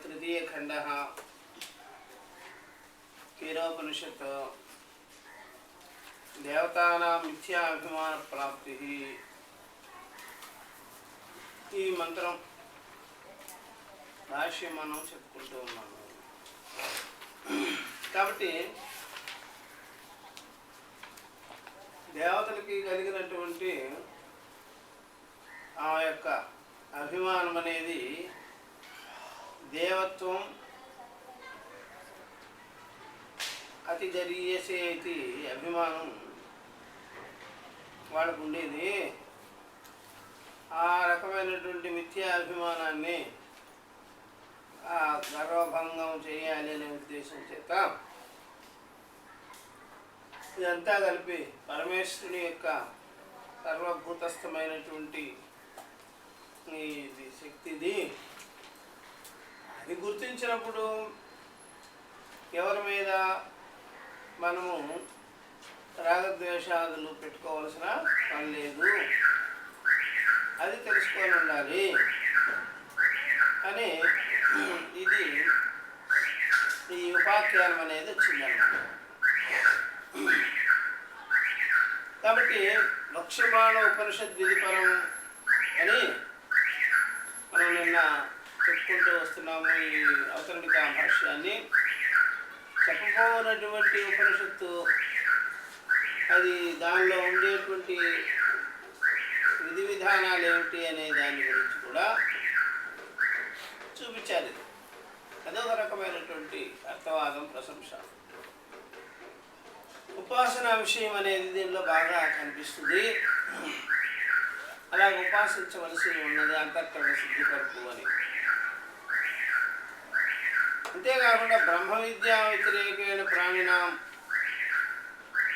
तृतीय खंडः केनोपनिषत् देवतानां मिथ्याभिमान प्राप्तिः ఈ మంత్రం భాష్యం మనం చెప్పుకుంటూ ఉన్నాము. కాబట్టి దేవతలకి కలిగినటువంటి ఆ యొక్క అభిమానం అనేది దేవత్వం అతి గరీయసేతి అభిమానం వాళ్ళకు ఉండేది. ఆ రకమైనటువంటి మిథ్యా అభిమానాన్ని గర్వభంగం చేయాలి అనే ఉద్దేశం చేత ఇదంతా కలిపి పరమేశ్వరుని యొక్క సర్వభూతస్థమైనటువంటి ఇది శక్తిది. అది గుర్తించినప్పుడు ఎవరి మీద మనము రాగద్వేషాదులు పెట్టుకోవాల్సిన పని లేదు, అది తెలుసుకొని ఉండాలి అని ఇది ఈ ఉపాఖ్యానం అనేది వచ్చిందన్నమాట. కాబట్టి లక్ష్యమాణ ఉపనిషద్ విధిపరం అని మనం నిన్న చెప్పుకుంటూ వస్తున్నాము. ఈ అవతరణిక భాష్యాన్ని చెప్పబోనటువంటి ఉపనిషత్తు అది దానిలో ఉండేటువంటి విధి విధానాలు ఏమిటి అనే దాని గురించి కూడా చూపించాలి. అదొక రకమైనటువంటి అర్థవాదం, ప్రశంస. ఉపాసన విషయం అనేది దీనిలో బాగా కనిపిస్తుంది. అలాగే ఉపాసించవలసి ఉన్నది అంతఃకరణ సిద్ధి కొరకు అని. అంతేకాకుండా బ్రహ్మ విద్యా వ్యతిరేకమైన ప్రాణినాం,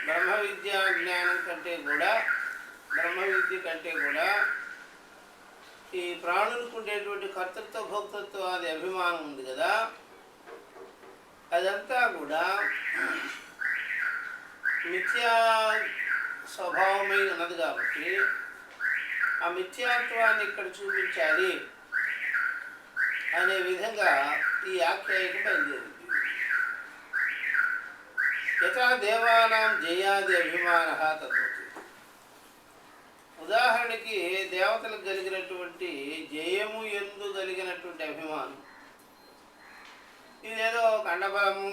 బ్రహ్మ విద్యా జ్ఞానం కంటే కూడా, బ్రహ్మ విద్య కంటే కూడా ఈ ప్రాణులకు ఉండేటువంటి కర్తృత్వ భోక్తృత్వ అది అభిమానం ఉంది కదా, అదంతా కూడా మిథ్యా స్వభావమై ఉన్నది. కాబట్టి ఆ మిథ్యాత్వాన్ని ఇక్కడ చూపించాలి అనే విధంగా ఈ ఆఖ్యాయిక బయలుదేరింది. యథా దేవానాం జయాది అభిమాన తద్వతి. ఉదాహరణకి దేవతలకు కలిగినటువంటి జయము ఎందు కలిగినటువంటి అభిమానం, ఇదేదో కండబలము,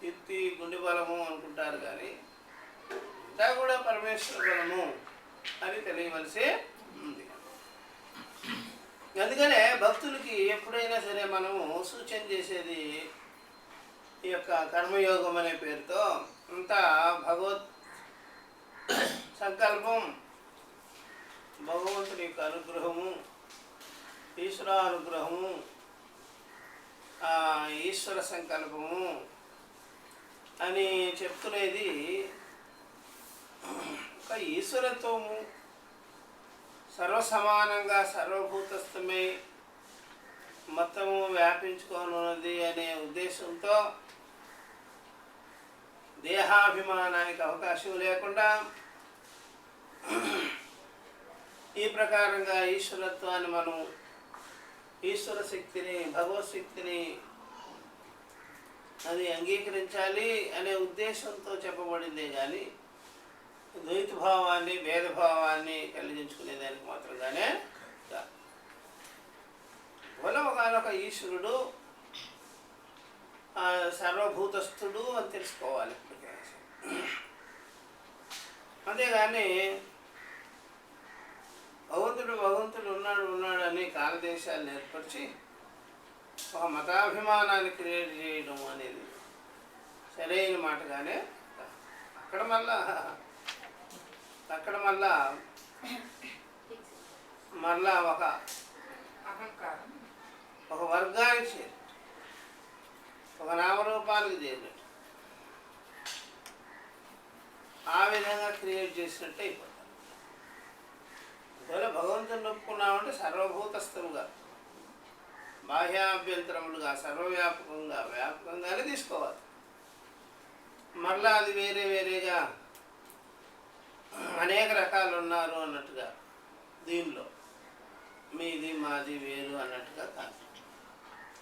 ఎత్తి గుండె బలము అనుకుంటారు, కానీ ఇంతా కూడా పరమేశ్వర బలము అని తెలియవలసి ఉంది. అందుకనే భక్తులకి ఎప్పుడైనా సరే మనము సూచన చేసేది ఈ యొక్క కర్మయోగం అనే పేరుతో అంతా భగవత్ సంకల్పం, భగవంతుని యొక్క అనుగ్రహము, ఈశ్వరానుగ్రహము, ఈశ్వర సంకల్పము అని చెప్తున్నది ఒక ఈశ్వరత్వము, సర్వసమానంగా సర్వభూతస్థమై మొత్తము వ్యాపించుకోనున్నది అనే ఉద్దేశంతో దేహాభిమానానికి అవకాశం లేకుండా ఈ ప్రకారంగా ఈశ్వరత్వాన్ని మనం, ఈశ్వర శక్తిని, భగవత్ శక్తిని అది అంగీకరించాలి అనే ఉద్దేశంతో చెప్పబడిందే కానీ ద్వైత భావాన్ని, భేదభావాన్ని కలిగించుకునేదానికి మాత్రంగానే వల్ల ఒకనొక ఈశ్వరుడు సర్వభూతస్థుడు అని తెలుసుకోవాలి. అంతేగాని భగవంతుడు ఉన్నాడు అని కాలదేశాలను ఏర్పరిచి ఒక మతాభిమానాన్ని క్రియేట్ చేయడం అనేది సరైన మాటగానే. అక్కడ మళ్ళా ఒక వర్గానికి చేరి, ఒక నామరూపానికి చేరినట్టు ఆ విధంగా క్రియేట్ చేసినట్టు అయిపోతుంది. ఒకవేళ భగవంతుని ఒప్పుకున్నామంటే సర్వభూతస్థముగా, బాహ్యాభ్యంతరములుగా, వ్యాపకంగానే తీసుకోవాలి. మళ్ళా అది వేరేగా అనేక రకాలు ఉన్నారు అన్నట్టుగా దీనిలో మీది మాది వేరు అన్నట్టుగా కాదు.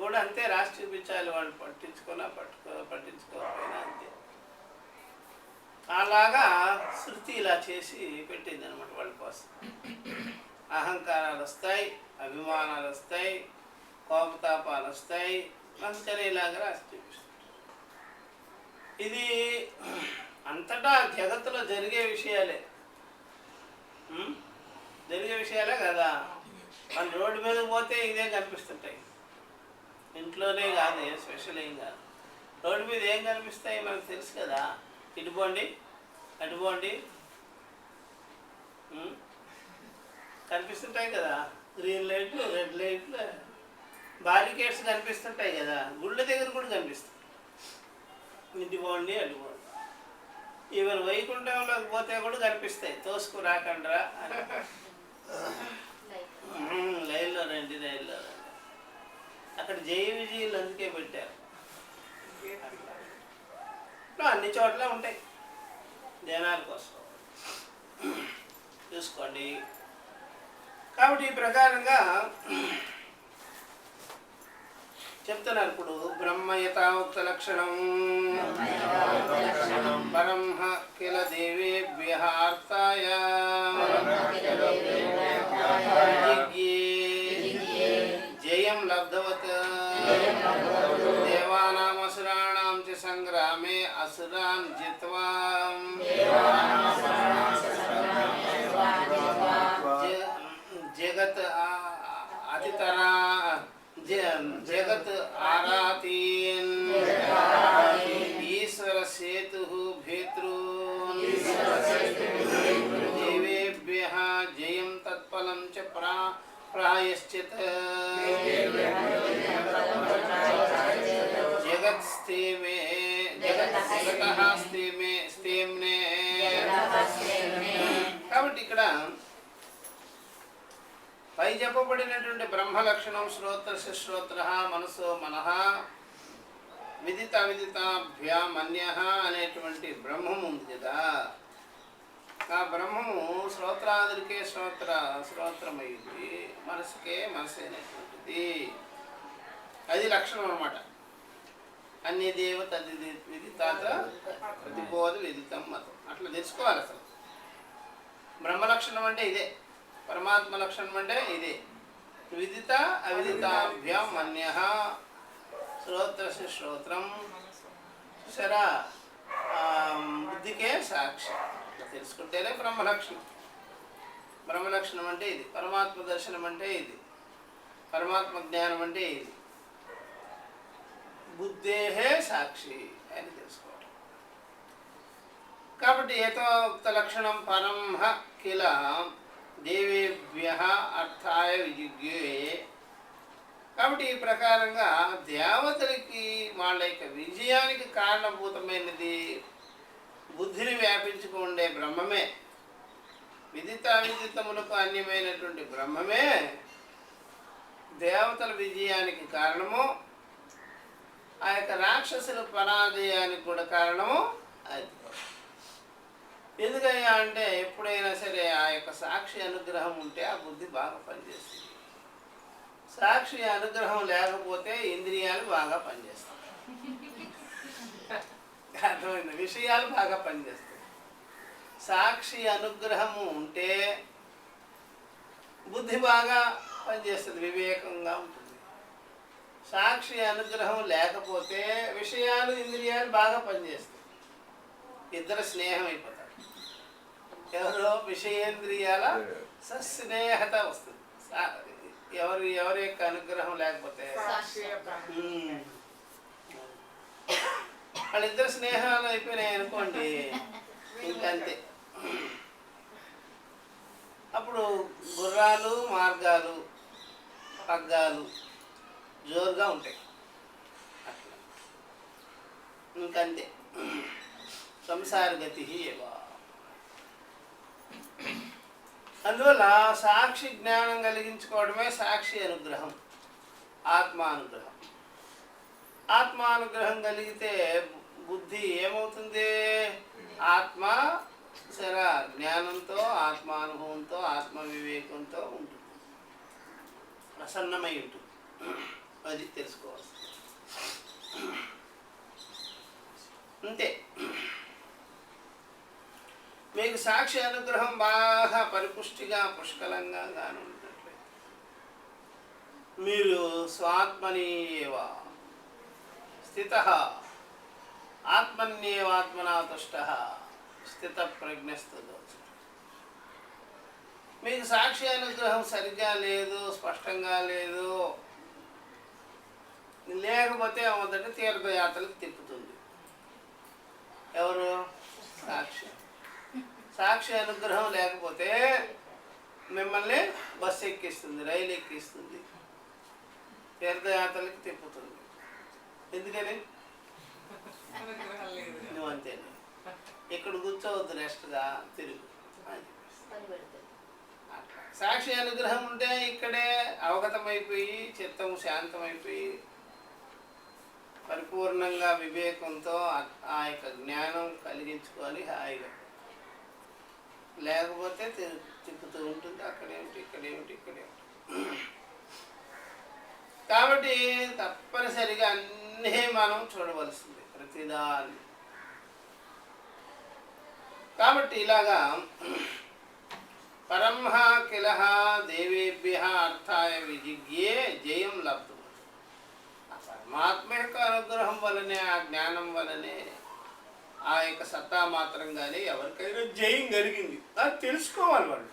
కూడా అంతే రాసి చూపించాలి, వాళ్ళు పట్టించుకోకపోయినా అంతే. అలాగా శృతి ఇలా చేసి పెట్టింది అనమాట వాళ్ళ కోసం. అహంకారాలు వస్తాయి, అభిమానాలు వస్తాయి, కోపతాపాలు వస్తాయి, అందుకని ఇలాగా రాసి చూపిస్తుంది. ఇది అంతటా జగత్తులో జరిగే విషయాలే కదా. మన రోడ్డు మీద పోతే ఇదే కనిపిస్తుంటాయి, ఇంట్లోనే కాదు, ఏం స్పెషల్ ఏం కాదు. రోడ్డు మీద ఏం కనిపిస్తాయి మనకు తెలుసు కదా. ఇటుపోండి అటుపోండి కనిపిస్తుంటాయి కదా, గ్రీన్ లైట్లు, రెడ్ లైట్లు, బారికేడ్స్ కనిపిస్తుంటాయి కదా. గుళ్ళ దగ్గర కూడా కనిపిస్తాయి, ఇటుపోండి అటుపోండి. ఈవెన్ వైకుంఠంలోకి పోతే కూడా కనిపిస్తాయి, తోసుకు రాకండ్రా అని. లైన్లో రండి, రైల్లో రండి. అక్కడ జై విజయులు అందుకే పెట్టారు. అన్ని చోట్ల ఉంటాయి జనాల కోసం, చూసుకోండి. కాబట్టి ఈ ప్రకారంగా చెప్తున్నారు. ఇప్పుడు బ్రహ్మయథాముక్త లక్షణం బ్రహ్మ కిల దేవేభ్యః అర్థాయ జయం లబ్ధవత్ దేవానామసురాణాం చ సంగ్రామే అసురాన్ జిత్వా జగత్ అతితరా జగత్ ఆరాతీన్ ఈశ్వర సేతు భేతృన్ దేవేభ్యః జయం తత్ఫలం చ ప్రాయశ్చిత్ జగత్స్థేమే జగతః స్థేమ్నే. కాబట్టి ఇక్కడ పై చెప్పబడినటువంటి బ్రహ్మ లక్షణం శ్రోత్రస్య శ్రోత్రః మనసో మనః విదిత విదితాభ్యాం అన్యః అనేటువంటి బ్రహ్మం ఉంది కదా. ఆ బ్రహ్మము శ్రోత్రాదులకే శ్రోత్రమైంది, మనసుకే మనసు అయినటువంటిది. అది లక్షణం అనమాట. అన్యదేవ తది విదితాత ప్రతిబోధ విదితం మతం, అట్లా తెలుసుకోవాలి. అసలు బ్రహ్మ లక్షణం అంటే ఇదే, పరమాత్మ లక్షణం అంటే ఇదే. విదిత అవిదితాభ్యాం అన్యః శ్రోత్రస్య శ్రోత్రం. సరా బుద్ధికే సాక్షి తెలుసుకుంటేనే బ్రహ్మలక్షణం. బ్రహ్మలక్షణం అంటే ఇది, పరమాత్మ దర్శనం అంటే ఇది, పరమాత్మ జ్ఞానం అంటే ఇది. బుద్ధేహే సాక్షి అని తెలుసుకోవడం. కాబట్టి ఏతోక్త లక్షణం పరంహ కిల దేవేభ్యః అర్థాయ విజిజ్ఞే. కాబట్టి ఈ ప్రకారంగా దేవతలకి వాళ్ళ యొక్క విజయానికి కారణభూతమైనది బుద్ధిని వ్యాపించుకుండే బ్రహ్మమే. విదిత విదితములకు అన్యమైనటువంటి బ్రహ్మమే దేవతల విజయానికి కారణము, ఆ యొక్క రాక్షసుల పరాజయానికి కూడా కారణము అది. ఎందుకయ్యా అంటే ఎప్పుడైనా సరే ఆ యొక్క సాక్షి అనుగ్రహం ఉంటే ఆ బుద్ధి బాగా పనిచేస్తుంది. సాక్షి అనుగ్రహం లేకపోతే ఇంద్రియాలు బాగా పనిచేస్తాయి, అర్థమైన విషయాలు బాగా పనిచేస్తాయి. సాక్షి అనుగ్రహము ఉంటే బుద్ధి బాగా పనిచేస్తుంది, వివేకంగా ఉంటుంది. సాక్షి అనుగ్రహం లేకపోతే విషయాలు ఇంద్రియాలు బాగా పనిచేస్తాయి, ఇద్దరు స్నేహం అయిపోతారు. ఎవరో విషయేంద్రియాల సస్నేహత వస్తుంది. ఎవరి యొక్క అనుగ్రహం లేకపోతే వాళ్ళిద్దరు స్నేహాలు అయిపోయినాయి అనుకోండి, ఇంకంతే. అప్పుడు గుర్రాలు మార్గాలు పగ్గాలు జోరుగా ఉంటాయి, అట్లా ఇంకంతే. సంసార గతి ఏవా. అందువల్ల సాక్షి జ్ఞానం కలిగించుకోవడమే సాక్షి అనుగ్రహం, ఆత్మానుగ్రహం. ఆత్మానుగ్రహం కలిగితే బుద్ధి ఏమవుతుంది? ఆత్మ సర జ్ఞానంతో, ఆత్మానుభవంతో, ఆత్మ వివేకంతో ఉంటుంది, ప్రసన్నమై ఉంటుంది. అది తెలుసుకోవాలి అంతే. మీకు సాక్షి అనుగ్రహం బాగా పరిపుష్టిగా పుష్కలంగా గాను ఉన్నట్లయితే మీరు స్వాత్మనీయేవ స్థితః ఆత్మన్యేవాత్మనా తుష్టః స్థిత ప్రజ్ఞస్తు. మీకు సాక్షి అనుగ్రహం సరిగ్గా లేదు, స్పష్టంగా లేదు, లేకపోతే మొదట తీర్థయాత్రలకు తిప్పుతుంది. ఎవరు? సాక్షి. సాక్షి అనుగ్రహం లేకపోతే మిమ్మల్ని బస్సు ఎక్కిస్తుంది, రైలు ఎక్కిస్తుంది, తీర్థయాత్రలకు తిప్పుతుంది. ఎందుకని? నువ్వు అంతేనే, ఇక్కడ కూర్చోవద్దు, రెస్ట్గా తిరుగు. సాక్షి అనుగ్రహం ఉంటే ఇక్కడే అవగతమైపోయి చిత్తం శాంతమైపోయి పరిపూర్ణంగా వివేకంతో ఆ యొక్క జ్ఞానం కలిగించుకొని హాయిగా, లేకపోతే తిప్పుతూ ఉంటుంది, అక్కడేమిటి ఇక్కడేమిటి ఇక్కడేమిటి. కాబట్టి తప్పనిసరిగా అన్నీ మనం చూడవలసింది, ప్రతిదాన్ని. కాబట్టి ఇలాగా పరమః కిలః దేవేభ్యః అర్థాయ విజిజ్ఞే జయం లబ్ధం. ఆ పరమాత్మ యొక్క అనుగ్రహం వలనే, ఆ జ్ఞానం వలనే, ఆ యొక్క సత్తా మాత్రంగానే ఎవరికైనా జయం కలిగింది. అది తెలుసుకోవాలి వాళ్ళు.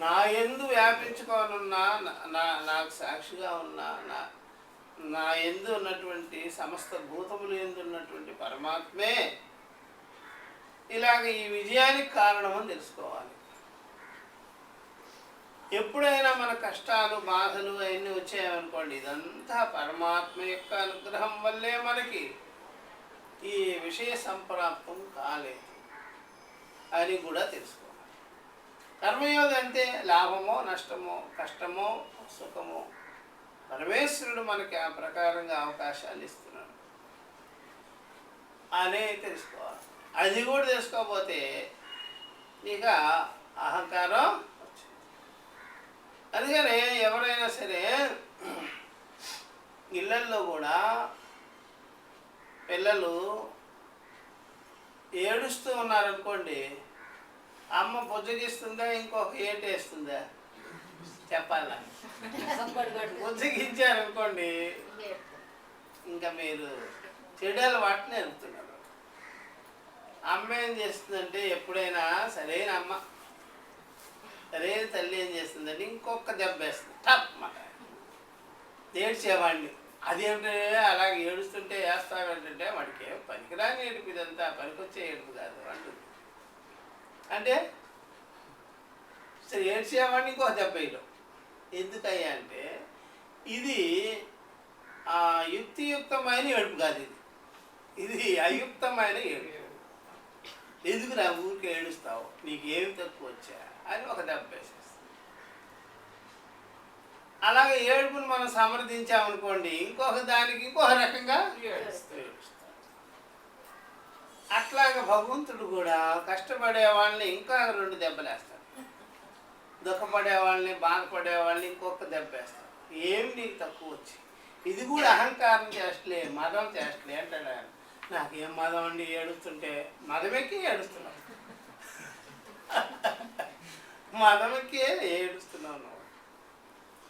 నా యందు వ్యాపించుకోనున్నా, నాకు సాక్షిగా ఉన్నా, నా యందు ఉన్నటువంటి సమస్త భూతములు యందు ఉన్నటువంటి పరమాత్మే ఇలాగ ఈ విజయానికి కారణమని తెలుసుకోవాలి. ఎప్పుడైనా మన కష్టాలు బాధలు అవన్నీ వచ్చాయనుకోండి, ఇదంతా పరమాత్మ యొక్క అనుగ్రహం వల్లే మనకి ఈ విషయ సంప్రాప్తం కాలేదు అని కూడా తెలుసుకోవాలి. కర్మయోగం అంటే లాభమో నష్టమో కష్టమో సుఖమో పరమేశ్వరుడు మనకి ఆ ప్రకారంగా అవకాశాలు ఇస్తున్నాడు అనే తెలుసుకోవాలి. అది కూడా తెలుసుకోకపోతే ఇక అహంకారం వచ్చింది. అందుకని ఎవరైనా సరే ఇళ్ళల్లో కూడా పిల్లలు ఏడుస్తూ ఉన్నారనుకోండి, అమ్మ బుజ్జగిస్తుందా ఇంకొక ఏటేస్తుందా చెప్పాలా? బుజ్జగించారనుకోండి ఇంకా మీరు చెడలు వాటిని ఎరుగుతున్నారు. అమ్మ ఏం చేస్తుందంటే ఎప్పుడైనా సరైన అమ్మ, సరైన తల్లి ఏం చేస్తుందంటే ఇంకొక దెబ్బ వేస్తుంది, టప్ మాట. ఏడ్చేవాడిని అదేంటే అలాగే ఏడుస్తుంటే వేస్తావేంటంటే వాడికి ఏం పనికిరాని ఏడుపు, ఇదంతా పనికొచ్చే ఏడుపు కాదు అంటుంది. అంటే సరే ఏడ్చేవాడిని ఇంకో దెబ్బ వేయడం ఎందుకయ్యా అంటే ఇది యుక్తియుక్తమైన ఏడుపు కాదు, ఇది అయుక్తమైన ఏడుపు. ఎందుకు నా ఊరికి ఏడుస్తావు, నీకేమి తక్కువ వచ్చా అని ఒక దెబ్బ వేసేస్తాం. అలాగే ఏడుపును మనం సమర్థించామనుకోండి, ఇంకొక దానికి ఇంకొక రకంగా ఏడుస్తాం. అట్లాగే భగవంతుడు కూడా కష్టపడే వాళ్ళని ఇంకా 2 దెబ్బలు వేస్తాడు, దుఃఖపడే వాళ్ళని బాధపడే వాళ్ళని ఇంకొక దెబ్బ వేస్తాడు. ఏమి నీకు తక్కువ వచ్చి, ఇది కూడా అహంకారం చేస్తలే, మదం చేస్తలే అంటాడు ఆయన. నాకేం మదం అండి, ఏడుస్తుంటే మదమెక్కి ఏడుస్తున్నావు, మదమెక్కి ఏడుస్తున్నావు నువ్వు.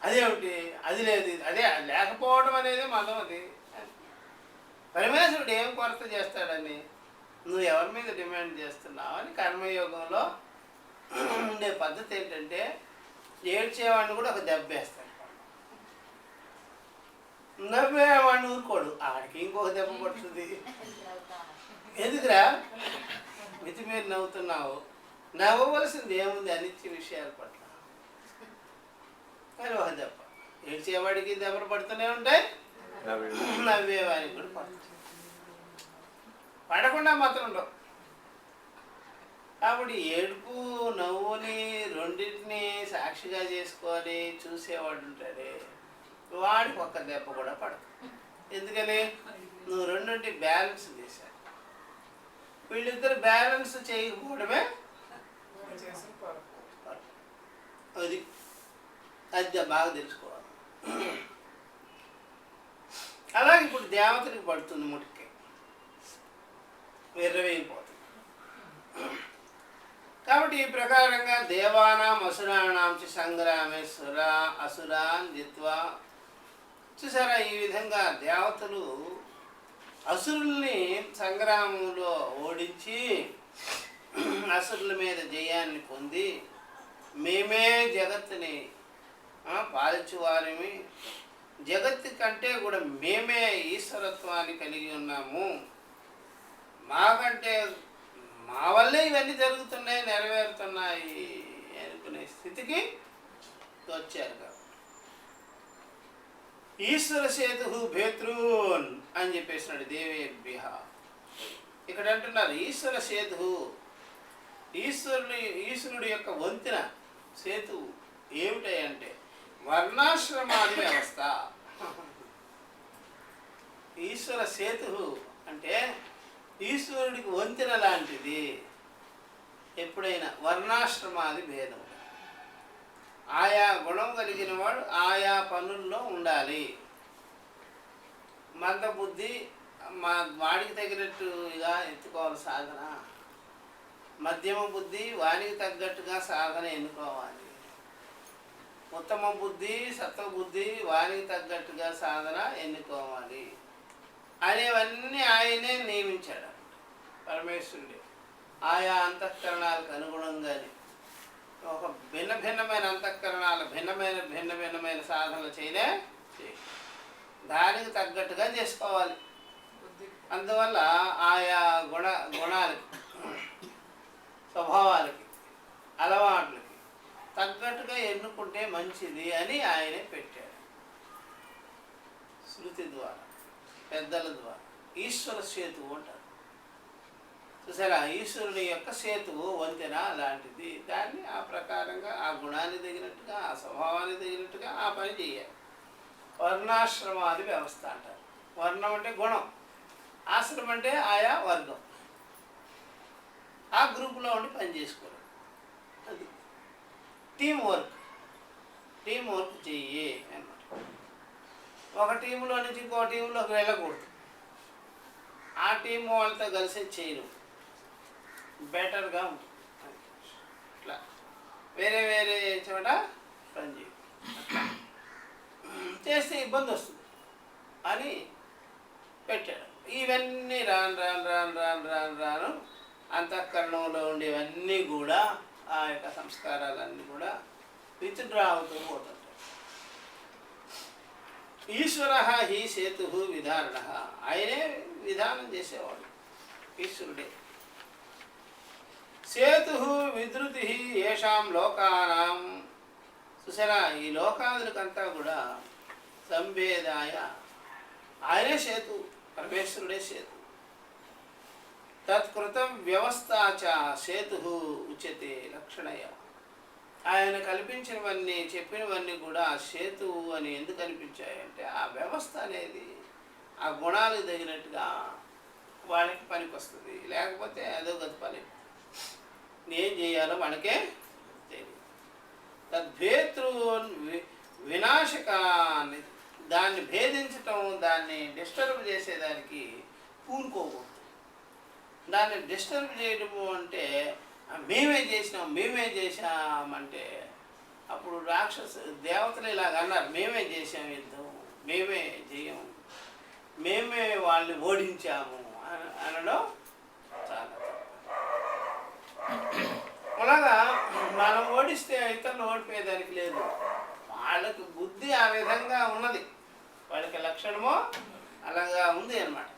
అదేమిటి, అది లేదు, అదే లేకపోవడం అనేది మదం. అది పరమేశ్వరుడు ఏం కొరత చేస్తాడని నువ్వు ఎవరి మీద డిమాండ్ చేస్తున్నావు అని కర్మయోగంలో ఉండే పద్ధతి ఏంటంటే ఏడ్చేవాడిని కూడా ఒక దెబ్బ వేస్తాడు, నవ్వేవాడిని ఊరుకోడు, ఆడికి ఇంకొక దెబ్బ పడుతుంది. ఎందుకురా మితి మీరు నవ్వుతున్నావు, నవ్వవలసింది ఏముంది అనిత్య విషయాల పట్ల అని ఒక దెబ్బ. ఏడ్చేవాడికి దెబ్బలు పడుతూనే ఉంటాయి, నవ్వేవాడికి కూడా పడుతుంది, పడకుండా మాత్రం ఉండవు. కాబట్టి ఏడుపు నవ్వుని రెండింటిని సాక్షిగా చేసుకొని చూసేవాడు ఉంటాడే, వాడికి ఒక్క దెబ్బ కూడా పడదు. ఎందుకని నువ్వు రెండింటి బ్యాలెన్స్ చేశావు. వీళ్ళిద్దరు బ్యాలెన్స్ చేయకపోవడమే అది అది బాగా తెలుసుకోవాలి. అలాగే ఇప్పుడు దేవతలకు పడుతుంది ముటికి, విర్రవైపోతుంది. కాబట్టి ఈ ప్రకారంగా దేవానాం అసురాణం చ సంగ్రామే అసురాన్ జిత్వా. చూసారా, ఈ విధంగా దేవతలు అసురుల్ని సంగ్రామంలో ఓడించి అసురుల మీద జయాన్ని పొంది మేమే జగత్తుని పాలించువారిమి, జగత్తు కంటే కూడా మేమే ఈశ్వరత్వాన్ని కలిగి ఉన్నాము, మాకంటే మా వల్లే ఇవన్నీ జరుగుతున్నాయి, నెరవేరుతున్నాయి అనుకునే స్థితికి వచ్చారు. ఈశ్వర సేతు భేతృన్ అని చెప్పేసినాడు దేవేభ్య. ఇక్కడ అంటున్నారు ఈశ్వర సేతు, ఈశ్వరుడి యొక్క వంతెన సేతు ఏమిటంటే వర్ణాశ్రమాది వ్యవస్థ. ఈశ్వర సేతు అంటే ఈశ్వరుడికి వంతెన లాంటిది. ఎప్పుడైనా వర్ణాశ్రమాది భేదం, ఆయా గుణం కలిగిన వాడు ఆయా పనుల్లో ఉండాలి. మందబుద్ధి వాడికి తగినట్టుగా ఎత్తుకోవాలి సాధన, మధ్యమ బుద్ధి వానికి తగ్గట్టుగా సాధన ఎన్నుకోవాలి, ఉత్తమ బుద్ధి సత్వబుద్ధి వానికి తగ్గట్టుగా సాధన ఎన్నుకోవాలి అనేవన్నీ ఆయనే నియమించాడు పరమేశ్వరుడే. ఆయా అంతఃకరణాలకు అనుగుణంగానే ఒక భిన్నమైన అంతఃకరణాలు భిన్నమైన సాధనలు చేయలే, దానికి తగ్గట్టుగా చేసుకోవాలి. అందువల్ల ఆయా గుణాలకి స్వభావాలకి అలవాట్లకి తగ్గట్టుగా ఎన్నుకుంటే మంచిది అని ఆయనే పెట్టాడు. శృతి ద్వారా, పెద్దల ద్వారా ఈశ్వర సేతువు అంటారు. చూసారా, ఈశ్వరుని యొక్క సేతువు వంతెన లాంటిది. దాన్ని ఆ ప్రకారంగా ఆ గుణాన్ని తగినట్టుగా ఆ స్వభావాన్ని తగినట్టుగా ఆ పని చేయాలి. వర్ణాశ్రమాది వ్యవస్థ అంటారు. వర్ణం అంటే గుణం, ఆశ్రమం అంటే ఆయా వర్గం. ఆ గ్రూపులో ఉండి పని చేసుకోవడం, అది టీం వర్క్ చెయ్యి అన్నమాట. ఒక టీంలో నుంచి ఇంకో టీంలోకి వెళ్ళకూడదు, ఆ టీం వాళ్ళతో కలిసి చేయడం బెటర్గా ఉంటుంది. అట్లా వేరే చోట పని చేయ చేస్తే ఇబ్బంది వస్తుంది అని పెట్టాడు. ఇవన్నీ రాను అంతఃకరణంలో ఉండేవన్నీ కూడా ఆ యొక్క సంస్కారాలన్నీ కూడా విత్డ్రా అవుతూ పోతుంటాయి. ఈశ్వర హి సేతు విధారణ, ఆయనే విధానం చేసేవాడు, ఈశ్వరుడే. సేతు విధృతి ఏషాం లోకానాం. చూసారా, ఈ లోకాదులకంతా కూడా సంభేదాయ ఆయనే సేతు, పరమేశ్వరుడే సేతు. తత్కృతం వ్యవస్థాచ సేతు ఉచ్యతే లక్షణయ. ఆయన కల్పించినవన్నీ చెప్పినవన్నీ కూడా సేతువు అని ఎందుకు కల్పించాయంటే ఆ వ్యవస్థ అనేది ఆ గుణాలకు తగినట్టుగా వాళ్ళకి పనికి వస్తుంది. లేకపోతే అదో గతి పని, ఏం చేయాలో మనకే తెలియదు. తద్భేతృ వినాశకాన్ని, దాన్ని భేదించటం, దాన్ని డిస్టర్బ్ చేసేదానికి పూనుకోకూడదు. దాన్ని డిస్టర్బ్ చేయడము అంటే మేమే చేసామంటే అప్పుడు దేవతలు ఇలాగ అన్నారు, మేమే చేసాం యుద్ధం, మేమే చేయం, మేమే వాళ్ళని ఓడించాము అనడం చాలా. అలాగా మనం ఓడిస్తే ఇతరులు ఓడిపోయేదానికి లేదు. వాళ్ళకి బుద్ధి ఆ విధంగా ఉన్నది, వాళ్ళకి లక్షణమో అలాగా ఉంది అన్నమాట.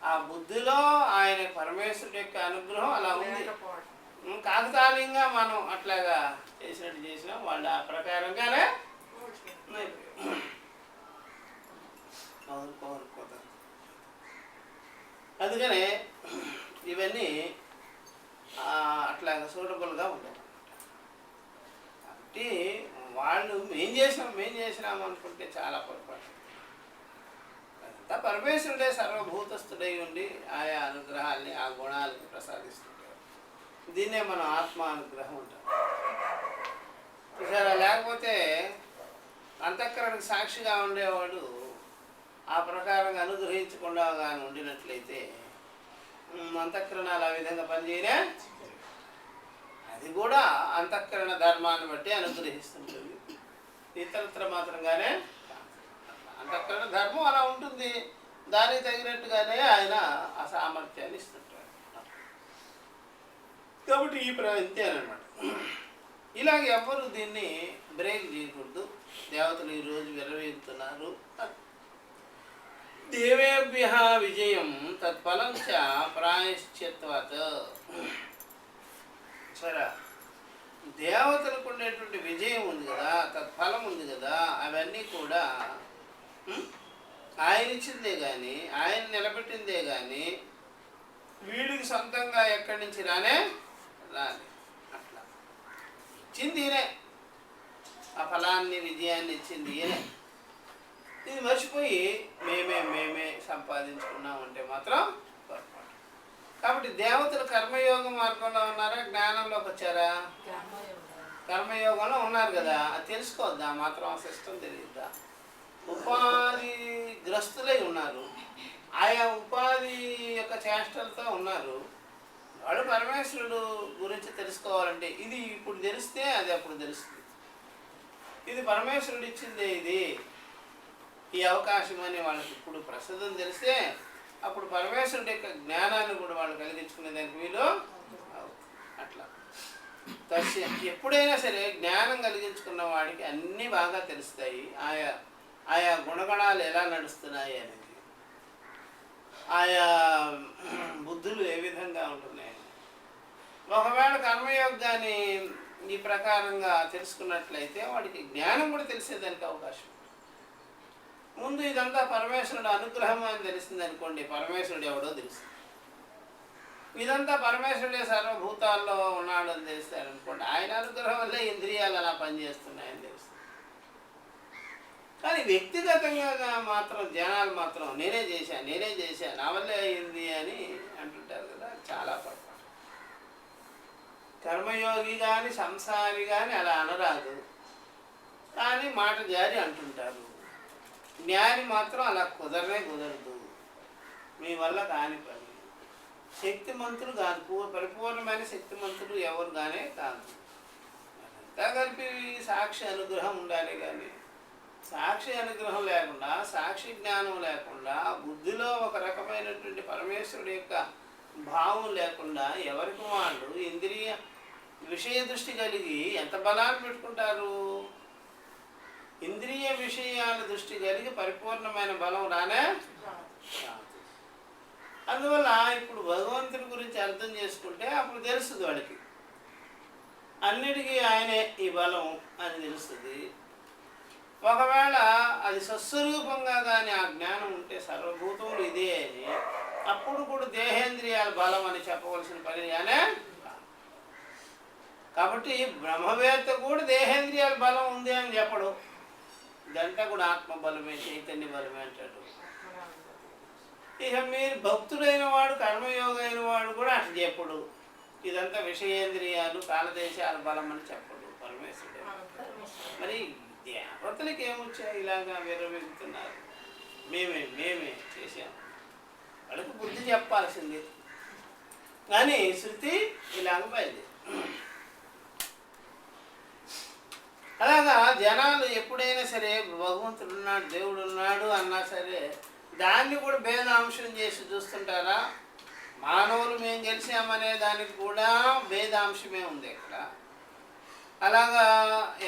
ఆ బుద్ధిలో ఆయన పరమేశ్వరుడి యొక్క అనుగ్రహం అలా ఉంది. కాకతాళీయంగా మనం అట్లాగా చేసినాం, వాళ్ళు ఆ ప్రకారంగానే కోరుకోతారు. అందుకనే ఇవన్నీ అట్లాగా సూటబుల్గా ఉంటాయి. కాబట్టి వాళ్ళు మేం చేసినాం అనుకుంటే చాలా పొరపాటు. అంతా పరమేశ్వరుడే సర్వభూతస్థుడై ఉండి ఆయా అనుగ్రహాల్ని ఆ గుణాలని ప్రసాదిస్తుంటారు. దీన్నే మనం ఆత్మ అనుగ్రహం ఉంటాం. చూసారా, లేకపోతే అంతఃకరణకు సాక్షిగా ఉండేవాడు ఆ ప్రకారంగా అనుగ్రహించకుండా కానీ ఉండినట్లయితే అంతఃకరణాలు ఆ విధంగా పనిచేయనే. అది కూడా అంతఃకరణ ధర్మాన్ని బట్టి అనుగ్రహిస్తుంటుంది, ఇతరత్ర మాత్రంగానే. అంతఃకరణ ధర్మం అలా ఉంటుంది, దానికి తగినట్టుగానే ఆయన ఆ సామర్థ్యాన్ని ఇస్తుంటాడు. కాబట్టి ఈ ఇంతేనమాట. ఇలాగ ఎవ్వరు దీన్ని బ్రేక్ చేయకూడదు. దేవతలు ఈరోజు విరవేగుతున్నారు. దేవేభ్య విజయం తత్ఫలం చ ప్రాయశ్చిత్వత్. సరే, దేవతలకు ఉండేటువంటి విజయం ఉంది కదా, తత్ఫలం ఉంది కదా, అవన్నీ కూడా ఆయన ఇచ్చిందే కానీ, ఆయన నిలబెట్టిందే కానీ వీడికి సొంతంగా ఎక్కడి నుంచి రానే రాని. అట్లా ఇచ్చింది ఈయనే, ఆ ఫలాన్ని విజయాన్ని ఇచ్చింది ఈయనే. ఇది మర్చిపోయి మేమే సంపాదించుకున్నామంటే మాత్రం పొరపాటు. కాబట్టి దేవతలు కర్మయోగ మార్గంలో ఉన్నారా, జ్ఞానంలోకి వచ్చారా? కర్మయోగంలో ఉన్నారు కదా, అది తెలుసుకోవద్దా? మాత్రం ఆ సిస్టమ్ తెలియద్దా? ఉపాధి గ్రస్తులై ఉన్నారు, ఆయా ఉపాధి యొక్క చేష్టలతో ఉన్నారు. వాడు పరమేశ్వరుడు గురించి తెలుసుకోవాలంటే ఇది ఇప్పుడు తెలిస్తే అది అప్పుడు తెలుస్తుంది. ఇది పరమేశ్వరుడు ఇచ్చిందే, ఇది ఈ అవకాశం అని వాళ్ళకి ఇప్పుడు ప్రస్తుతం తెలిస్తే అప్పుడు పరమేశ్వరుడి యొక్క జ్ఞానాన్ని కూడా వాళ్ళు కలిగించుకునేదానికి వీలు. అట్లా ఎప్పుడైనా సరే జ్ఞానం కలిగించుకున్న వాడికి అన్నీ బాగా తెలుస్తాయి. ఆయా గుణగణాలు ఎలా నడుస్తున్నాయి అనేది, ఆయా బుద్ధులు ఏ విధంగా ఉంటున్నాయి. ఒకవేళ కర్మయోగాన్ని ఈ ప్రకారంగా తెలుసుకున్నట్లయితే వాడికి జ్ఞానం కూడా తెలిసేదానికి అవకాశం. ముందు ఇదంతా పరమేశ్వరుడు అనుగ్రహం అని తెలిసింది అనుకోండి, పరమేశ్వరుడు ఎవడో తెలుస్తుంది. ఇదంతా పరమేశ్వరుడే సర్వభూతాల్లో ఉన్నాడు అని తెలుస్తాడు అనుకోండి, ఆయన అనుగ్రహం వల్లే ఇంద్రియాలు అలా పనిచేస్తున్నాయని తెలుస్తుంది. కానీ వ్యక్తిగతంగా మాత్రం జనాలు మాత్రం నేనే చేశా నా వల్లే అయింది అని అంటుంటారు కదా, చాలా పొరపాటు. కర్మయోగి కానీ సంసారి కానీ అలా అనరాదు, కానీ మాట జారి అంటుంటారు. జ్ఞాని మాత్రం అలా కుదరదు, మీ వల్ల కాని పని. శక్తిమంతులు కాదు, పరిపూర్ణమైన శక్తిమంతులు ఎవరు కానే కాదు. అంతా కలిపి సాక్షి అనుగ్రహం ఉండాలి. కానీ సాక్షి అనుగ్రహం లేకుండా, సాక్షి జ్ఞానం లేకుండా, బుద్ధిలో ఒక రకమైనటువంటి పరమేశ్వరుడి యొక్క భావం లేకుండా ఎవరికి వాళ్ళు ఇంద్రియ విషయ దృష్టి కలిగి ఎంత బలాన్ని పెట్టుకుంటారు? ఇంద్రియ విషయాల దృష్టి కలిగి పరిపూర్ణమైన బలం రానే. అందువల్ల ఇప్పుడు భగవంతుడి గురించి అర్థం చేసుకుంటే అప్పుడు తెలుస్తుంది వాడికి, అన్నిటికీ ఆయనే ఈ బలం అని తెలుస్తుంది. ఒకవేళ అది సస్వరూపంగా కానీ ఆ జ్ఞానం ఉంటే సర్వభూతములు ఇదే అని, అప్పుడు కూడా దేహేంద్రియాల బలం అని చెప్పవలసిన పని అనే. కాబట్టి బ్రహ్మవేత్త కూడా దేహేంద్రియాల బలం ఉంది అని చెప్పడు, ఇదంతా కూడా ఆత్మబలమే, చైతన్య బలమే అంటాడు. ఇక మీరు భక్తుడైన వాడు, కర్మయోగ అయిన వాడు కూడా అట్లా చెప్పడు, ఇదంతా విషయేంద్రియాలు కాలదేశాల బలం అని చెప్పడు పరమేశ్వరుడు. మరి దేవతలకి ఏమొచ్చాయి ఇలాగా విరవెగుతున్నారు? మేమే చేసాము, వాళ్ళకి బుద్ధి చెప్పాల్సింది. కానీ శృతి ఇలాగ బయలుదేరి. అలాగా జనాలు ఎప్పుడైనా సరే భగవంతుడు ఉన్నాడు, దేవుడు ఉన్నాడు అన్నా సరే దాన్ని కూడా భేదాంశం చేసి చూస్తుంటారా? మానవులు మేము గెలిచామనే దానికి కూడా భేదాంశమే ఉంది ఇక్కడ. అలాగా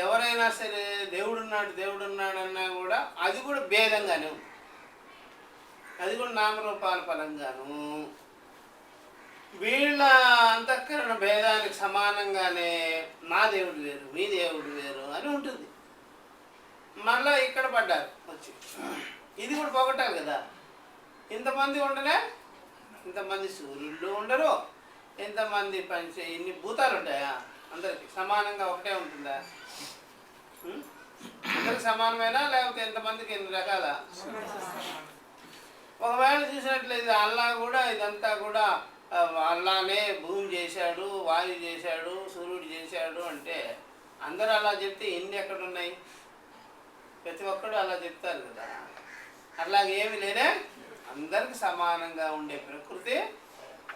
ఎవరైనా సరే దేవుడున్నాడు అన్నా కూడా అది కూడా భేదంగానే ఉంది, అది కూడా నామరూపాల పరంగాను. వీళ్ళ అంతఃకరణ భేదానికి సమానంగానే మా దేవుడు వేరు, మీ దేవుడు వేరు అని ఉంటుంది. మళ్ళీ ఇక్కడ పడ్డారు వచ్చి, ఇది కూడా పోగొట్టాలి కదా. ఇంతమంది ఉండలే, ఇంతమంది సూర్యుళ్ళు ఉండరు, ఎంతమంది ఇన్ని భూతాలు ఉంటాయా? అందరికి సమానంగా ఒకటే ఉంటుందా? అందరికి సమానమేనా, లేకపోతే ఎంతమందికి ఎన్ని రకాల? ఒకవేళ చూసినట్లయితే అల్లా కూడా ఇదంతా కూడా అల్లానే భూమి చేశాడు, వాయువు చేశాడు, సూర్యుడు చేశాడు అంటే అందరూ అలా చెప్తే ఎన్ని ఎక్కడున్నాయి? ప్రతి ఒక్కడు అలా చెప్తారు కదా. అట్లాగేమి లేనే, అందరికి సమానంగా ఉండే ప్రకృతి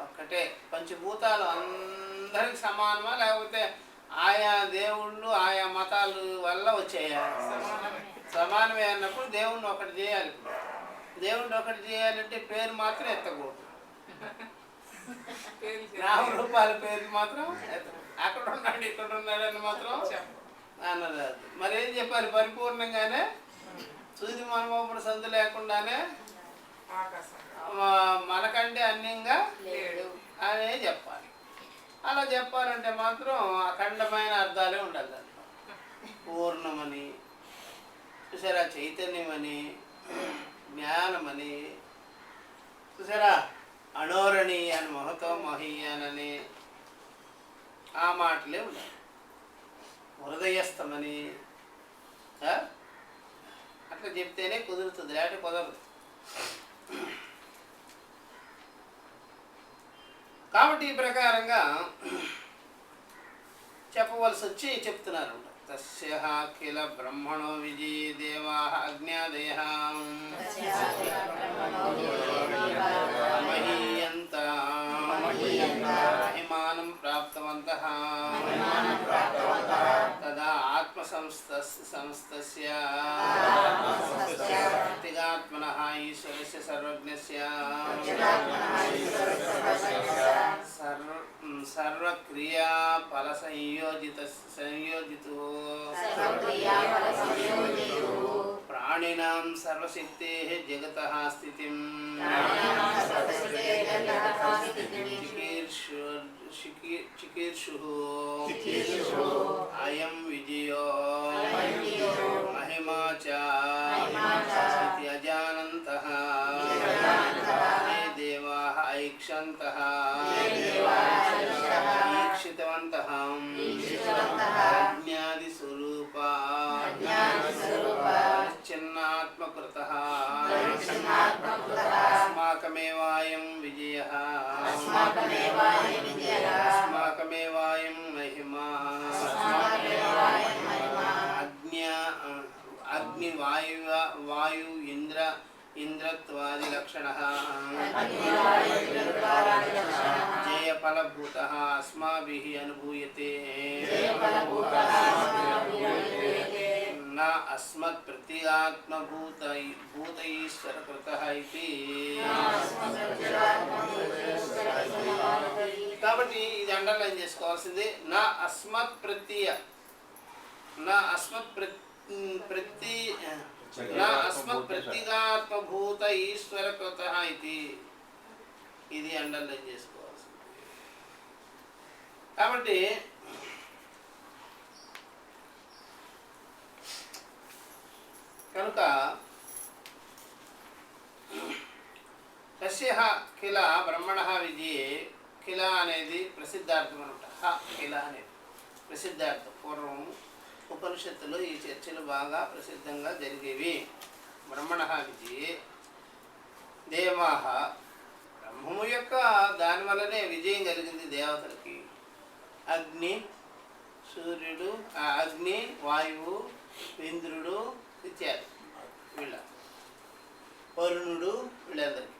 ఒక్కటే. పంచభూతాలు అందరికి సమానమా, లేకపోతే ఆయా దేవుళ్ళు ఆయా మతాలు వల్ల వచ్చాయా? సమానమే అన్నప్పుడు దేవుణ్ణి ఒకటి చేయాలి. దేవుణ్ణి ఒకటి చేయాలంటే పేరు మాత్రం ఎత్తకూడదు, నామరూపాల పేరు మాత్రం అక్కడ ఉన్నాడు ఇక్కడ ఉన్నాడు అని మాత్రం అనరాదు. మరేం చెప్పాలి? పరిపూర్ణంగానే సూది మనమప్పుడు సందు లేకుండానే మనకంటే అన్యంగా అనే చెప్పాలి. అలా చెప్పాలంటే మాత్రం అఖండమైన అర్థాలే ఉండాలి దాంట్లో. పూర్ణమని చూసారా, చైతన్యమని, జ్ఞానమని చూసారా, అణోరణీయాన్ మహతో మహీయానని ఆ మాటలే ఉండాలి. హృదయస్థమని అట్లా చెప్తేనే కుదురుతుంది, లేకపోతే కుదరదు. కాబట్టి ఈ ప్రకారంగా చెప్పవలసి వచ్చి చెప్తున్నారు. తస్య కిల బ్రహ్మణో విజయ దేవా అజ్ఞాదయ మహీయంత మహిమానం ప్రాప్తవంతః తదా ఆత్మసంస్థస్య ప్రత్యేగాత్మనః ఈశ్వరస్య సర్వజ్ఞస్య సర్వక్రియా ఫల సంయోజితో ప్రాణినాం సర్వశక్తేః జగతః స్థితిం చికీర్షుః అయం విజయో మహిమా చ ఇతి అజానంతః ఏ దేవాః ఐక్షంతః ఈక్షితవంతః అజ్ఞాది స్వరూపా చిన్నాత్మకృతః అస్మాకమేవాయం విజయః అస్మాకమేవాయం మహిమా అగ్ని వాయు ఇంద్రత్వాది లక్షణః జయఫలభూతః అస్మాభిః అనుభూయతే నా అస్మత్ ప్రత్యేగాత్మభూత ఈశ్వరకృతః ఇతి. కాబట్టి ఇది అండర్లైన్ చేసుకోవాల్సింది. నా అస్మత్ ప్రత్యేగాత్మభూత ఈశ్వరకృతః ఇది. ఇది అండర్లైన్ చేసుకోవాల్సింది. కాబట్టి కనుక తస్య కిల బ్రహ్మణ విజయే, కిల అనేది ప్రసిద్ధార్థం అనమాట. కిల అనేది ప్రసిద్ధార్థం. పూర్వం ఉపనిషత్తులు ఈ చర్చలు బాగా ప్రసిద్ధంగా జరిగేవి. బ్రహ్మణ విజయే దేవాః, బ్రహ్మము యొక్క దాని వల్లనే విజయం కలిగింది దేవతలకి. అగ్ని, సూర్యుడు, అగ్ని, వాయువు, ఇంద్రుడు ఇత్యాది వీళ్ళ, వరుణుడు, వీళ్ళందరికీ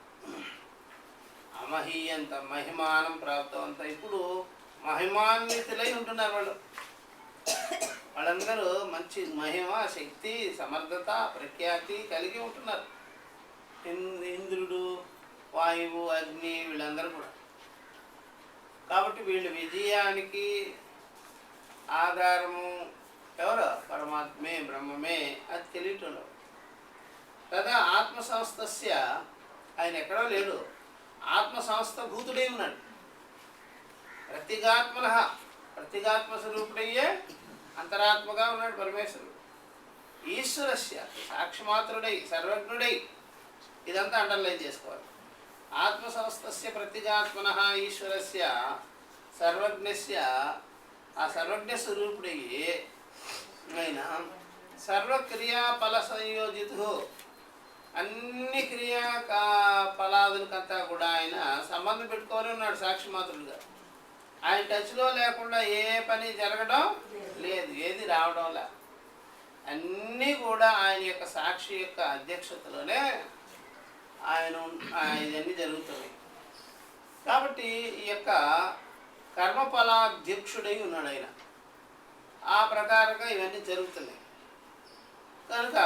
అమహీయంత మహిమానం ప్రాప్తవంత. ఇప్పుడు మహిమాన్వితులై ఉంటున్నారు వాళ్ళు. వాళ్ళందరూ మంచి మహిమ, శక్తి, సమర్థత, ప్రఖ్యాతి కలిగి ఉంటున్నారు. ఇంద్రుడు, వాయువు, అగ్ని వీళ్ళందరూ కూడా. కాబట్టి వీళ్ళు విజయానికి ఆధారము ఎవరు? పరమాత్మే, బ్రహ్మమే. అది తెలియటం. కదా ఆత్మసంస్థస్య, ఆయన ఎక్కడో లేడు, ఆత్మసంస్థ భూతుడై ఉన్నాడు. ప్రత్యేగాత్మ స్వరూపుడయ్యే అంతరాత్మగా ఉన్నాడు పరమేశ్వరుడు. ఈశ్వరస్య సాక్షిమాత్రుడై, సర్వజ్ఞుడై. ఇదంతా అండర్లైన్ చేసుకోవాలి. ఆత్మసంస్థస్య ప్రత్యేగాత్మనః ఈశ్వరస్య సర్వజ్ఞస్య, ఆ సర్వజ్ఞ స్వరూపుడయ్యే ఆయన సర్వక్రియాఫల సంయోజితు, అన్ని క్రియా ఫలాదులకంతా కూడా ఆయన సంబంధం పెట్టుకొని ఉన్నాడు సాక్షిమాత్రుడుగా. ఆయన టచ్లో లేకుండా ఏ పని జరగడం లేదు, ఏది రావడం లే. అన్నీ కూడా ఆయన యొక్క సాక్షి యొక్క అధ్యక్షతలోనే ఆయన ఇవన్నీ జరుగుతున్నాయి. కాబట్టి ఈ యొక్క కర్మఫలాధ్యక్షుడై ఉన్నాడు ఆయన. ఆ ప్రకారంగా ఇవన్నీ జరుగుతున్నాయి. కనుక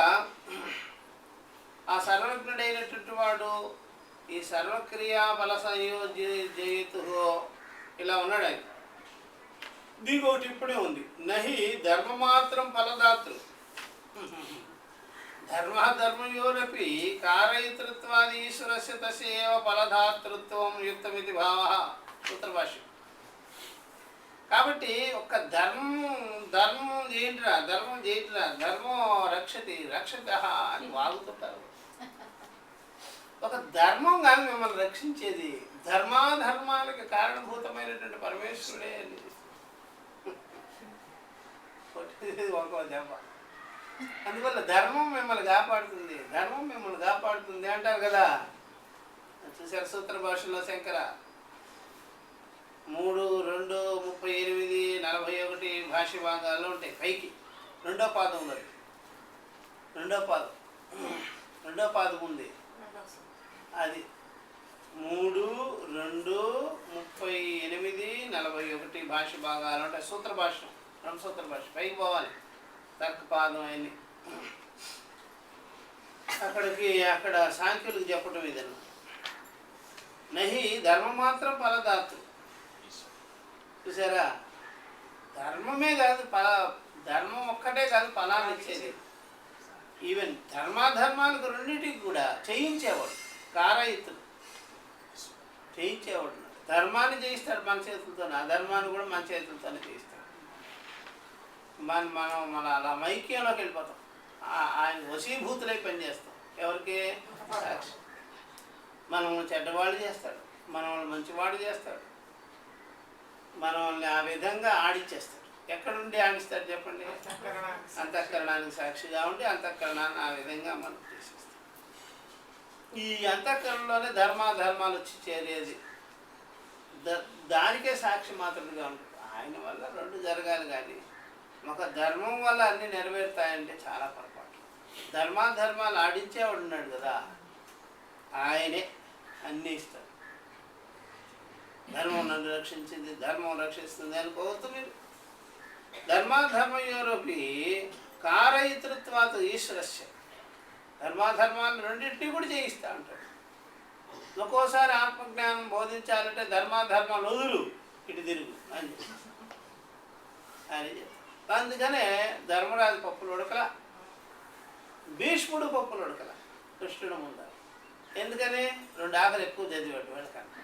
ఆ సర్వజ్ఞుడైనటువంటి వాడు ఈ సర్వక్రియా బల సంయోజయతు ఇలా ఉన్నాడు ఆయన. దీనికి ఒకటి ఇప్పుడే ఉంది, నహి ధర్మమాత్రం ఫలదాతృ ధర్మయోరపి కారయితృత్వాది ఈశ్వరస్య తస్యేవ ఫలదాతృత్వం యుక్తమితి భావ. సూత్రభాష్యం. కాబట్టి ఒక ధర్మం చేయండిరా, ధర్మం రక్షతి అని వాగుతుంటారు. ఒక ధర్మం కానీ మిమ్మల్ని రక్షించేది, ధర్మాధర్మాలకి కారణభూతమైనటువంటి పరమేశ్వరుడే అని ఒక దెబ్బ. అందువల్ల ధర్మం మిమ్మల్ని కాపాడుతుంది అంటారు కదా. చూసారు సూత్ర భాషలో శంకర 3, 2, 38, 41 భాష్య భాగాల్లో ఉంటాయి. పైకి రెండో పాదం ఉంది. అది 3, 2, 38, 41 భాష్య భాగాలు ఉంటాయి. సూత్ర భాష్యం, బ్రహ్మసూత్ర భాష్యం. పైకి పోవాలి, తర్కపాదం అన్ని అక్కడ సాంఖ్యులకు చెప్పటం ఇదన్నా. నహి ధర్మమాత్రం ఫలదాతృ. చూసారా, ధర్మమే కాదు ధర్మం ఒక్కటే కాదు ఫలాన్ని ఇచ్చేది. ఈవెన్ ధర్మాధర్మాలకు రెండింటికి కూడా చేయించేవాడు, కారయితుడు చేయించేవాడు. ధర్మాన్ని చేయిస్తాడు మన చేతులతోనే, అధర్మాన్ని కూడా మన చేతులతోనే చేయిస్తాడు. మనం అలా మైక్యంలోకి వెళ్ళిపోతాం. ఆయన వశీభూతులై పనిచేస్తాం. ఎవరికి? సాక్షి. మనల్ని చెడ్డవాడు చేస్తాడు, మనల్ని మంచివాడు చేస్తాడు, మనల్ని ఆ విధంగా ఆడిచ్చేస్తాడు. ఎక్కడుండి ఆడిస్తాడు చెప్పండి? అంతఃకరణానికి సాక్షిగా ఉండి అంతఃకరణాన్ని ఆ విధంగా మనం చేసేస్తాం. ఈ అంతఃకరణలోనే ధర్మాధర్మాలు వచ్చి చేరేది. దానికే సాక్షి మాత్రమే ఉంటుంది. ఆయన వల్ల రెండు జరగాలి కానీ ఒక ధర్మం వల్ల అన్నీ నెరవేరుతాయంటే చాలా పొరపాటు. ధర్మాధర్మాలు ఆడించేవాడు ఉన్నాడు కదా, ఆయనే అన్నీ ఇస్తాడు. ధర్మం నన్ను రక్షించింది, ధర్మం రక్షిస్తుంది అనుకోవద్దు మీరు. ధర్మాధర్మయోరపి కారయితృత్వాత్ ఈశ్వరస్య. ధర్మాధర్మాలను రెండింటినీ కూడా చేయిస్తా అంటాడు. ఒక్కోసారి ఆత్మజ్ఞానం బోధించాలంటే ధర్మాధర్మాలు వదులు, ఇటు తిరుగు అని చెప్తాడు. అందుకనే ధర్మరాజు పప్పులు ఉడకల, భీష్ముడు పప్పులు ఉడకల కృష్ణుడు ముందర. ఎందుకని? 2 ఆకులు ఎక్కువ చదివాడు వెళకన్నా.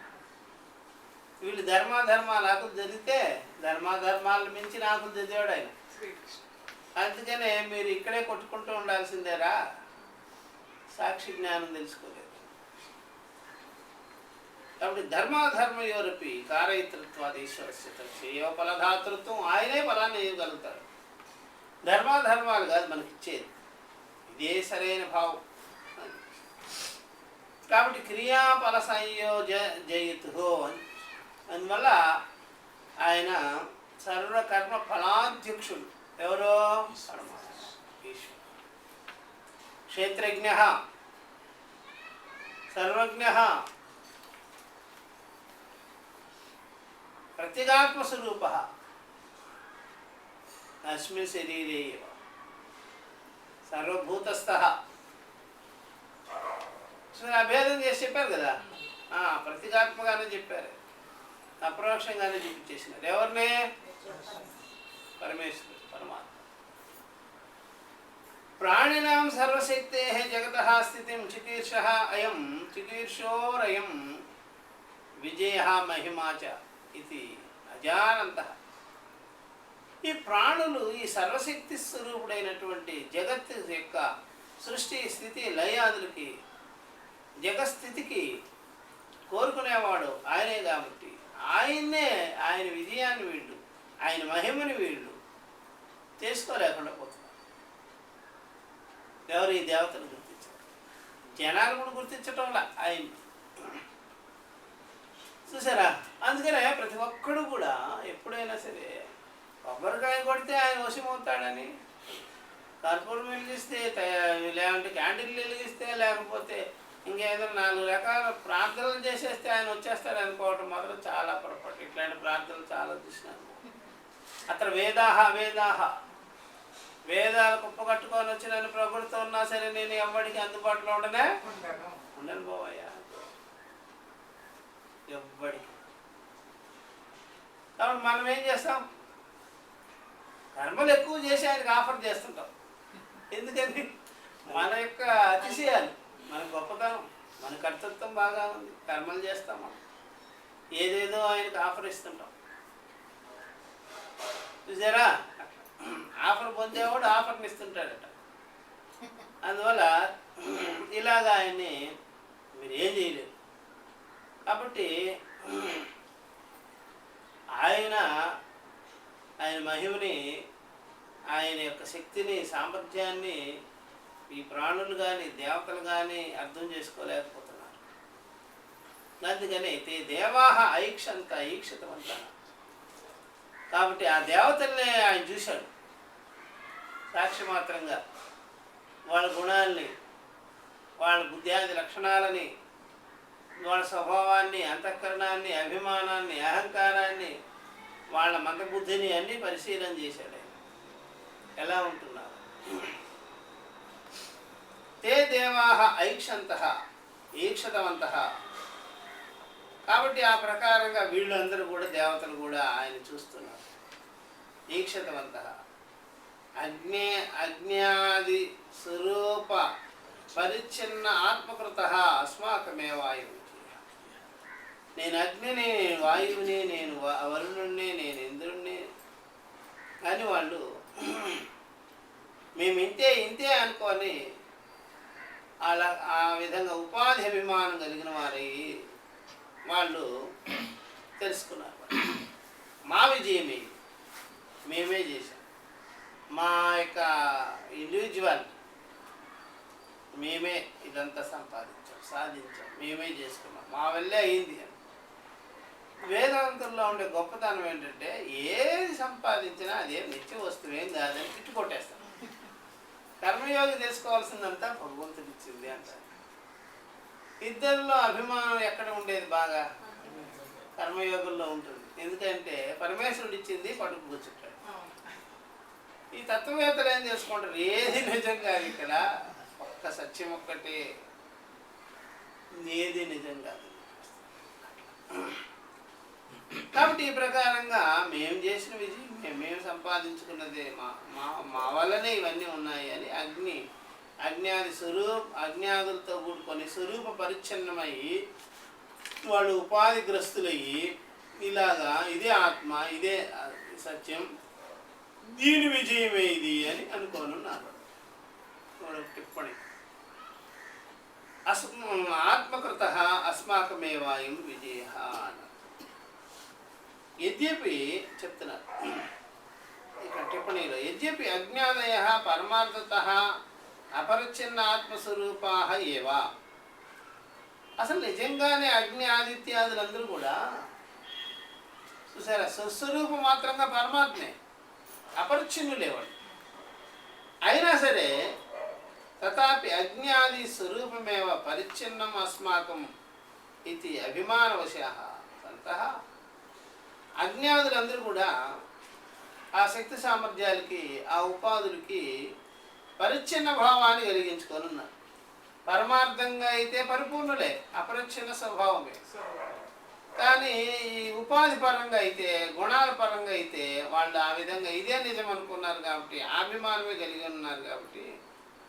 వీళ్ళు ధర్మాధర్మాలు ఆకులు చదివితే ధర్మాధర్మాలను మించిన ఆకులు చదివాడు ఆయన. అందుకనే మీరు ఇక్కడే కొట్టుకుంటూ ఉండాల్సిందేరా, సాక్షి జ్ఞానం తెలుసుకోలేదు. కాబట్టి ధర్మాధర్మయోరపి కారయితృత్వాది ఈశ్వరస్య తస్యేవ ఫలదాతృత్వం. ఆయనే ఫలాన్ని ఇవ్వగలుగుతాడు. ధర్మాధర్మాలు కాదు మనకిచ్చేది, ఇదే సరైన భావం. కాబట్టి క్రియాఫల సంయోజయతు అని. అందువల్ల ఆయన సర్వకర్మ ఫలాధ్యక్షుడు. ఎవరో? ఈశ్వరుడు. క్షేత్రజ్ఞ, సర్వజ్ఞ, ప్రత్యేగాత్మస్వరూప అస్మిన్ శరీరే సర్వభూతస్థః. అభేదం చేసి చెప్పారు కదా, ప్రత్యేగాత్మగానే చెప్పారు, అప్రోక్షంగానే చూపించేసినారు. ఎవరిని? పరమేశ్వరుడు, పరమాత్మ. ప్రాణినాం సర్వశక్తే జగతః స్థితిం చికీర్షః అయం చికీర్షోరయం విజయః మహిమా చ ఇది అజానంతః. ఈ ప్రాణులు ఈ సర్వశక్తి స్వరూపుడైనటువంటి జగత్తు యొక్క సృష్టి స్థితి లయాదులకి జగస్థితికి కోరుకునేవాడు ఆయనే. కాబట్టి ఆయన్నే, ఆయన విజయాన్ని వీళ్ళు, ఆయన మహిమని వీళ్ళు చేసుకోలేకుండా పోతున్నారు. ఎవరు? ఈ దేవతను గుర్తించారు. జనాలు కూడా గుర్తించటంలా ఆయన. చూసారా? అందుకనే ప్రతి ఒక్కడు కూడా ఎప్పుడైనా సరే కొబ్బరికాయ కొడితే ఆయన వశమవుతాడని, కర్పూరం వెలిగిస్తే లేదంటే క్యాండిల్ వెలిగిస్తే లేకపోతే ఇంకేదో 4 రకాల ప్రార్థనలు చేసేస్తే ఆయన వచ్చేస్తాడు అనుకోవటం మాత్రం చాలా పొరపాటు. ఇట్లాంటి ప్రార్థనలు చాలా చూసినాను. అక్కడ వేదాలు కుప్పకట్టుకొని వచ్చి నన్ను ప్రభుత్వం ఉన్నా సరే నేను ఎవరికి అందుబాటులో ఉండను పోవయ్యా, ఎవ్వడికి. కాబట్టి మనం ఏం చేస్తాం, కర్మలు ఎక్కువ చేసి ఆయనకి ఆఫర్ చేస్తుంటాం. ఎందుకని మన యొక్క అతిశయాలు, మన గొప్పతనం, మన కర్తృత్వం బాగా ఉంది, కర్మలు చేస్తాం మనం, ఏదేదో ఆయనకు ఆఫర్ ఇస్తుంటాం. చూసారా, ఆఫర్ పొందేవాడు ఆఫర్ని ఇస్తుంటాడట. అందువల్ల ఇలాగా ఆయన్ని మీరు ఏం చేయలేరు. కాబట్టి ఆయన మహిమని, ఆయన యొక్క శక్తిని, సామర్థ్యాన్ని ఈ ప్రాణులు కానీ దేవతలు కానీ అర్థం చేసుకోలేకపోతున్నారు. అందుకని తే దేవాహ ఐక్షతవంత. కాబట్టి ఆ దేవతల్ని ఆయన చూశాడు సాక్షి మాత్రంగా. వాళ్ళ గుణాలని, వాళ్ళ బుద్ధ్యాది లక్షణాలని, వాళ్ళ స్వభావాన్ని, అంతఃకరణాన్ని, అభిమానాన్ని, అహంకారాన్ని, వాళ్ళ మందబుద్ధిని అన్నీ పరిశీలన చేశాడు ఆయన. ఎలా ఉంటున్నారు? తే దేవాహ ఈక్షతవంత. కాబట్టి ఆ ప్రకారంగా వీళ్ళందరూ కూడా, దేవతలు కూడా ఆయన చూస్తున్నారు. ఈక్షతవంత అజ్ఞాది స్వరూప పరిచ్ఛిన్న ఆత్మకృత అస్మాకమేవాయువు. నేను అగ్నిని, వాయువుని, నేను వరుణుణ్ణి, నేను ఇంద్రుణ్ణి అని వాళ్ళు మేము ఇంతే అనుకొని అలా ఆ విధంగా ఉపాధి అభిమానం కలిగిన వారి వాళ్ళు తెలుసుకున్నారు. మా విజయమే, మేమే చేశాం, మా యొక్క ఇండివిజువల్ మేమే ఇదంతా సాధించాం, మేమే చేసుకున్నాం, మా వల్లే అయింది అని. వేదాంతంలో ఉండే గొప్పతనం ఏంటంటే ఏది సంపాదించినా అదేం నిత్య వస్తువేం కాదని తిట్టు కొట్టేస్తాం. కర్మయోగి తెలుసుకోవాల్సిందంతా భగవంతుడు ఇచ్చింది అంటారు. ఇద్దరిలో అభిమానం ఎక్కడ ఉండేది? బాగా కర్మయోగుల్లో ఉంటుంది. ఎందుకంటే పరమేశ్వరుడు ఇచ్చింది పట్టుకు కూర్చుంటాడు. ఈ తత్వవేత్తలు ఏం చేసుకుంటారు, ఏది నిజం కాదు, ఇక్కడ ఒక్క సత్యం ఒక్కటే, ఏది నిజం కాదు. కాబట్టి ఈ ప్రకారంగా మేము చేసిన విజయం, మేము సంపాదించుకున్నదే, మా వల్లనే ఇవన్నీ ఉన్నాయి అని అజ్ఞాదులతో కూడుకొని స్వరూప పరిచ్ఛిన్నమయ్యి వాళ్ళు ఉపాధిగ్రస్తులయ్యి ఇలాగా ఇదే ఆత్మ, ఇదే సత్యం, దీని విజయమే ఇది అని అనుకోనున్నారు. టిప్పణి ఆత్మకృత అస్మాకమేవాయం విజయ అన్నారు. యద్యపి చెప్తున్నారు ఇక్కడ టిప్పణిలో, యద్యపి అజ్ఞాదయ పరమార్థత అపరిచ్ఛిన్న ఆత్మస్వరూపా ఏవా. అసలు నిజంగానే అగ్ని ఆదిత్యాదులందరూ కూడా చూసారా, స్వస్వరూపం మాత్రంగా పరమాత్మే, అపరిచ్ఛిన్నులేవాడు. అయినా సరే తథాపి అజ్ఞాది స్వరూపమేవ పరిచ్ఛిన్నం అస్మాకం ఇది అభిమానవశాః సంతః. అజ్ఞాదులందరూ కూడా ఆ శక్తి సామర్థ్యాలకి, ఆ ఉపాధులకి పరిచ్ఛిన్న భావాన్ని కలిగించుకొని ఉన్నారు. పరమార్థంగా అయితే పరిపూర్ణులే, అపరిచ్ఛిన్న స్వభావమే. కానీ ఈ ఉపాధి పరంగా అయితే, గుణాల పరంగా అయితే వాళ్ళు ఆ విధంగా ఇదే నిజం అనుకున్నారు కాబట్టి, అభిమానమే కలిగి ఉన్నారు కాబట్టి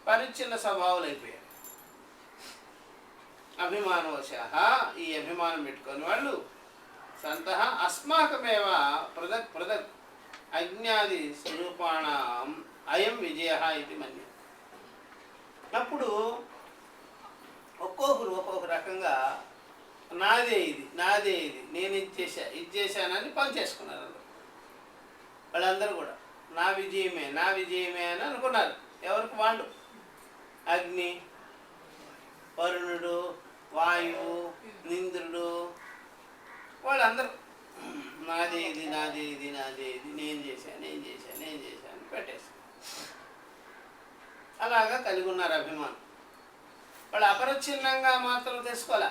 పరిచ్ఛిన్న స్వభావాలు అయిపోయారు. అభిమానవశాః, ఈ అభిమానం పెట్టుకొని వాళ్ళు సంతః అస్మాకమేవ పృథక్ అజ్ఞాది స్వరూపాణం అయం విజయ ఇది మన్య. అప్పుడు ఒక్కొక్క రకంగా నాదే ఇది, నేను ఇది చేశానని పనిచేసుకున్నారు. వాళ్ళందరూ కూడా నా విజయమే అని అనుకున్నారు. ఎవరికి వాళ్ళు, అగ్ని, వరుణుడు, వాయువు, ఇంద్రుడు, వాళ్ళందరూ నాదే ఇది, నేను చేశాను పెట్టేసి. అలాగా కలిగి ఉన్నారు అభిమానం. వాళ్ళు అపరిచ్ఛిన్నంగా మాత్రం తెలుసుకోలే,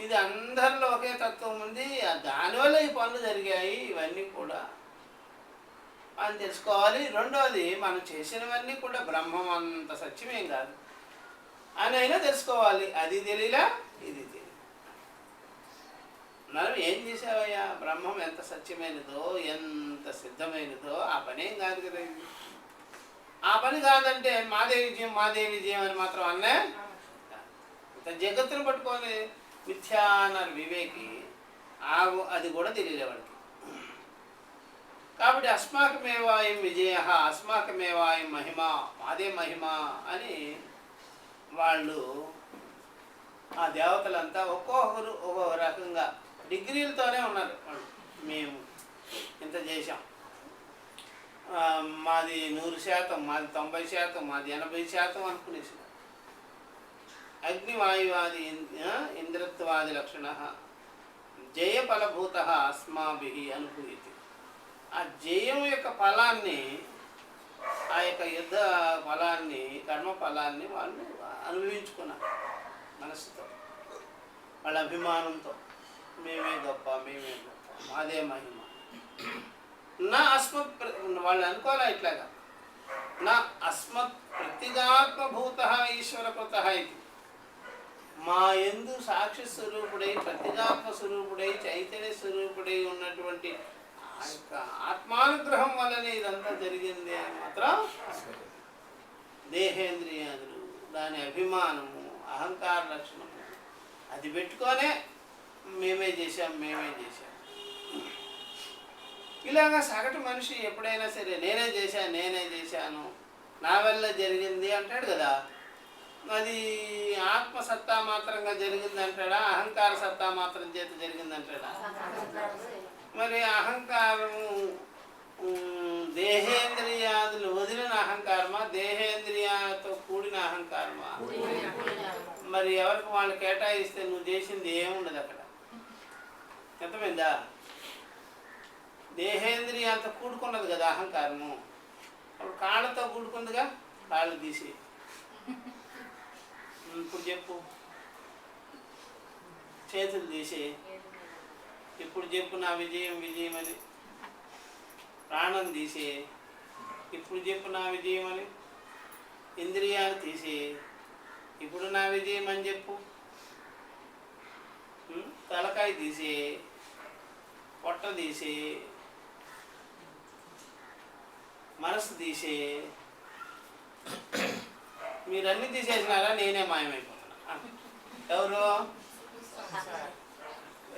ఇది అందరిలో ఒకే తత్వం ఉంది, దానివల్ల ఈ పనులు జరిగాయి, ఇవన్నీ కూడా అని తెలుసుకోవాలి. రెండోది, మనం చేసినవన్నీ కూడా బ్రహ్మం అంత సత్యమేం కాదు అని అయినా తెలుసుకోవాలి. అది తెలియలా, ఇది తెలియదు. మనం ఏం చేసావయ్యా, బ్రహ్మం ఎంత సత్యమైనదో ఎంత సిద్ధమైనదో ఆ పనేం కాదు కదా. ఇది ఆ పని కాదంటే మాదే విజయం అని మాత్రం అన్నే. ఇంత జగత్తును పట్టుకొని మిథ్యా అన్నారు వివేకి, అది కూడా తెలియలే వాడికి. కాబట్టి అస్మాకమేవాయం విజయ, అస్మాకమేవాయం మహిమ, మాదే మహిమ అని వాళ్ళు ఆ దేవతలంతా ఒక్కొక్కరు ఒక్కొక్క రకంగా డిగ్రీలతోనే ఉన్నారు. వాళ్ళు మేము ఇంత చేశాం, మాది 100%, మాది 90%, మాది 80% అనుకునేసి. అగ్నివాయువాది ఇంద్రత్వాది లక్షణ జయ ఫలభూత అస్మాభి అనుభూతి. ఆ జయం యొక్క ఫలాన్ని, ఆ యొక్క యుద్ధ ఫలాన్ని, కర్మ ఫలాన్ని వాళ్ళు అనుభవించుకున్నారు మనసుతో, వాళ్ళ అభిమానంతో. మేమే గొప్ప, మేమే గొప్ప, మాదే మహిమ. నా అస్మత్, వాళ్ళు అనుకోలే ఇట్లాగా, నా అస్మత్ ప్రతిగాత్మభూత ఈశ్వరకృత ఇది. మా యందు సాక్షి స్వరూపుడై, ప్రతిగాత్మ స్వరూపుడై, చైతన్య స్వరూపుడై ఉన్నటువంటి ఆ యొక్క ఆత్మానుగ్రహం వల్లనే ఇదంతా జరిగింది అని మాత్రం. దేహేంద్రియాదులు, దాని అభిమానము, అహంకార లక్షణము అది పెట్టుకొనే మేమే చేశాం, మేమే చేశాం. ఇలాగా సగటు మనిషి ఎప్పుడైనా సరే నేనే చేశాను, నా వల్ల జరిగింది అంటాడు కదా. అది ఆత్మసత్తా మాత్రంగా జరిగింది అంటాడా, అహంకార సత్తా మాత్రం చేత జరిగింది అంటాడా? మరి అహంకారము దేహేంద్రియాదులు వదిలిన అహంకారమా, దేహేంద్రియాలతో కూడిన అహంకారమా? మరి ఎవరికి వాళ్ళు కేటాయిస్తే నువ్వు చేసింది ఏముండదు అక్కడ. అర్థమైందా? దేహేంద్రియాలతో కూడుకున్నది కదా అహంకారము. అప్పుడు కాళ్ళతో కూడుకుందిగా, కాళ్ళు తీసి. ఇప్పుడు చెప్పు, చేతులు తీసి. ఇప్పుడు చెప్పు నా విజయం విజయం అని. ప్రాణం తీసి. ఇప్పుడు చెప్పు నా విజయం అని. ఇంద్రియాలు తీసి. ఇప్పుడు నా విజయం అని చెప్పు. తలకాయ తీసి, పొట్ట తీసి, మనసు తీసి. మీరన్నీ తీసేసినారా, నేనే మాయమైపోతున్నా.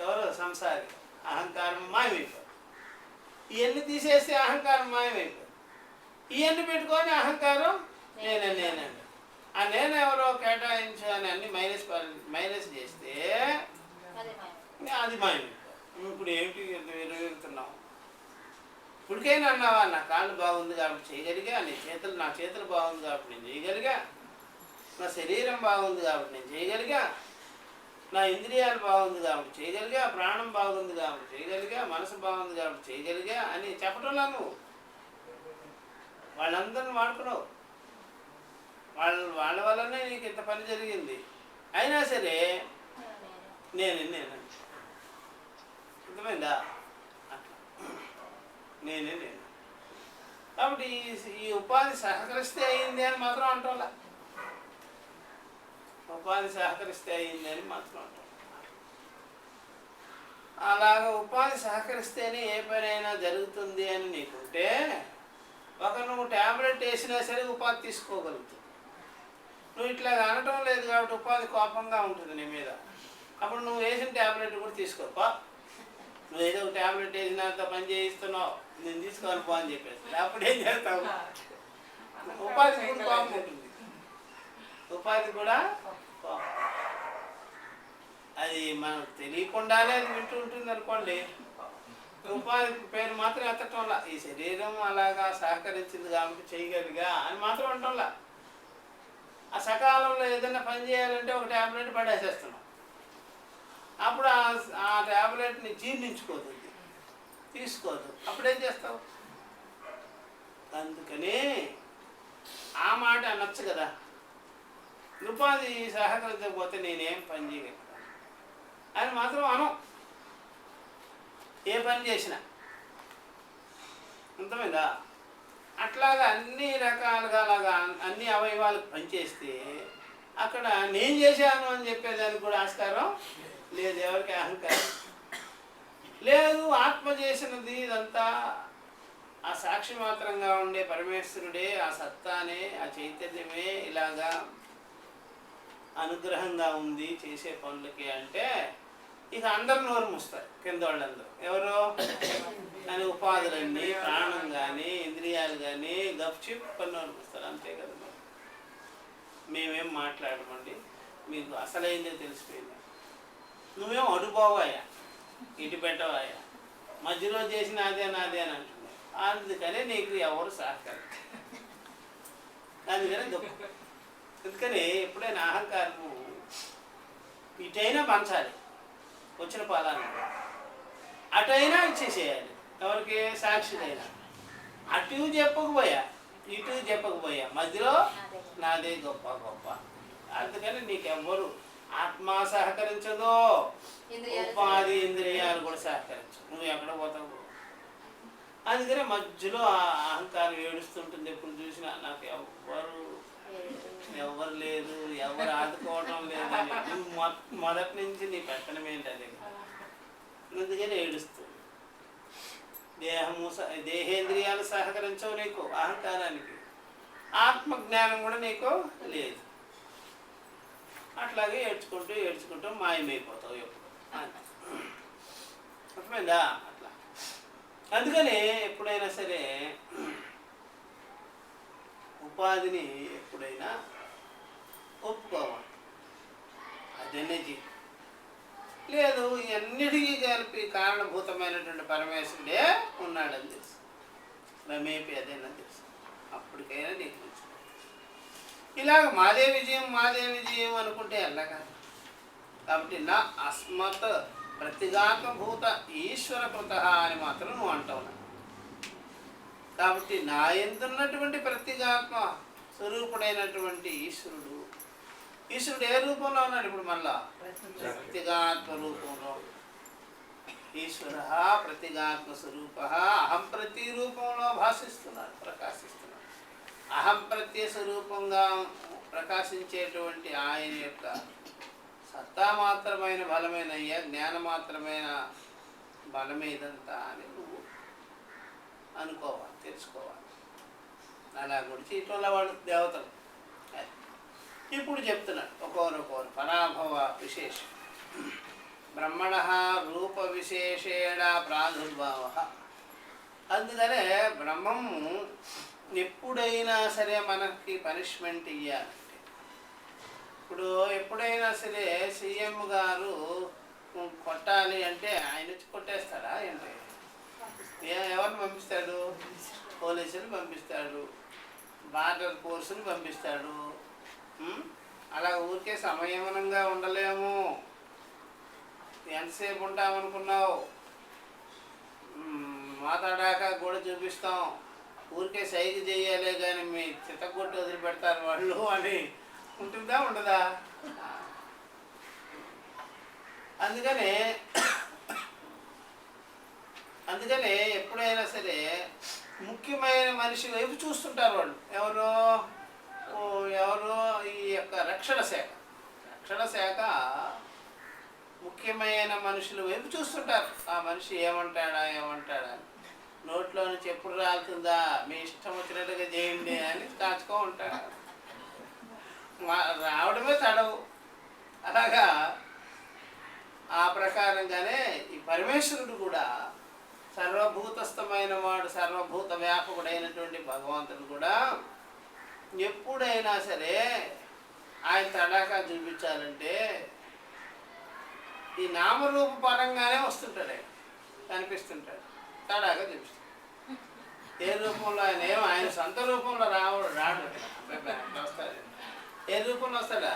ఎవరు సంసారి. అహంకారం మాయమైపోతుంది. ఇవన్నీ తీసేస్తే అహంకారం మాయమైపోతుంది. ఇవన్నీ పెట్టుకొని అహంకారం నేనండి. ఆ నేను ఎవరో కేటాయించాలని అన్ని మైనస్ చేస్తే అది మాయమైపోతుంది. ఇప్పుడు ఏమిటి వెళ్తున్నావు? ఇప్పటికైనా అన్నావా, నా కాళ్ళు బాగుంది కాబట్టి చేయగలిగా, నా చేతులు బాగుంది కాబట్టి నేను చేయగలిగా, నా శరీరం బాగుంది కాబట్టి నేను చేయగలిగా, నా ఇంద్రియాలు బాగుంది కాబట్టి చేయగలిగా, ప్రాణం బాగుంది కాబట్టి చేయగలిగా, మనసు బాగుంది కాబట్టి చేయగలిగా అని చెప్పటంలా నువ్వు. వాళ్ళందరిని వాడుకున్నావు. వాళ్ళ వల్లనే నీకు ఇంత పని జరిగింది. అయినా సరే నేను అర్థమైందా? నేను కాబట్టి ఈ ఉపాధి సహకరిస్తే అయింది అని మాత్రం అంటోలా. ఉపాధి సహకరిస్తే అయింది అని మాత్రం అంటాం. అలాగ ఉపాధి సహకరిస్తేనే ఏ పనైనా జరుగుతుంది అని నీకుంటే, నువ్వు ట్యాబ్లెట్ వేసినా సరే ఉపాధి తీసుకోగలుగుతుంది. నువ్వు ఇట్లా అనటం లేదు కాబట్టి ఉపాధి కోపంగా ఉంటుంది నీ మీద. అప్పుడు నువ్వు వేసిన ట్యాబ్లెట్ కూడా తీసుకోపా. నువ్వు ఏదో ఒక ట్యాబ్లెట్ వేసినంత పని చేయిస్తున్నావు, నేను తీసుకోవాలి పో అని చెప్పేసి. అప్పుడు ఏం చేస్తావు? ఉపాధి కూడా కోపం ఉంటుంది. ఉపాధి కూడా కోపం. అది మనకు తెలియకుండానే అది వింటూ ఉంటుంది అనుకోండి. ఉపాధి పేరు మాత్రం ఎత్తటంలా. ఈ శరీరం అలాగా సహకరించింది కాబట్టి చేయగలిగా అని మాత్రం అంటంలా. ఆ సకాలంలో ఏదైనా పని చేయాలంటే ఒక ట్యాబ్లెట్ పడేసేస్తున్నాం. అప్పుడు ఆ ట్యాబ్లెట్ని జీర్ణించుకోదు, తీసుకోదు. అప్పుడేం చేస్తావు? అందుకని ఆ మాట అనొచ్చు కదా. ఉపాధి సహకరించకపోతే నేనేం పని చేయగలను అని మాత్రం అనం. ఏ పని చేసినా అర్థమైందా? అట్లాగా అన్ని రకాలుగా అలాగా అన్ని అవయవాలకు పనిచేస్తే అక్కడ నేను చేశాను అని చెప్పేదానికి కూడా ఆస్కారం లేదు. ఎవరికి అహంకారం లేదు. ఆత్మ చేసినది ఇదంతా ఆ సాక్షి మాత్రంగా ఉండే పరమేశ్వరుడే, ఆ సత్తానే, ఆ చైతన్యమే ఇలాగా అనుగ్రహంగా ఉంది చేసే పనులకి అంటే ఇక అందరు నోరు మూస్తారు కింద వాళ్ళందరూ. ఎవరు అని ఉపాధులన్నీ, ప్రాణం కానీ ఇంద్రియాలు కానీ గప్చిప్ నోరు మూస్తారు. అంతే కదా. మేమేం మాట్లాడమండి, మీకు అసలైందే తెలిసిపోయింది. నువ్వేం అడుపోవాయా, ఇటు పెట్టవాయా, మధ్యలో చేసిన అదే నాదే అని అంటున్నావు. అందుకనే నీకు ఎవరు సహకారం. అందుకనే దుఃఖం. అందుకని ఎప్పుడైనా అహంకారము ఇటైనా పంచాలి వచ్చిన పాలాన్ని, అటైనా ఇచ్చేసేయాలి. ఎవరికి? సాక్షికైనా. అటు చెప్పకపోయా ఇటు చెప్పకపోయా మధ్యలో నాదే గొప్ప గొప్ప. అందుకని నీకెవ్వరు ఆత్మ సహకరించదో, ఉపాధి ఇంద్రియాలు కూడా సహకరించు. నువ్వు ఎక్కడ పోతావు? అందుకనే మధ్యలో ఆ అహంకారం ఏడుస్తుంటుంది. ఎప్పుడు చూసినా నాకు ఎవరు లేదు, ఎవరు ఆదుకోవడం లేదని. నువ్వు మొదటి నుంచి నీ పెత్తనం ఏంటి అది. అందుకని ఏడుస్తుంది. దేహేంద్రియాలు సహకరించవు నీకు అహంకారానికి. ఆత్మజ్ఞానం కూడా నీకు లేదు. అట్లాగే ఏడ్చుకుంటూ ఏడ్చుకుంటూ మాయమైపోతావు ఎప్పుడు. అర్థమైందా? అట్లా. అందుకని ఎప్పుడైనా సరే ఉపాధిని ఎప్పుడైనా ఒప్పుకోవాలి. అదనే జీవితం. లేదు, ఇవన్నిటికీ కలిపి కారణభూతమైనటువంటి పరమేశ్వరుడే ఉన్నాడని తెలుసు. రమేపి అదేనా తెలుసు. అప్పటికైనా నీకు తెలుసు. ఇలాగ మాదే విజయం అనుకుంటే ఎలాగా? కాబట్టి నా అస్మత్ ప్రతిఘాతభూత ఈశ్వరకృత అని మాత్రం నువ్వు అంటావు. కాబట్టి నా యందున్నటువంటి ప్రతిఘాత్మ స్వరూపుడైనటువంటి ఈశ్వరుడు ఏ రూపంలో ఉన్నాడు? ఇప్పుడు మళ్ళా ప్రతిఘాత్మ రూపంలో. ఈశ్వర ప్రతిఘాత్మ స్వరూప అహం ప్రతి రూపంలో భాషిస్తున్నాడు, ప్రకాశిస్తున్నాడు. అహం ప్రత్యయ స్వరూపంగా ప్రకాశించేటువంటి ఆయన యొక్క సత్తా మాత్రమైన బలమైన జ్ఞాన మాత్రమైన బలమే ఇదంతా అని నువ్వు అనుకోవాలి, తెలుసుకోవాలి. అలా గురించి ఇట్లా వాళ్ళు దేవతలు. ఇప్పుడు చెప్తున్నాడు ఒక్కొక్కరు పరాభవ విశేషం. బ్రహ్మణ రూప విశేషేణ ప్రాదుర్భావ. అందుకనే బ్రహ్మము ఎప్పుడైనా సరే మనకి పనిష్మెంట్ ఇవ్వాలంటే, ఇప్పుడు ఎప్పుడైనా సరే సీఎం గారు కొట్టాలి అంటే ఆయన వచ్చి కొట్టేస్తాడా ఏంటి? ఎవరిని పంపిస్తాడు? పోలీసులు పంపిస్తాడు, బార్డర్ ఫోర్సులు పంపిస్తాడు. అలా ఊరికే సంయమనంగా ఉండలేము. ఎంతసేపు ఉంటామనుకున్నావు? మాట్లాడాక కూడా చూపిస్తాం. ఊరికే సైజు చేయాలే కానీ మీ చిత్తగొట్టి వదిలిపెడతారు వాళ్ళు అని ఉంటుందా ఉండదా? అందుకనే ఎప్పుడైనా సరే ముఖ్యమైన మనిషి వైపు చూస్తుంటారు వాళ్ళు. ఎవరు ఈ యొక్క రక్షణ శాఖ ముఖ్యమైన మనుషుల వైపు చూస్తుంటారు. ఆ మనిషి ఏమంటాడా అని. నోట్లో నుంచి ఎప్పుడు రాలుతుందా, మీ ఇష్టం వచ్చినట్టుగా చేయండి అని కాచుకో ఉంటాడు. రావడమే తడవు. అలాగా ఆ ప్రకారంగానే ఈ పరమేశ్వరుడు కూడా సర్వభూతస్థమైన వాడు, సర్వభూత వ్యాపకుడైనటువంటి భగవంతుడు కూడా ఎప్పుడైనా సరే ఆయన తడాకా చూపించాలంటే ఈ నామరూప పరంగానే వస్తుంటాడు. ఆయన కనిపిస్తుంటాడు, తడాకా చూపిస్తాడు. ఏ రూపంలో ఆయన సొంత రూపంలో రాడు. వస్తాడు. ఏ రూపంలో వస్తాడా?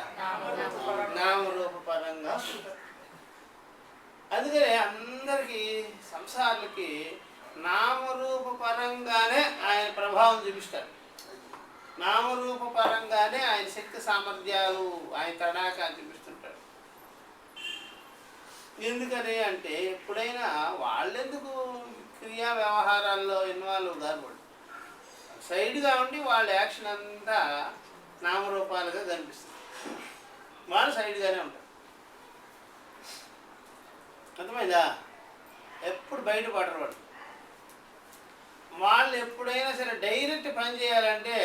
నామరూప పరంగా. అందుకనే అందరికీ సంసారులకి నామరూప పరంగానే ఆయన ప్రభావం చూపిస్తాడు. నామరూప పరంగానే ఆయన శక్తి సామర్థ్యాలు ఆయన తడాకా చూపిస్తుంటాడు. ఎందుకని అంటే ఎప్పుడైనా వాళ్ళెందుకు క్రియా వ్యవహారాల్లో ఇన్వాల్వ్ కాదు, సైడ్గా ఉండి వాళ్ళ యాక్షన్ అంతా నామరూపాలుగా కనిపిస్తుంది. వాళ్ళు సైడ్గానే ఉంటారు. అర్థమైందా? ఎప్పుడు బయటపడరు వాళ్ళు. వాళ్ళు ఎప్పుడైనా సరే డైరెక్ట్ పని చేయాలంటే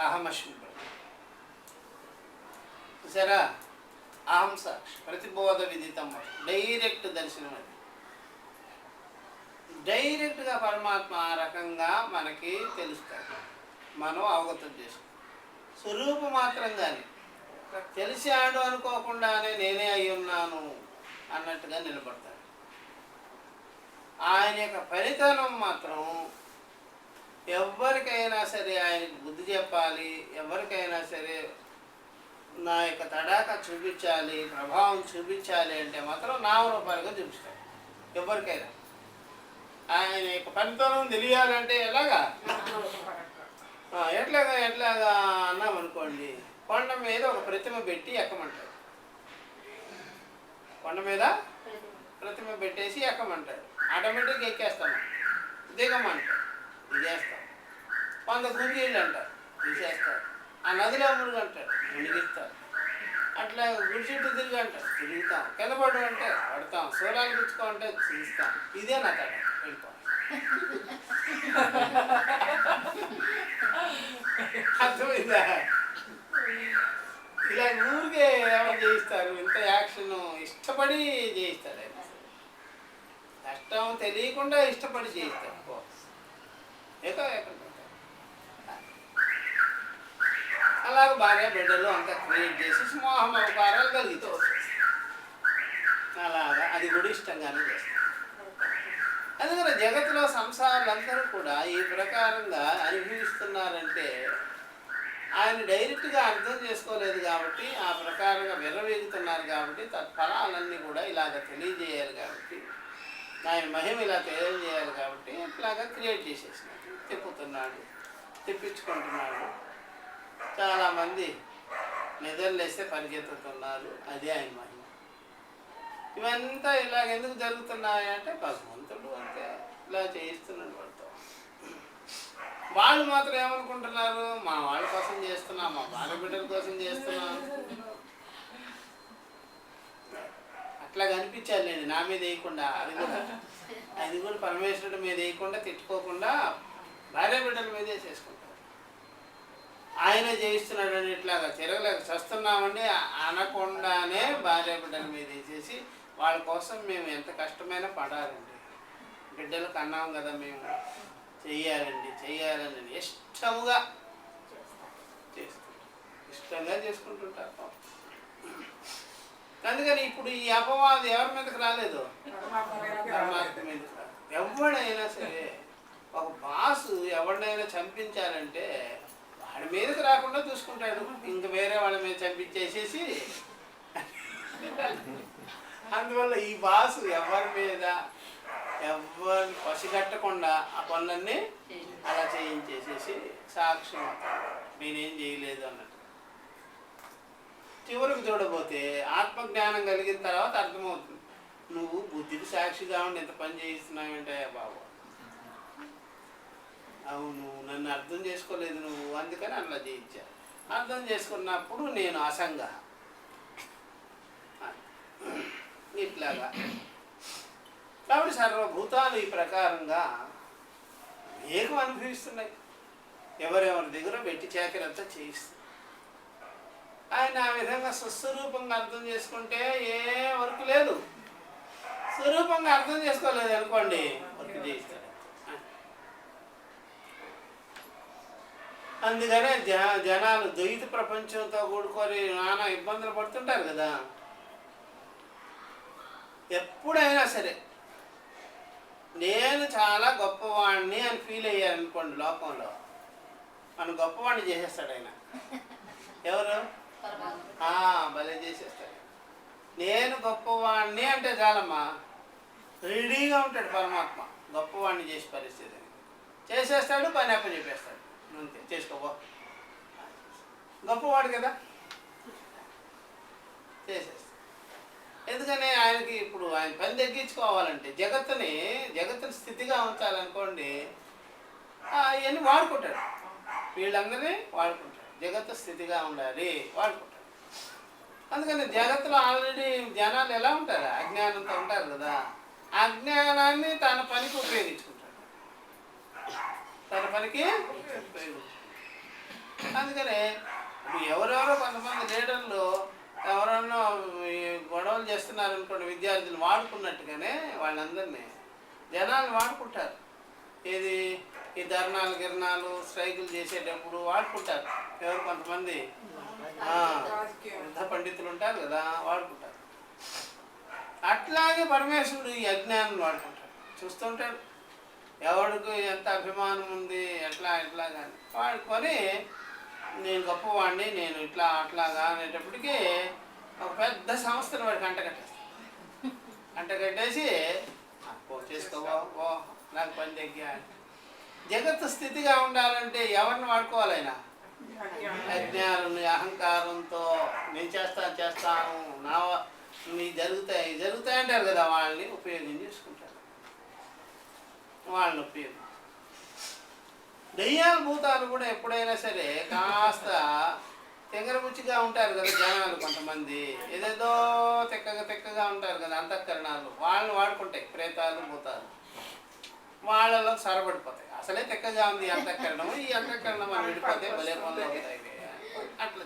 అహమశ్మి సరే, అహం సాక్షి ప్రతిబోధ విదితం, డైరెక్ట్ దర్శనం. అది డైరెక్ట్గా పరమాత్మ ఆ రకంగా మనకి తెలుస్తాడు, మనం అవగతం చేసుకుంటాం. స్వరూప మాత్రంగానే తెలిసాడు అనుకోకుండానే నేనే అయి ఉన్నాను అన్నట్టుగా నిలబడతాడు. ఆయన యొక్క ఫలితనం మాత్రం ఎవరికైనా సరే ఆయనకు బుద్ధి చెప్పాలి, ఎవరికైనా సరే నా యొక్క తడాక చూపించాలి, ప్రభావం చూపించాలి అంటే మాత్రం నామరూపాలుగా చూపిస్తాడు. ఎవరికైనా ఆయన యొక్క ఫలితనం తెలియాలంటే ఎలాగా ఎట్లాగా అన్నామనుకోండి, కొండ మీద ఒక ప్రతిమ పెట్టి ఎక్కమంటాడు. కొండ మీద ప్రతిమ పెట్టేసి ఎక్కమంటాడు. ఆటోమేటిక్గా ఎక్కేస్తాము. దిగమంటాడు, దిగేస్తాం. 100 గుంజీళ్ళు అంటారు, తీసేస్తారు. ఆ నదిలో మురుగు అంటాడు, మునిగిస్తారు. అట్లా గుడి చుట్టూ తిరిగి అంటారు, తిరుగుతాం. కింద పడు అంటే పడతాం, సూరాలు గుచ్చుకో అంటే చూస్తాం. ఇదే నా తడ వెళ్ళిపోవాలి. అర్థమైందా? ఇలా ఊరికే ఎవరు చేయిస్తారు? ఇంత యాక్షన్ ఇష్టపడి చేయిస్తాడు ఆయన. కష్టం తెలియకుండా ఇష్టపడి చేయిస్తాడు. అలాగే భార్య బిడ్డలు అంతా క్రియేట్ చేసి మోహం అవకారాలు కలుగుతూ అలాగా అది కూడా ఇష్టంగానే చేస్తారు. అందుకని జగత్తులో సంసారులందరూ కూడా ఈ ప్రకారంగా అనుభవిస్తున్నారంటే ఆయన డైరెక్ట్గా అర్థం చేసుకోలేదు కాబట్టి, ఆ ప్రకారంగా విర్రవీగుతున్నారు కాబట్టి, తత్ఫలాలన్నీ కూడా ఇలాగ తెలియజేయాలి కాబట్టి, ఆయన మహిమ ఇలా తెలియజేయాలి కాబట్టి ఇట్లాగా క్రియేట్ చేసేసినట్టు తిప్పుతున్నాడు, తిప్పించుకుంటున్నాడు. చాలామంది నిద్రలేస్తే పరిగెత్తుతున్నారు, అదే ఆయన మహిమ. ఇవంతా ఇలాగ ఎందుకు జరుగుతున్నాయి అంటే భగవంతుడు అంతే ఇలా చేయిస్తున్నాడు వాడితో. వాళ్ళు మాత్రం ఏమనుకుంటున్నారు, మా వాళ్ళ కోసం చేస్తున్నా, మా బాలబిడ్డల కోసం చేస్తున్నా, అట్లా కనిపించాలి. నేను నా మీద వేయకుండా, అది కూడా పరమేశ్వరుడి మీద వేయకుండా, తిట్టుకోకుండా భార్య బిడ్డల మీద వేసేసుకుంటారు. ఆయన చేయిస్తున్నాడని ఇట్లాగా తిరగలేక చస్తున్నామండి అనకుండానే భార్య బిడ్డల మీద వేసేసి, వాళ్ళ కోసం మేము ఎంత కష్టమైనా పడాలండి, బిడ్డలకు అన్నాం కదా మేము, చెయ్యాలని ఇష్టంగా ఇష్టంగా చేసుకుంటుంటారు. అందుకని ఇప్పుడు ఈ అపవాదం ఎవరి మీదకి రాలేదు, పరమాత్మ మీదకి రాలేదు. ఎవడైనా సరే ఒక బాసు ఎవరినైనా చంపించాలంటే వాడి మీదకి రాకుండా చూసుకుంటాడు, ఇంక వేరే వాళ్ళ మీద చంపించేసేసి. అందువల్ల ఈ బాసు ఎవరి మీద ఎవరిని పసిగట్టకుండా ఆ పనులన్నీ అలా చేయించేసేసి సాక్ష్యం నేనేం చేయలేదు అన్నట్టు. చివరికి చూడబోతే ఆత్మజ్ఞానం కలిగిన తర్వాత అర్థమవుతుంది, నువ్వు బుద్ధికి సాక్షిగా ఉండి ఎంత పని చేయిస్తున్నావంటే బాబు, అవును నన్ను అర్థం చేసుకోలేదు నువ్వు, అందుకని అట్లా చేయించా. అర్థం చేసుకున్నప్పుడు నేను అసంగ ఇట్లాగా. కాబట్టి సర్వభూతాలు ఈ ప్రకారంగా ఏకం అనుభవిస్తున్నాయి. ఎవరెవరి దగ్గర పెట్టి చాకరంతా చేయిస్తుంది. ఆయన ఆ విధంగా స్వస్వరూపంగా అర్థం చేసుకుంటే ఏ వర్క్ లేదు, స్వరూపంగా అర్థం చేసుకోలేదు అనుకోండి వర్క్ చేయిస్తాడు. అందుకనే జనాలు ద్వైత ప్రపంచంతో కూడుకొని నానా ఇబ్బందులు పడుతుంటారు కదా. ఎప్పుడైనా సరే నేను చాలా గొప్పవాడిని అని ఫీల్ అయ్యారు అనుకోండి, లోకంలో మనం గొప్పవాడిని చేసేస్తాడు ఆయన. ఎవరు? భలే చేసేస్తాడు. నేను గొప్పవాడిని అంటే చాలమ్మా, రెడీగా ఉంటాడు పరమాత్మ గొప్పవాడిని చేసే పరిస్థితిని చేసేస్తాడు, పని అప్పచెప్పేస్తాడు. అంతే, చేసుకోబో. గొప్పవాడు కదా, చేసేస్తా. ఎందుకని ఆయనకి ఇప్పుడు ఆయన పని తగ్గించుకోవాలంటే జగత్తుని స్థితిగా ఉంచాలనుకోండి, అవన్నీ వాడుకుంటాడు, వీళ్ళందరినీ వాడుకుంటాడు. జగత్తు స్థితిగా ఉండాలి, వాడుకుంటాడు. అందుకని జగత్తులో ఆల్రెడీ జనాలు ఎలా ఉంటారు, అజ్ఞానంతో ఉంటారు కదా, ఆ అజ్ఞానాన్ని తన పనికి ఉపయోగించుకుంటాడు, తన పనికి ఉపయోగించుకుంటాడు. అందుకని ఇప్పుడు ఎవరెవరో కొంతమంది లీడర్లు ఎవరన్నా గొడవలు చేస్తున్నారు అనుకోండి, విద్యార్థులు వాడుకున్నట్టుగానే వాళ్ళందరినీ జనాలు వాడుకుంటారు. ఏది ఈ ధర్నాలు గిరణాలు స్ట్రైకులు చేసేటప్పుడు వాడుకుంటారు. ఎవరు కొంతమంది వృద్ధ పండితులు ఉంటారు కదా, వాడుకుంటారు. అట్లాగే పరమేశ్వరుడు ఈ అజ్ఞానం వాడుకుంటాడు. చూస్తుంటాడు ఎవడికి ఎంత అభిమానం ఉంది, ఎట్లా కానీ వాడుకొని నేను గొప్పవాడిని, నేను ఇట్లా అట్లాగా అనేటప్పటికీ ఒక పెద్ద సంస్థను వాడికి అంటగట్టేసి చేసుకోవా ఓ నాకు పని తగ్గా. జగత్తు స్థితిగా ఉండాలంటే ఎవరిని వాడుకోవాలైనా? అజ్ఞానం, అహంకారంతో నేను చేస్తాను నా నీ జరుగుతాయి అంటారు కదా, వాళ్ళని ఉపయోగం చేసుకుంటారు. వాళ్ళని ఉపయోగం. దయ్యాలు భూతాలు కూడా ఎప్పుడైనా సరే కాస్త తెంగరబుచ్చిగా ఉంటారు కదా జనాలు, కొంతమంది ఏదేదో తెక్కగా ఉంటారు కదా అంతఃకరణాలు, వాళ్ళని వాడుకుంటాయి ప్రేతాలు భూతాలు, వాళ్ళలో సరబడిపోతాయి. అసలే తెక్కగా ఉంది అంతఃకరణం, ఈ అంతఃకరణం అని విడిపోతే భలే పనులు అవుతాయి. అట్లా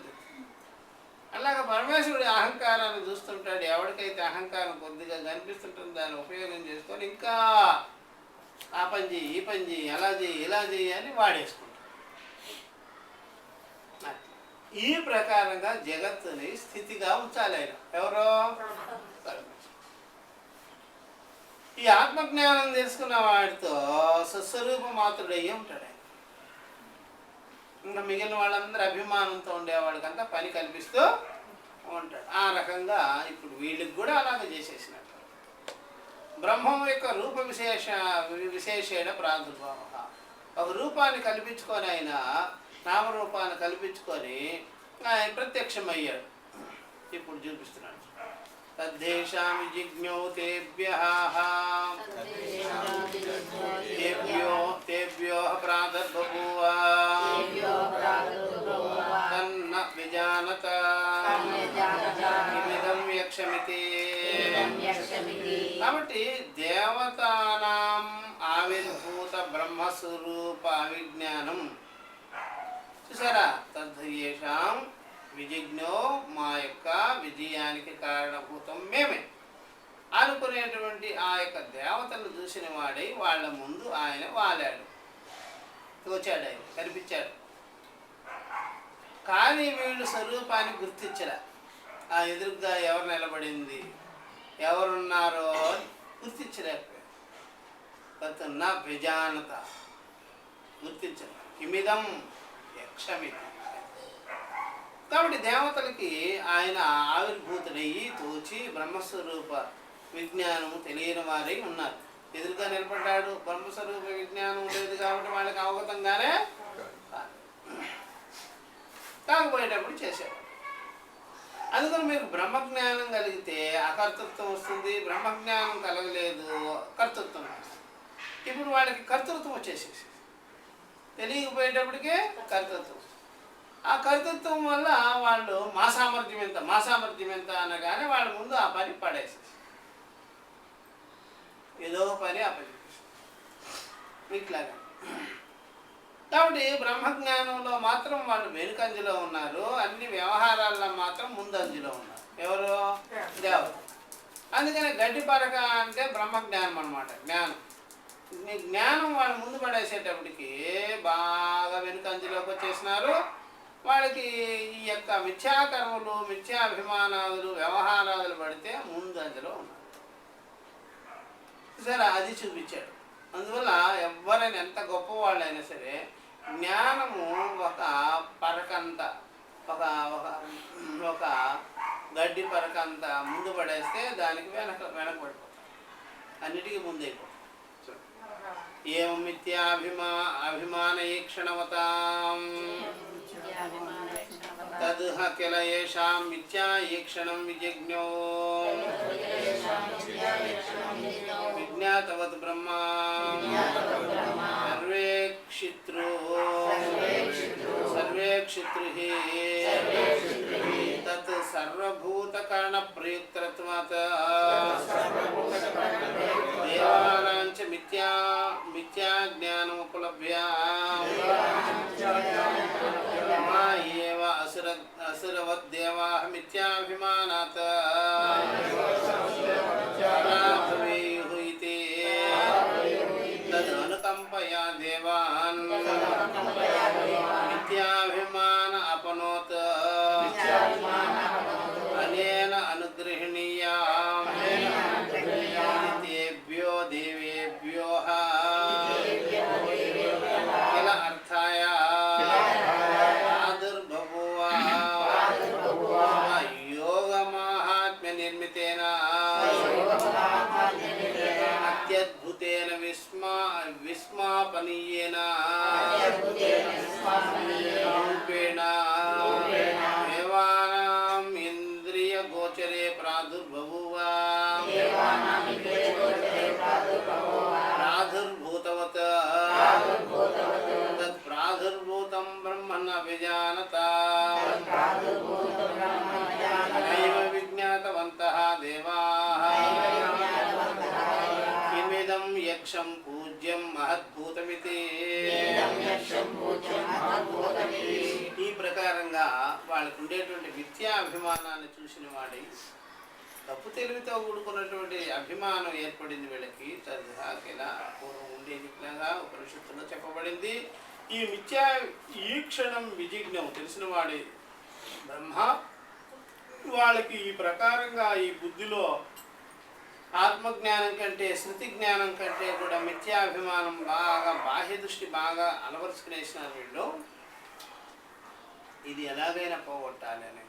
అలాగా పరమేశ్వరుడి అహంకారాన్ని చూస్తుంటాడు. ఎవరికైతే అహంకారం కొద్దిగా కనిపిస్తుంటుందో దాన్ని ఉపయోగం చేసుకొని ఇంకా ఆ పని చేయి, ఈ పని చేయి, అలా చేయి, ఇలా చేయి అని వాడేసుకుంటాడు. ఈ ప్రకారంగా జగత్తుని స్థితిగా ఉంచాలి ఆయన. ఎవరో ఈ ఆత్మజ్ఞానం తెలుసుకున్న వాడితో స్వస్వరూప మాత్రుడయ్యి ఉంటాడు ఆయన. ఇంకా మిగిలిన వాళ్ళందరూ అభిమానంతో ఉండేవాడికంతా పని కల్పిస్తూ ఉంటాడు. ఆ రకంగా ఇప్పుడు వీళ్ళకి కూడా అలాగే చేసేసినట్టు. బ్రహ్మం యొక్క రూప విశేషేణ ప్రాదుర్భావ. ఒక రూపాన్ని కల్పించుకొని ఆయన నామరూపాన్ని కల్పించుకొని ఆయన ప్రత్యక్షమయ్యాడు. ఇప్పుడు చూపిస్తున్నాడు. తద్దేశాం విజిజ్ఞో తేభ్యో ప్రాదుర్బభూవ తన్న విజానత ఇమిదం యక్షమితి. కాబట్టి దేవతానాం ఆవిర్భూత బ్రహ్మస్వరూప అవిజ్ఞానం చూసారా. తద్దేశాం విజిజ్ఞో, మా యొక్క విజయానికి కారణభూతం మేమే అనుకునేటువంటి ఆ యొక్క దేవతలను చూసిన వాడై వాళ్ళ ముందు ఆయన వాలాడు, తోచాడు, ఆయన కనిపించాడు. కానీ వీళ్ళు స్వరూపాన్ని గుర్తించరా. ఆ ఎదురుగా ఎవరు నిలబడింది, ఎవరున్నారో గుర్తించలేకపోయారు. తత్తున్న విజానత గుర్తించరు. కిమిదం యక్షమితి. కాబట్టి దేవతలకి ఆయన ఆవిర్భూతుడయ్యి తోచి బ్రహ్మస్వరూప విజ్ఞానము తెలియని వారై ఉన్నారు. ఎదురుగా నిలబడ్డాడు, బ్రహ్మస్వరూప విజ్ఞానం లేదు కాబట్టి వాళ్ళకి అవగతంగానే కాకపోయేటప్పుడు చేసేవాడు. అందుకని మీకు బ్రహ్మజ్ఞానం కలిగితే అకర్తృత్వం వస్తుంది, బ్రహ్మజ్ఞానం కలగలేదు కర్తృత్వం వస్తుంది. ఇప్పుడు వాళ్ళకి కర్తృత్వం వచ్చేసేసి తెలియకపోయేటప్పటికే కర్తృత్వం. ఆ కర్తృత్వం వల్ల వాళ్ళు మా సామర్థ్యం ఎంత అనగానే వాళ్ళ ముందు ఆ పని పడేసేసి ఏదో పని అప్పచెప్పేసి ఇట్లాగా. కాబట్టి బ్రహ్మజ్ఞానంలో మాత్రం వాళ్ళు వెనుకంజలో ఉన్నారు, అన్ని వ్యవహారాల్లో మాత్రం ముందంజలో ఉన్నారు. ఎవరు? దేవత. అందుకని గడ్డి పరక అంటే బ్రహ్మజ్ఞానం అన్నమాట. జ్ఞానం వాళ్ళు ముందు పడేసేటప్పటికి బాగా వెనుకంజలోకి వచ్చేసినారు. వాళ్ళకి ఈ యొక్క మిథ్యాకర్మలు, మిథ్యాభిమానాలు, వ్యవహారాలు పడితే ముందంజలో ఉన్నారు. సరే, అది చూపించాడు. అందువల్ల ఎవరైనా ఎంత గొప్పవాళ్ళైనా సరే జ్ఞానము ఒక పరకంత, ఒక గడ్డి పరకంత ముందు పడేస్తే దానికి వెనకబడిపోతాం, అన్నిటికీ ముందైపోతాం. अभिमानईक्षणवताम् तद्ह किल येषां मिथ्या ईक्षणं विजिज्ञो विज्ञातवत् ब्रह्मा सर्वे क्षित्रुः तत् सर्वभूतकारणप्रयुक्तत्वात् देवानां च मिथ्या ज्ञानमुपलभ्य मा एव असुरवद्देवाः मिथ्याभिमानात् भवेयुः इति तदनुकम्पया देवान् मिथ्याभिमान अपनोत् अनेन अनुगृह्णीयाम् तेभ्यो देवेभ्योः किल अर्थाय योगमाहात्म्यनिर्मितेन अत्यद्भुतेन विस्मापनीयेन रूपेण देवानाम् इन्द्रियगोचरे प्रादुर्बभूव प्रादुर्भूतवत् तत् प्रादुर्भूतं ब्रह्मन् अभिजानत नैव विज्ञातवन्तः देवाः किमिदं यक्षं पूज्यं महद्भूतमिति ఈ ప్రకారంగా వాళ్ళకు ఉండేటువంటి విద్యా అభిమానాన్ని చూసిన వాడి తప్పు తెలివితో కూడుకున్నటువంటి అభిమానం ఏర్పడింది వీళ్ళకి. తద్హాకిలా పూర్వం ఉండేదిలాగా ఉపనిషత్తులో చెప్పబడింది. ఈ మిథ్యా ఈక్షణం విజిజ్ఞం తెలిసిన వాడి బ్రహ్మ వాళ్ళకి ఈ ప్రకారంగా ఈ బుద్ధిలో ఆత్మజ్ఞానం కంటే శృతి జ్ఞానం కంటే కూడా మిథ్యాభిమానం బాగా బాహ్య దృష్టి బాగా అలవరుచుకునేసినారు వీళ్ళు. ఇది ఎలాగైనా పోగొట్టాలి అనే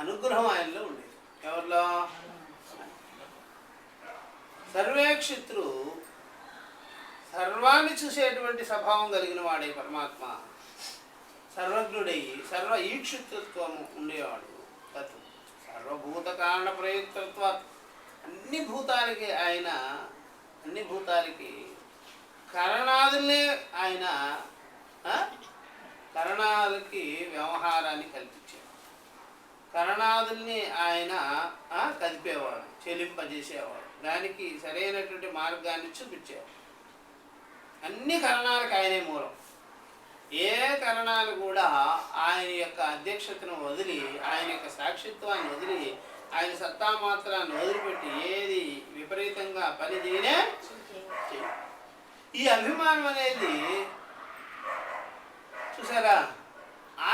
అనుగ్రహం ఆయనలో ఉండేది. ఎవరిలో? సర్వేక్షిత్రు సర్వాన్ని చూసేటువంటి స్వభావం కలిగిన వాడే పరమాత్మ. సర్వజ్ఞుడై సర్వ ఈక్షిత్వము ఉండేవాడు. తత్ సర్వభూత కారణ ప్రయుక్తత్వ అన్ని భూతాలకి కరణాదులే ఆయన కరణాలకి వ్యవహారాన్ని కల్పించాడు. కరణాదుల్ని ఆయన కదిపేవాడు, చెలింపజేసేవాడు, దానికి సరైనటువంటి మార్గాన్ని చూపించేవాడు. అన్ని కరణాలకు ఆయనే మూలం. ఏ కరణాలు కూడా ఆయన యొక్క అధ్యక్షతను వదిలి, ఆయన యొక్క సాక్షిత్వాన్ని వదిలి, ఆయన సత్తామాత్రాన్ని వదిలిపెట్టి ఏది విపరీతంగా పని చేయనే. ఈ అభిమానం అనేది చూసారా,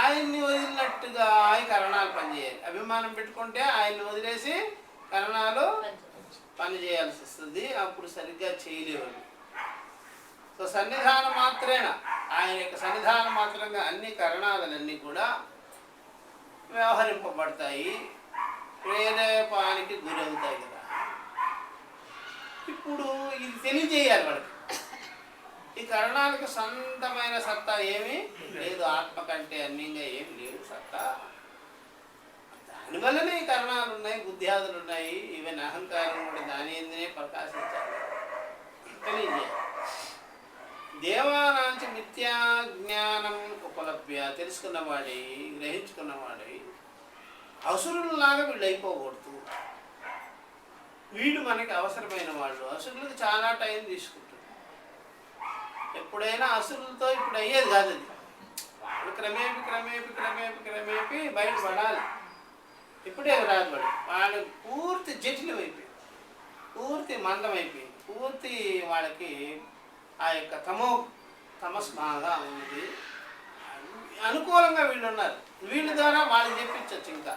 ఆయన్ని వదిలినట్టుగా ఈ కరణాలు పనిచేయాలి. అభిమానం పెట్టుకుంటే ఆయన్ని వదిలేసి కరణాలు పనిచేయాల్సి వస్తుంది. అప్పుడు సరిగ్గా చేయలేవు. సో సన్నిధానం మాత్రేన, ఆయన యొక్క సన్నిధానం మాత్రంగా అన్ని కరణాలన్నీ కూడా వ్యవహరింపబడతాయి, ప్రేరేపానికి గురవుతాయి కదా. ఇప్పుడు ఇది తెలియజేయాలి వాళ్ళకి. ఈ కరణాలకు సొంతమైన సత్తా ఏమీ లేదు, ఆత్మ కంటే అన్యంగా ఏమి లేదు సత్తా. దానివల్లనే ఈ కరణాలు ఉన్నాయి, బుద్ధ్యాదులు ఉన్నాయి, ఈవెన్ అహంకారం కూడా దాని ఎందునే ప్రకాశించాలి, తెలియజేయాలి. దేవానాంచి మిథ్యా జ్ఞానం ఉపలభ్య, తెలుసుకున్నవాడి, గ్రహించుకున్నవాడి అసురుల్లాగా వీళ్ళు అయిపోకూడదు. వీళ్ళు మనకి అవసరమైన వాళ్ళు. అసురులకు చాలా టైం తీసుకుంటుంది. ఎప్పుడైనా అసురులతో ఇప్పుడు అయ్యేది కాదు. అది వాళ్ళు క్రమేపీ బయటపడాలి. ఇప్పుడే రాదు. వాళ్ళు పూర్తి జటిలమైపోయి, పూర్తి మందమైపోయి, పూర్తి వాళ్ళకి ఆ యొక్క తమస్ బాగా ఉంది. అనుకూలంగా వీళ్ళు ఉన్నారు. వీళ్ళ ద్వారా వాళ్ళకి చెప్పించవచ్చు. ఇంకా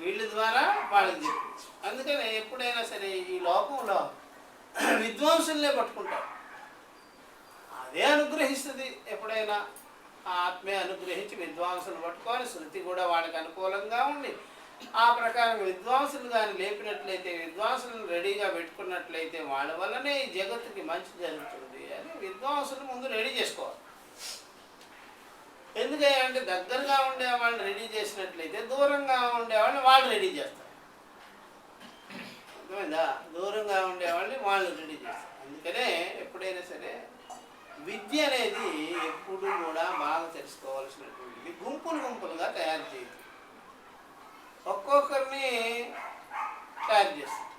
వీళ్ళ ద్వారా వాళ్ళకి చెప్పించు. అందుకని ఎప్పుడైనా సరే ఈ లోకంలో విద్వాంసుల్నే పట్టుకుంటారు. అదే అనుగ్రహిస్తుంది. ఎప్పుడైనా ఆత్మే అనుగ్రహించి విద్వాంసులు పట్టుకొని శృతి కూడా వాళ్ళకి అనుకూలంగా ఉండి ఆ ప్రకారం విద్వాంసులు కానీ లేపినట్లయితే, విద్వాంసులను రెడీగా పెట్టుకున్నట్లయితే వాళ్ళ వల్లనే ఈ జగత్తుకి మంచి జరుగుతుంది అని విద్వాంసులు ముందు రెడీ చేసుకోవాలి. ఎందుకంటే దగ్గరగా ఉండే వాళ్ళని రెడీ చేసినట్లయితే దూరంగా ఉండేవాళ్ళని వాళ్ళు రెడీ చేస్తారు. అర్థమైందా? దూరంగా ఉండేవాళ్ళని వాళ్ళు రెడీ చేస్తారు. అందుకనే ఎప్పుడైనా సరే విద్య అనేది ఎప్పుడు కూడా బాగా తెలుసుకోవాల్సినటువంటిది. గుంపులు గుంపులుగా తయారు చేయదు, ఒక్కొక్కరిని తయారు చేస్తుంది.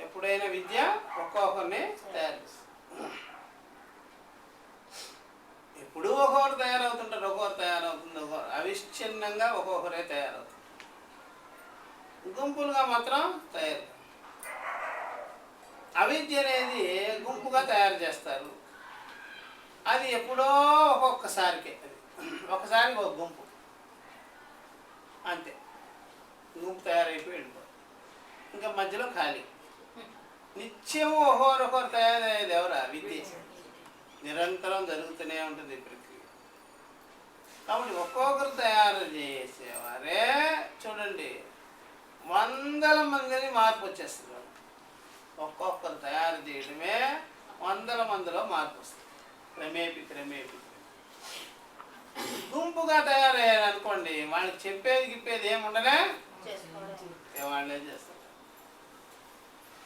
ఎప్పుడైనా విద్య ఒక్కొక్కరిని తయారు చేస్తుంది. ఎప్పుడూ ఒక్కొక్కరు తయారవుతుంటారు, ఒక్కొక్కరు తయారవుతుంది, ఒక్కొక్కరు అవిచ్ఛిన్నంగా ఒక్కొక్కరే తయారవుతుంది. గుంపులుగా మాత్రం తయారు. అవిద్య అనేది గుంపుగా తయారు చేస్తారు. అది ఎప్పుడో ఒక్కొక్కసారికే, అది ఒకసారి ఒక గుంపు అంతే. గుంపు తయారైపోయి వెళ్ళిపోతుంది. ఇంకా మధ్యలో ఖాళీ. నిత్యము ఒకరొకరు తయారయ్యేది ఎవరా? విద్య. నిరంతరం జరుగుతూనే ఉంటుంది ప్రక్రియ. కాబట్టి ఒక్కొక్కరు తయారు చేసేవారే చూడండి వందల మందిని మార్పు వచ్చేస్తుంది. ఒక్కొక్కరు తయారు చేయడమే వందల మందిలో మార్పు వస్తుంది. క్రమేపి గుంపుగా తయారయ్యారనుకోండి, వాళ్ళకి చెప్పేది ఏముండలే, వాళ్ళే చేస్తారు.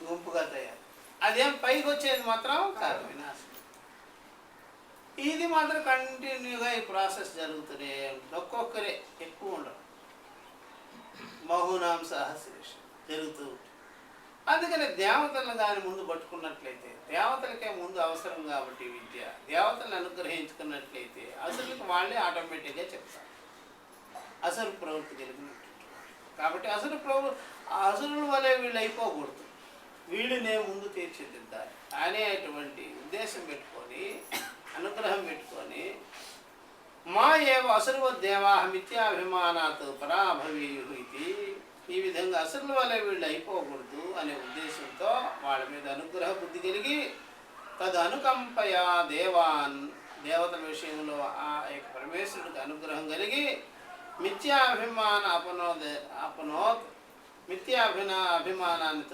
గుంపుగా తయారు, అదేం పైకి వచ్చేది మాత్రం కాదు, వినాశం. ఇది మాత్రం కంటిన్యూగా ఈ ప్రాసెస్ జరుగుతూనే ఉంటుంది. ఒక్కొక్కరే, ఎక్కువ ఉండరు. బహునాం సహస్రేష జరుగుతూ ఉంటుంది. అందుకని దేవతలను కానీ ముందు పట్టుకున్నట్లయితే, దేవతలకే ముందు అవసరం కాబట్టి విద్య, దేవతలను అనుగ్రహించుకున్నట్లయితే అసురులకు వాళ్ళే ఆటోమేటిక్గా చెప్తారు. అసురు ప్రవృత్తి కలిగినట్టు. కాబట్టి అసురుల వలె వీళ్ళు అయిపోకూడదు, వీళ్ళనే ముందు తీర్చిదిద్దాలి అనేటువంటి ఉద్దేశం పెట్టుకొని, అనుగ్రహం పెట్టుకొని, మా ఏవ అసురువద్దేవా మిథ్యాభిమానాత్ పరాభవీయు ఇది, ఈ విధంగా అసురుల వల్ల వీళ్ళు అయిపోకూడదు అనే ఉద్దేశంతో వాళ్ళ మీద అనుగ్రహ బుద్ధి కలిగి తదు అనుకంపయా దేవాన్, దేవతల విషయంలో ఆ యొక్క పరమేశ్వరుడికి అనుగ్రహం కలిగి మిథ్యాభిమాన అభిమానాన్ని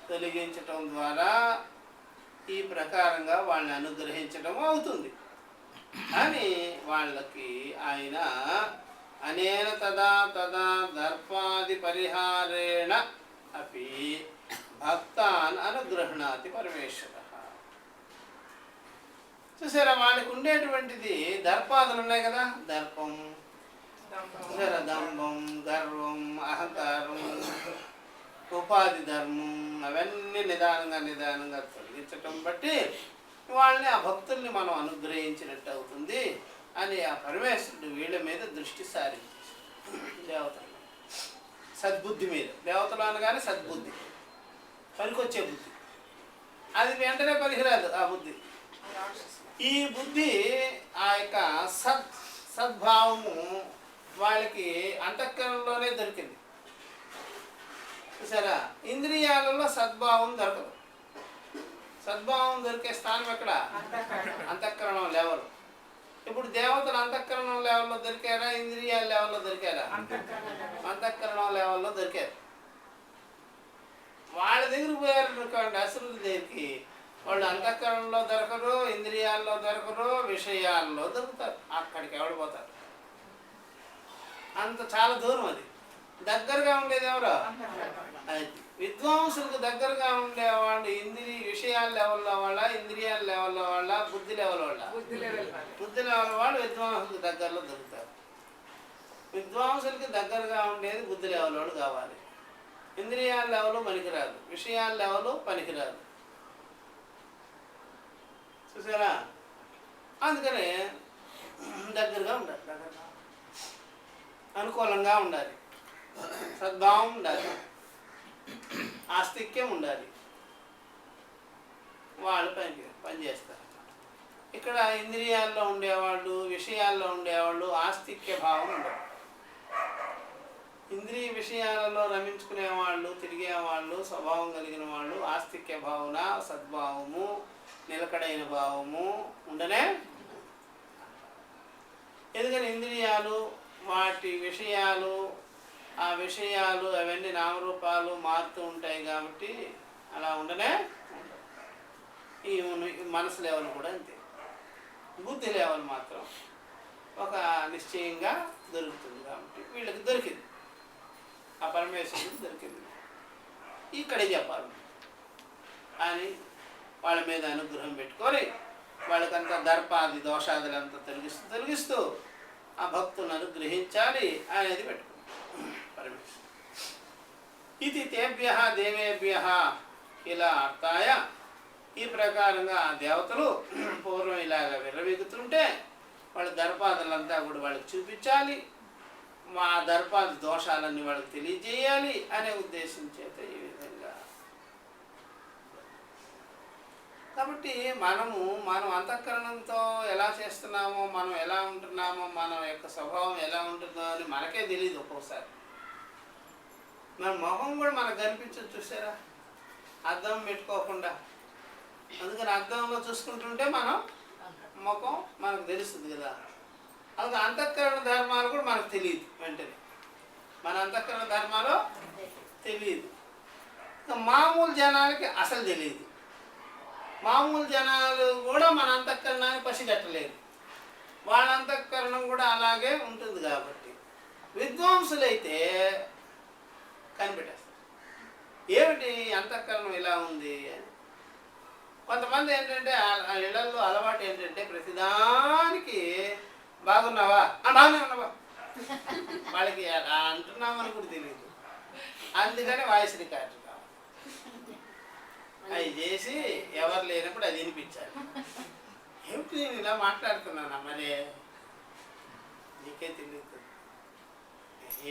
తొలగించటం ద్వారా ఈ ప్రకారంగా వాళ్ళని అనుగ్రహించడం అవుతుంది అని వాళ్ళకి ఆయన అనేన తదా దర్పాది పరిహారేణ అపి భక్తాన్ అనుగ్రహణాతి పరమేశ్వర. చూసారా, వాళ్ళకి ఉండేటువంటిది దర్పాదులు ఉన్నాయి కదా, దర్పం, దంభం, గర్వం, అహంకారం, ఉపాధి ధర్మం, అవన్నీ నిదానంగా తొలగించటం బట్టి వాళ్ళని, ఆ భక్తుల్ని మనం అనుగ్రహించినట్టు అవుతుంది అని ఆ పరమేశ్వరుడు వీళ్ళ మీద దృష్టి సారించి దేవతలు సద్బుద్ధి మీద. దేవతలు అనగానే సద్బుద్ధి, పనికొచ్చే బుద్ధి. అది వెంటనే పనికిరాదు ఆ బుద్ధి. ఈ బుద్ధి, ఆ యొక్క సద్భావము వాళ్ళకి అంతఃకరణలోనే దొరికింది. చూసారా, ఇంద్రియాలలో సద్భావం దొరకదు. సద్భావం దొరికే స్థానం ఎక్కడ? అంతఃకరణం లెవెల్. ఇప్పుడు దేవతలు అంతఃకరణం లెవెల్లో దొరికారా, ఇంద్రియాల లెవెల్లో దొరికారా? అంతఃకరణం లెవెల్లో దొరికారు. వాళ్ళ దగ్గరికి పోయారు అనుకోండి, అసురుల దగ్గరికి, వాళ్ళు అంతఃకరణలో దొరకరు, ఇంద్రియాల్లో దొరకరు, విషయాల్లో దొరుకుతారు. అక్కడికి ఎవడు పోతారు? అంత చాలా దూరం. అది దగ్గరగా ఉండేది ఎవరో? అది విద్వాంసులకు దగ్గరగా ఉండేవాళ్ళు విషయాల లెవెల్లో వాళ్ళ, ఇంద్రియాల లెవెల్లో వాళ్ళ, బుద్ధి లెవెల్ వాళ్ళ. బుద్ధి లెవెల్ వాళ్ళు విద్వాంసులకు దగ్గరలో దొరుకుతారు. విద్వాంసులకి దగ్గరగా ఉండేది బుద్ధి లెవెల్ వాడు కావాలి. ఇంద్రియాల లెవెల్ పనికిరాదు, విషయాల లెవెల్ పనికిరాదు. చూసారా, అందుకనే దగ్గరగా ఉండాలి, అనుకూలంగా ఉండాలి, సద్భావం ఉండాలి, ఆస్తిక్యం ఉండాలి. వాళ్ళు పనిచేస్తారు. ఇక్కడ ఇంద్రియాల్లో ఉండేవాళ్ళు, విషయాల్లో ఉండేవాళ్ళు ఆస్తిక్య భావం ఉండవు. ఇంద్రియ విషయాలలో రమించుకునేవాళ్ళు, తిరిగేవాళ్ళు, స్వభావం కలిగిన వాళ్ళు ఆస్తిక్య భావన, సద్భావము, నిలకడైన భావము ఉండనే. ఎందుకని ఇంద్రియాలు వాటి విషయాలు ఆ విషయాలు అవన్నీ నామరూపాలు మారుతూ ఉంటాయి కాబట్టి అలా ఉండనే ఈ మనసు లెవెల్ కూడా అంతే. బుద్ధి లెవెల్ మాత్రం ఒక నిశ్చయంగా దొరుకుతుంది కాబట్టి వీళ్ళకి దొరికింది, ఆ పరమేశ్వరుడికి దొరికింది. ఇక్కడే చెప్పాలి అని వాళ్ళ మీద అనుగ్రహం పెట్టుకొని వాళ్ళకంతా దర్పాది దోషాదులంతా తొలగిస్తూ ఆ భక్తులను అనుగ్రహించాలి అనేది పెట్టుకున్నాం పరమేశ్వరుడు. ఇది తేభ్య దేవేభ్య ఇలా అర్థాయ. ఈ ప్రకారంగా ఆ దేవతలు పూర్వం ఇలాగ విర్రవీగుతుంటే వాళ్ళ దర్పాదులంతా కూడా వాళ్ళకి చూపించాలి, మా దర్పాది దోషాలన్నీ వాళ్ళకి తెలియజేయాలి అనే ఉద్దేశం చేత ఈ విధంగా. కాబట్టి మనం అంతఃకరణంతో ఎలా చేస్తున్నామో, మనం ఎలా ఉంటున్నామో, మన యొక్క స్వభావం ఎలా ఉంటుందో అని మనకే తెలియదు ఒక్కోసారి. మన మొహం కూడా మనకు కనిపించదు, చూసారా, అద్దం పెట్టుకోకుండా. అందుకని అద్దంలో చూసుకుంటుంటే మనం ముఖం మనకు తెలుస్తుంది కదా. అందుకే అంతఃకరణ ధర్మాలు కూడా మనకు తెలియదు వెంటనే, మన అంతఃకరణ ధర్మాలు తెలియదు. మామూలు జనాలకి అసలు తెలియదు. మామూలు జనాలు కూడా మన అంతఃకరణాన్ని పసిగట్టలేదు, వాళ్ళ అంతఃకరణం కూడా అలాగే ఉంటుంది. కాబట్టి విద్వాంసులైతే కనిపెట్టేస్తారు ఏమిటి అంతఃకరణం ఇలా ఉంది అని. కొంతమంది ఏంటంటే ఇళ్లలో అలవాటు ఏంటంటే ప్రతిదానికి బాగున్నావా, బాగానే ఉన్నావా, వాళ్ళకి అంటున్నామని కూడా తెలియదు. అందుకని వాయిస్ రికార్డు కావాలి, అవి చేసి ఎవరు లేనప్పుడు అది వినిపించాలి. ఏమిటి నేను ఇలా మాట్లాడుతున్నానా, మరి నీకే తెలియదు,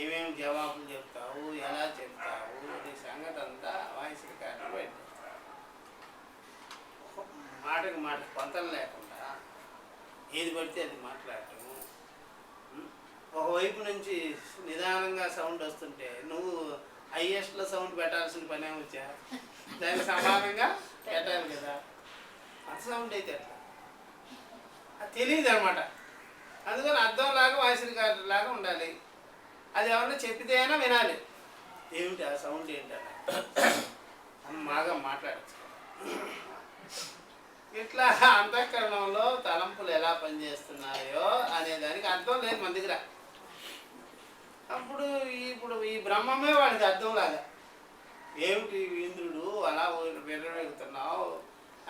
ఏమేమి జవాబులు చెప్తావు, ఎలా చెప్తావు, నీ సంగతి అంతా వాయిస్ రికార్డు పెట్టావు. మాటకి పొంతలు లేకుండా ఏది పడితే అది మాట్లాడటము. ఒకవైపు నుంచి నిదానంగా సౌండ్ వస్తుంటే నువ్వు హైయెస్ట్లో సౌండ్ పెట్టాల్సిన పనే వచ్చా, దానికి సమానంగా పెట్టాలి కదా. అంత సౌండ్ అయితే అట్లా అది తెలియదు అనమాట. అందుకని అర్థంలాగా వాయిస్ రికార్డు లాగా ఉండాలి. అది ఎవరన్నా చెప్పితే అయినా వినాలి, ఏమిటి ఆ సౌండ్ ఏంటన్నా బాగా మాట్లాడచ్చు. ఇట్లా అంతఃకరణంలో తలంపులు ఎలా పనిచేస్తున్నాయో అనే దానికి అర్థం లేదు మన దగ్గర. అప్పుడు ఇప్పుడు ఈ బ్రహ్మమే వాడికి అర్థంలాగా, ఏమిటి ఇంద్రుడు అలా విర్రవెగుతున్నావు,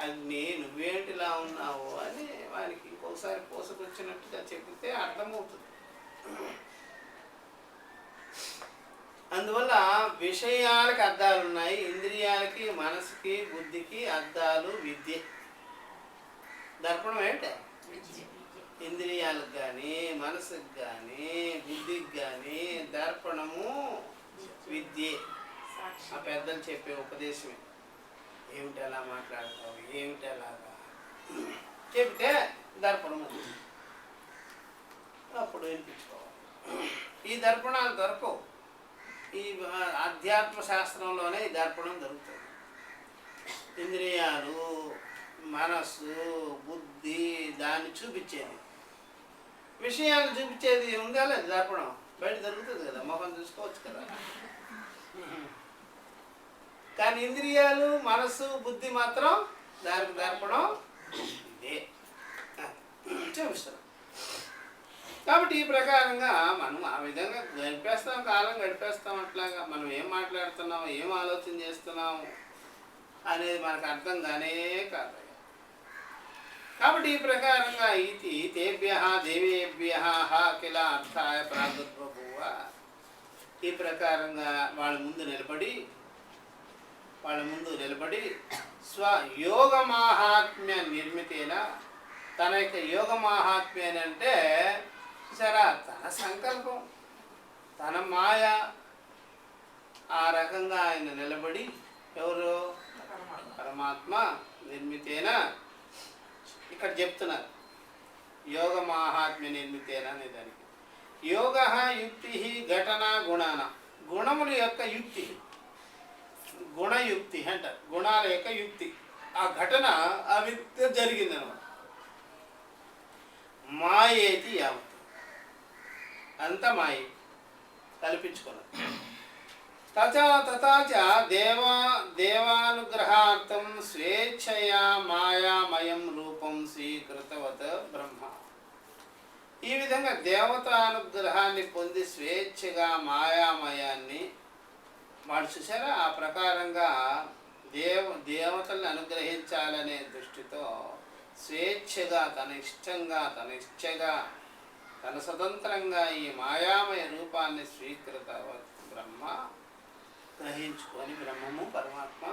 అగ్ని నువ్వేంటిలా ఉన్నావు అని వానికి ఇంకోసారి పోసుకొచ్చినట్టుగా చెప్తే అర్థమవుతుంది. అందువల్ల విషయాలకి అర్థాలు ఉన్నాయి, ఇంద్రియాలకి మనసుకి బుద్ధికి అర్థాలు విద్య. దర్పణం ఏంటి, ఇంద్రియాలకు కానీ మనసుకు కానీ బుద్ధికి కానీ దర్పణము విద్యే. ఆ పెద్దలు చెప్పే ఉపదేశమే. ఏమిటి ఎలా మాట్లాడతావు, ఏమిటి ఎలాగా చెప్తే దర్పణం ఉంది, అప్పుడు వినిపించుకోవాలి. ఈ దర్పణాలు దొరకవు, ఈ అధ్యాత్మ శాస్త్రంలోనే ఈ దర్పణం దొరుకుతుంది. ఇంద్రియాలు మనస్సు బుద్ధి దాన్ని చూపించేది, విషయాలు చూపించేది ఉందా లేదు దర్పణం, బయట దొరుకుతుంది కదా, మొహం చూసుకోవచ్చు కదా. కానీ ఇంద్రియాలు మనస్సు బుద్ధి మాత్రం దానికి దర్పణం ఇదే చూపిస్తాం. కాబట్టి ఈ ప్రకారంగా మనం ఆ విధంగా గడిపేస్తాం, కాలం గడిపేస్తాం. అట్లాగా మనం ఏం మాట్లాడుతున్నాం, ఏం ఆలోచన చేస్తున్నాం అనేది మనకు అర్థం కానే కాదు. కాబట్టి ఈ ప్రకారంగా ఇది తేభ్య దేవేభ్య కిల అర్థాయ ప్రాదుర్బభూవ. ఈ ప్రకారంగా వాళ్ళ ముందు నిలబడి స్వయోగ మాహాత్మ్య నిర్మితేన, తన యొక్క యోగ మాహాత్మ్యం అంటే సరే తన సంకల్పం తన మాయ, ఆ రకంగా ఆయన నిలబడి, ఎవరు పరమాత్మ నిర్మితేన ఇక్కడ చెప్తున్నారు. యోగ మాహాత్మ్య నిర్మితేన అనే దానికి యోగ యుక్తి ఘటన గుణాన, గుణముల యొక్క యుక్తి, గుణయుక్తి అంటారు, గుణాల యొక్క యుక్తి. ఆ ఘటన ఆ వ్యక్తి జరిగిందనమాట. మాయేతి యావత్, అంత మాయి కల్పించుకున్నది. తథా దేవానుగ్రహార్థం స్వేచ్ఛయా మాయామయం రూపం స్వీకృతవత్ బ్రహ్మ. ఈ విధంగా దేవతానుగ్రహాన్ని పొంది స్వేచ్ఛగా మాయామయాన్ని వాడు చూసారా, ఆ ప్రకారంగా దేవతల్ని అనుగ్రహించాలనే దృష్టితో స్వేచ్ఛగా తన ఇష్టంగా తన ఇచ్ఛగా తన స్వతంత్రంగా ఈ మాయామయ రూపాన్ని స్వీకృత బ్రహ్మ గ్రహించుకొని, బ్రహ్మము పరమాత్మ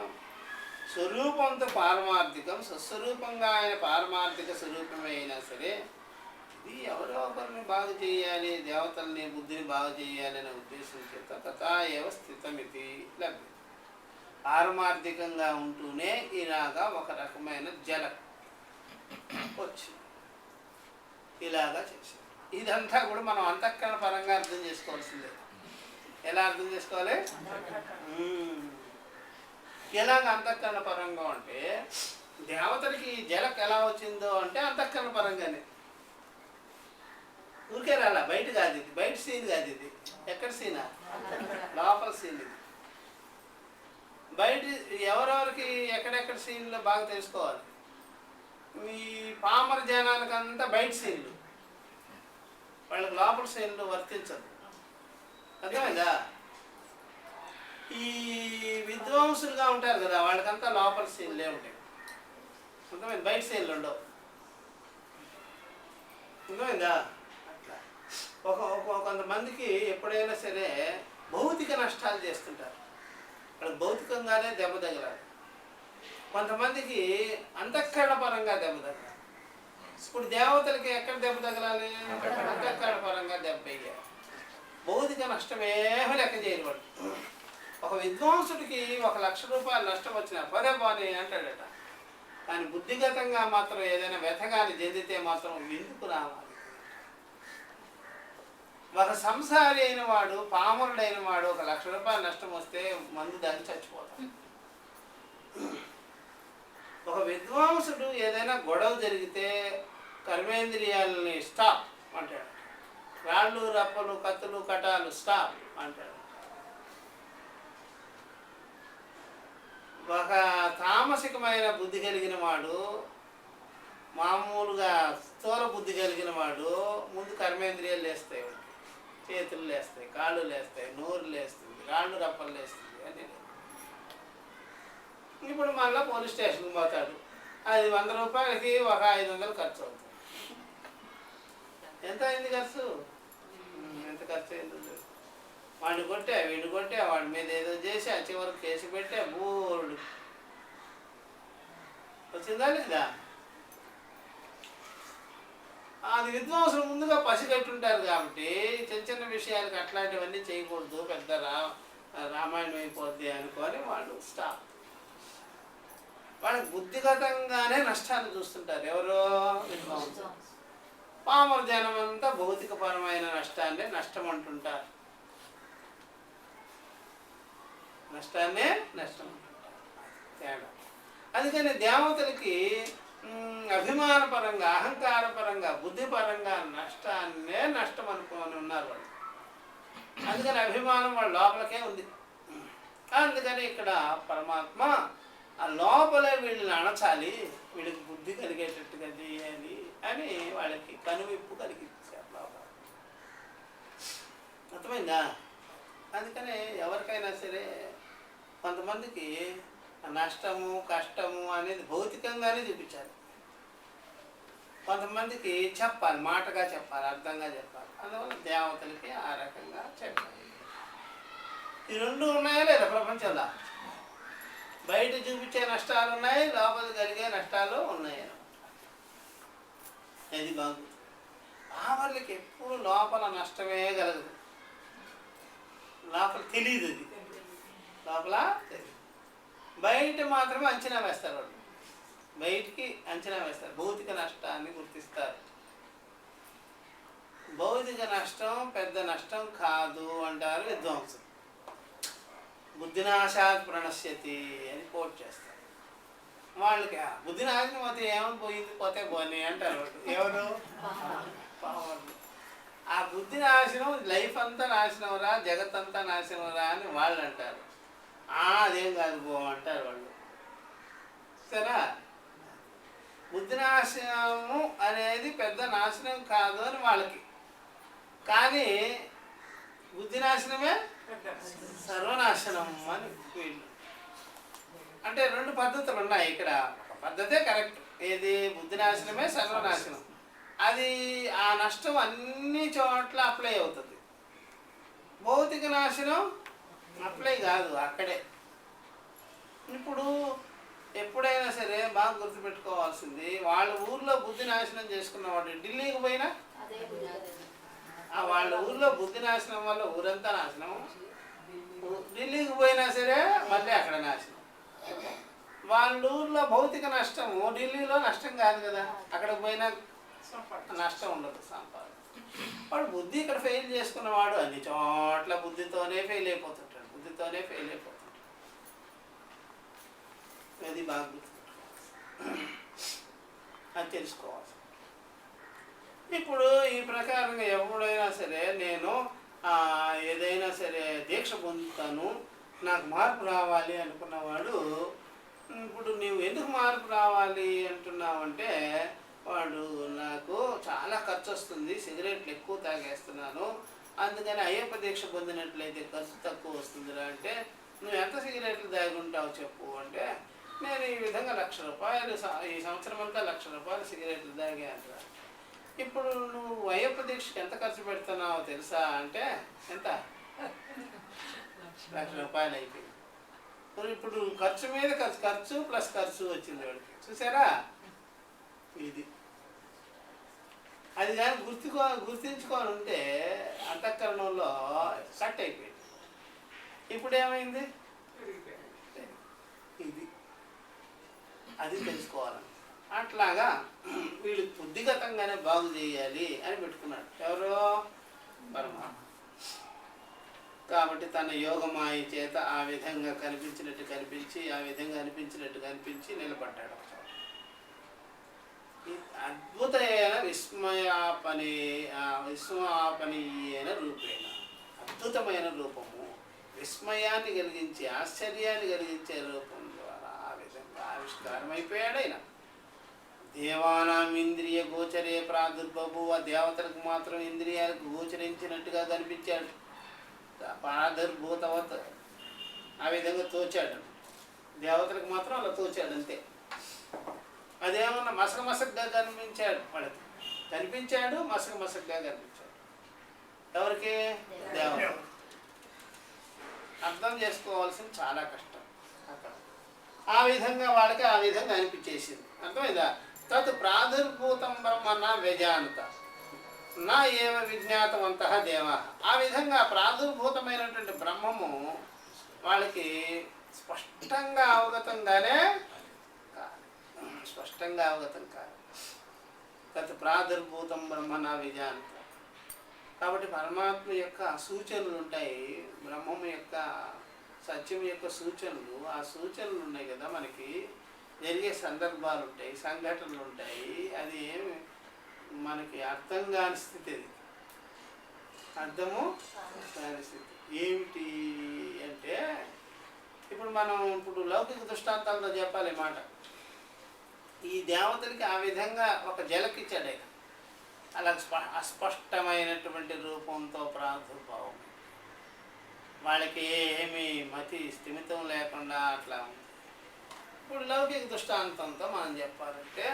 స్వరూపంతో పారమార్థికం, స్వస్వరూపంగా ఆయన పారమార్థిక స్వరూపమే అయినా సరే ఇది ఎవరో ఒకరిని బాగు చేయాలి, దేవతల్ని బుద్ధిని బాగు చేయాలి అనే ఉద్దేశం చేత తథా ఏవ స్థితమితి లభ్యం. పారమార్థికంగా ఉంటూనే ఇలాగా ఒక రకమైన జలం వచ్చింది, ఇలాగా చేశారు. ఇదంతా కూడా మనం అంతఃకరణ పరంగా అర్థం చేసుకోవాల్సిందే. ఎలా అర్థం చేసుకోవాలి? ఎలాగ అంతఃకరణ పరంగా అంటే దేవతలకి జలక్ ఎలా వచ్చిందో అంటే అంతఃకరణ పరంగానే, ఊరికే రాలా, బయట కాదు ఇది, బయట సీన్ కాదు ఇది. ఎక్కడ సీనా? లోపల సీన్ ఇది. బయట ఎవరెవరికి ఎక్కడెక్కడ సీన్లో బాగా తెలుసుకోవాలి. ఈ పామర జనానికి అంతా బయట సీన్లు, వాళ్ళకి లోపల సీన్లు వర్తించదు. అర్థమైందా? ఈ విద్వాంసులుగా ఉంటారు కదా, వాళ్ళకంతా లోపల సీన్లే ఉంటాయి. అర్థమైంది? బయట సీన్లు ఉండవు. అర్థమైందా? అట్లా కొంతమందికి ఎప్పుడైనా సరే భౌతిక నష్టాలు చేస్తుంటారు, వాళ్ళకి భౌతికంగానే దెబ్బ తగలాలి. కొంతమందికి అంతఃకరణ పరంగా దెబ్బ తగలాలి. ఇప్పుడు దేవతలకి ఎక్కడ దెబ్బ తగలాలి? అంతఃకరణ పరంగా దెబ్బ వేయాలి. భౌతిక నష్టమేమీ లెక్క చేయరు వాడు. ఒక విద్వాంసుడికి 1,00,000 రూపాయలు నష్టం వచ్చినా పదే పోనీ అంటాడట. కానీ బుద్ధిగతంగా మాత్రం ఏదైనా వ్యథగాని చెందితే మాత్రం ఎందుకు రావాలి? ఒక సంసారి అయిన వాడు, పామరుడైన వాడు 1,00,000 రూపాయలు నష్టం వస్తే మందు దాన్ని చచ్చిపోతాడు. ఒక విద్వాంసుడు ఏదైనా గొడవ జరిగితే కర్మేంద్రియాలని స్టాప్ అంటాడు, రాళ్ళు రప్పలు కత్తులు కటాలు స్టాప్ అంటాడు. ఒక తామసికమైన బుద్ధి కలిగిన వాడు, మామూలుగా స్థూల బుద్ధి కలిగిన వాడు ముందు కర్మేంద్రియాలు లేస్తాయి, చేతులు లేస్తాయి, కాళ్ళు లేస్తాయి, నోరు లేస్తుంది, రాళ్ళు రప్పలు లేస్తుంది అని. ఇప్పుడు మళ్ళీ పోలీస్ స్టేషన్కి పోతాడు, అది 100 రూపాయలకి ఒక 500 ఖర్చు అవుతుంది. ఎంత అయింది ఖర్చు? ఎంత ఖర్చు అయింది? వాడిని కొట్టే, వీడిని కొట్టే, వాడి మీద ఏదో చేసి ఆ చివరికి కేసు పెట్టే బోర్డు వచ్చిందా లేదా? అది విద్వాంసులు ముందుగా పసిగట్టుంటారు కాబట్టి చిన్న చిన్న విషయాలకు అట్లాంటివన్నీ చేయకూడదు, పెద్ద రామాయణం అయిపోద్ది అనుకొని వాళ్ళు స్టాప్. వాళ్ళకి బుద్ధిగతంగానే నష్టాన్ని చూస్తుంటారు. ఎవరో విద్వాంసులు. పామర జనం అంతా భౌతికపరమైన నష్టాన్ని నష్టం అంటుంటారు. నష్టాన్నే నష్టం అంటుంటారు. తేడా. అందుకని దేవతలకి అభిమానపరంగా, అహంకారపరంగా, బుద్ధిపరంగా నష్టాన్నే నష్టం అనుకోని ఉన్నారు వాళ్ళు. అందుకని అభిమానం వాళ్ళ లోపలకే ఉంది. అందుకని ఇక్కడ పరమాత్మ ఆ లోపలే వీళ్ళని అణచాలి, వీళ్ళకి బుద్ధి కలిగేటట్టుగా చేయాలి అని వాళ్ళకి కనువిప్పు కలిగించారు లోపల. అర్థమైందా? అందుకని ఎవరికైనా సరే కొంతమందికి నష్టము కష్టము అనేది భౌతికంగానే చూపించాలి, కొంతమందికి చెప్పాలి, మాటగా చెప్పాలి, అర్థంగా చెప్పాలి. అందువల్ల దేవతలకి ఆ రకంగా చెప్పాలి. ఈ రెండు ఉన్నాయా లేదా ప్రపంచంలో? బయట చూపించే నష్టాలు ఉన్నాయి, లోపల కలిగే నష్టాలు ఉన్నాయి. అది బాగు. వాళ్ళకి ఎప్పుడు లోపల నష్టమే కలగదు, లోపల తెలియదు. అది లోపల తెలియదు. బయట మాత్రమే అంచనా వేస్తారు వాళ్ళు, బయటికి అంచనా వేస్తారు, భౌతిక నష్టాన్ని గుర్తిస్తారు. భౌతిక నష్టం పెద్ద నష్టం కాదు అంటారు విద్వాంసులు. బుద్ధినాశాత్ ప్రణశ్యతి అని కోట్ చేస్తారు. వాళ్ళకి బుద్ధినాశనం పోతే ఏమని పోయింది, పోతే పోనీ అంటారు వాళ్ళు. ఎవరు? పావర్లు. ఆ బుద్ధి నాశనం, లైఫ్ అంతా నాశనంరా, జగత్ అంతా నాశనంరా అని వాళ్ళు అంటారు. అదేం కాదు పో అంటారు వాళ్ళు. సరే, బుద్ధి నాశనము అనేది పెద్ద నాశనం కాదు అని వాళ్ళకి, కానీ బుద్ధి నాశనమే సర్వనాశనం అని వీళ్ళు. అంటే రెండు పద్ధతులు ఉన్నాయి ఇక్కడ. ఒక పద్ధతే కరెక్ట్, ఏది బుద్ధి నాశనమే సర్వనాశనం. అది ఆ నష్టం అన్ని చోట్ల అప్లై అవుతుంది. భౌతిక నాశనం అప్లై కాదు అక్కడే. ఇప్పుడు ఎప్పుడైనా సరే బాగా గుర్తుపెట్టుకోవాల్సింది, వాళ్ళ ఊర్లో బుద్ధి నాశనం చేసుకున్నవాడు ఢిల్లీకి పోయినా వాళ్ళ ఊర్లో బుద్ధి నాశనం వల్ల ఊరంతా నాశనం. ఢిల్లీకి పోయినా సరే మళ్ళీ అక్కడ నాశనం. వాళ్ళ ఊర్లో భౌతిక నష్టము ఢిల్లీలో నష్టం కాదు కదా, అక్కడికి పోయినా నష్టం ఉండదు, సంపాదన. వాడు బుద్ధి ఇక్కడ ఫెయిల్ చేసుకున్నవాడు అన్ని చోట్ల బుద్ధితోనే ఫెయిల్ అయిపోతుంటాడు, బుద్ధితోనే ఫెయిల్ అయిపోతుంటాడు. అది బాగా గుర్తుపెట్టుకోవాలి, అది తెలుసుకోవాలి. ఇప్పుడు ఈ ప్రకారంగా ఎవడైనా సరే నేను ఏదైనా సరే దీక్ష పొందుతాను, నాకు మార్పు రావాలి అనుకున్నవాడు, ఇప్పుడు నీవు ఎందుకు మార్పు రావాలి అంటున్నావంటే, వాడు నాకు చాలా ఖర్చు వస్తుంది, సిగరెట్లు ఎక్కువ తాగేస్తున్నాను, అందుకని అయ్యప్ప దీక్ష పొందినట్లయితే ఖర్చు తక్కువ వస్తుందిరా అంటే, నువ్వు ఎంత సిగరెట్లు తాగుంటావు చెప్పు అంటే, నేను ఈ విధంగా ₹1,00,000 ఈ సంవత్సరం అంతా ₹1,00,000 సిగరెట్లు తాగా అంటారా. ఇప్పుడు నువ్వు అయ్యప్ప దీక్షకి ఎంత ఖర్చు పెడుతున్నావో తెలుసా అంటే, ఎంత? ₹1,00,000 అయిపోయింది. ఇప్పుడు ఖర్చు మీద ఖర్చు ప్లస్ ఖర్చు వచ్చింది వాడికి. చూసారా, ఇది అది కానీ గుర్తించుకొని ఉంటే అంతఃకరణంలో కట్ అయిపోయింది. ఇప్పుడు ఏమైంది? ఇది అది తెలుసుకోవాలని. అట్లాగా వీళ్ళు బుద్ధిగతంగానే బాగు చేయాలి అని పెట్టుకున్నాడు ఎవరో? పరమాత్మ. కాబట్టి తన యోగమాయ చేత ఆ విధంగా కనిపించినట్టు కనిపించి, ఆ విధంగా అనిపించినట్టు కనిపించి నిలబడ్డాడు. అద్భుతమైన విస్మయాపనీయైన రూపేణ, అద్భుతమైన రూపము, విస్మయాన్ని కలిగించి ఆశ్చర్యాన్ని కలిగించే రూపం ద్వారా ఆ విధంగా ఆవిష్కారమైపోయాడు ఆయన. దేవానాం ఇంద్రియ గోచరే ప్రాదుర్బభు, ఆ దేవతలకు మాత్రం ఇంద్రియాలకు గోచరించినట్టుగా కనిపించాడు. ప్రాదుర్భూతవత్ ఆ విధంగా తోచాడు, దేవతలకు మాత్రం అలా తోచాడు అంతే. అదేమన్నా మసకగా కనిపించాడు, వాళ్ళకి కనిపించాడు, మసకగా కనిపించాడు. ఎవరికి? దేవత. అర్థం చేసుకోవాల్సింది చాలా కష్టం అక్కడ. ఆ విధంగా వాళ్ళకి ఆ విధంగా అనిపించేసింది. అర్థమైందా? తత్ ప్రాదుర్భూతం బ్రహ్మన్న వ్యజానత నా ఏవ విజ్ఞాతవంతః దేవా. ఆ విధంగా ప్రాదుర్భూతమైనటువంటి బ్రహ్మము వాళ్ళకి స్పష్టంగా అవగతం కాదు. తత్ ప్రాదుర్భూతం బ్రహ్మ నా విజానత. కాబట్టి పరమాత్మ యొక్క సూచనలు ఉంటాయి, బ్రహ్మము యొక్క సత్యం యొక్క సూచనలు. ఆ సూచనలు ఉన్నాయి కదా, మనకి జరిగే సందర్భాలు ఉంటాయి, సంఘటనలు ఉంటాయి. అది ఏమి మనకి అర్థం కాని స్థితి, అది అర్థము కాని స్థితి. ఏమిటి అంటే, ఇప్పుడు మనం లౌకిక దృష్టాంతాలతో చెప్పాలి మాట. ఈ దేవతలకి ఆ విధంగా ఒక జలకిచ్చాడు ఆయన, అలా అస్పష్టమైనటువంటి రూపంతో ప్రాదుర్భావం. వాళ్ళకి ఏమీ మతి స్థిమితం లేకుండా అట్లా ఉంది. ఇప్పుడు లౌకిక దృష్టాంతంతో మనం చెప్పాలంటే,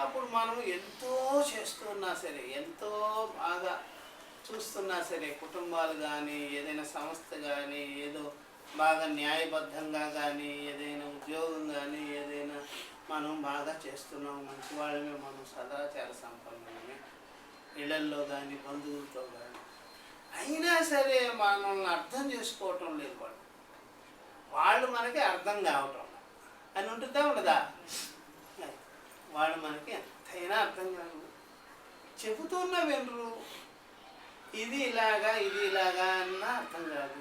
అప్పుడు మనం ఎంతో చేస్తున్నా సరే, ఎంతో బాగా చూస్తున్నా సరే, కుటుంబాలు కానీ, ఏదైనా సంస్థ కానీ, ఏదో బాగా న్యాయబద్ధంగా కానీ, ఏదైనా ఉద్యోగం కానీ, ఏదైనా మనం బాగా చేస్తున్నాం, మంచి వాళ్ళమే, మనం సదాచార సంపన్నమే, ఇళ్లల్లో కానీ బంధువులతో కానీ, అయినా సరే మనల్ని అర్థం చేసుకోవటం లేదు వాళ్ళు మనకి అర్థం కావటం అని ఉంటుందా ఉండదా? వాళ్ళు మనకి ఎంతైనా అర్థం కాదు, చెబుతున్నా వినరు. ఇది ఇలాగా అన్నా అర్థం కాదు.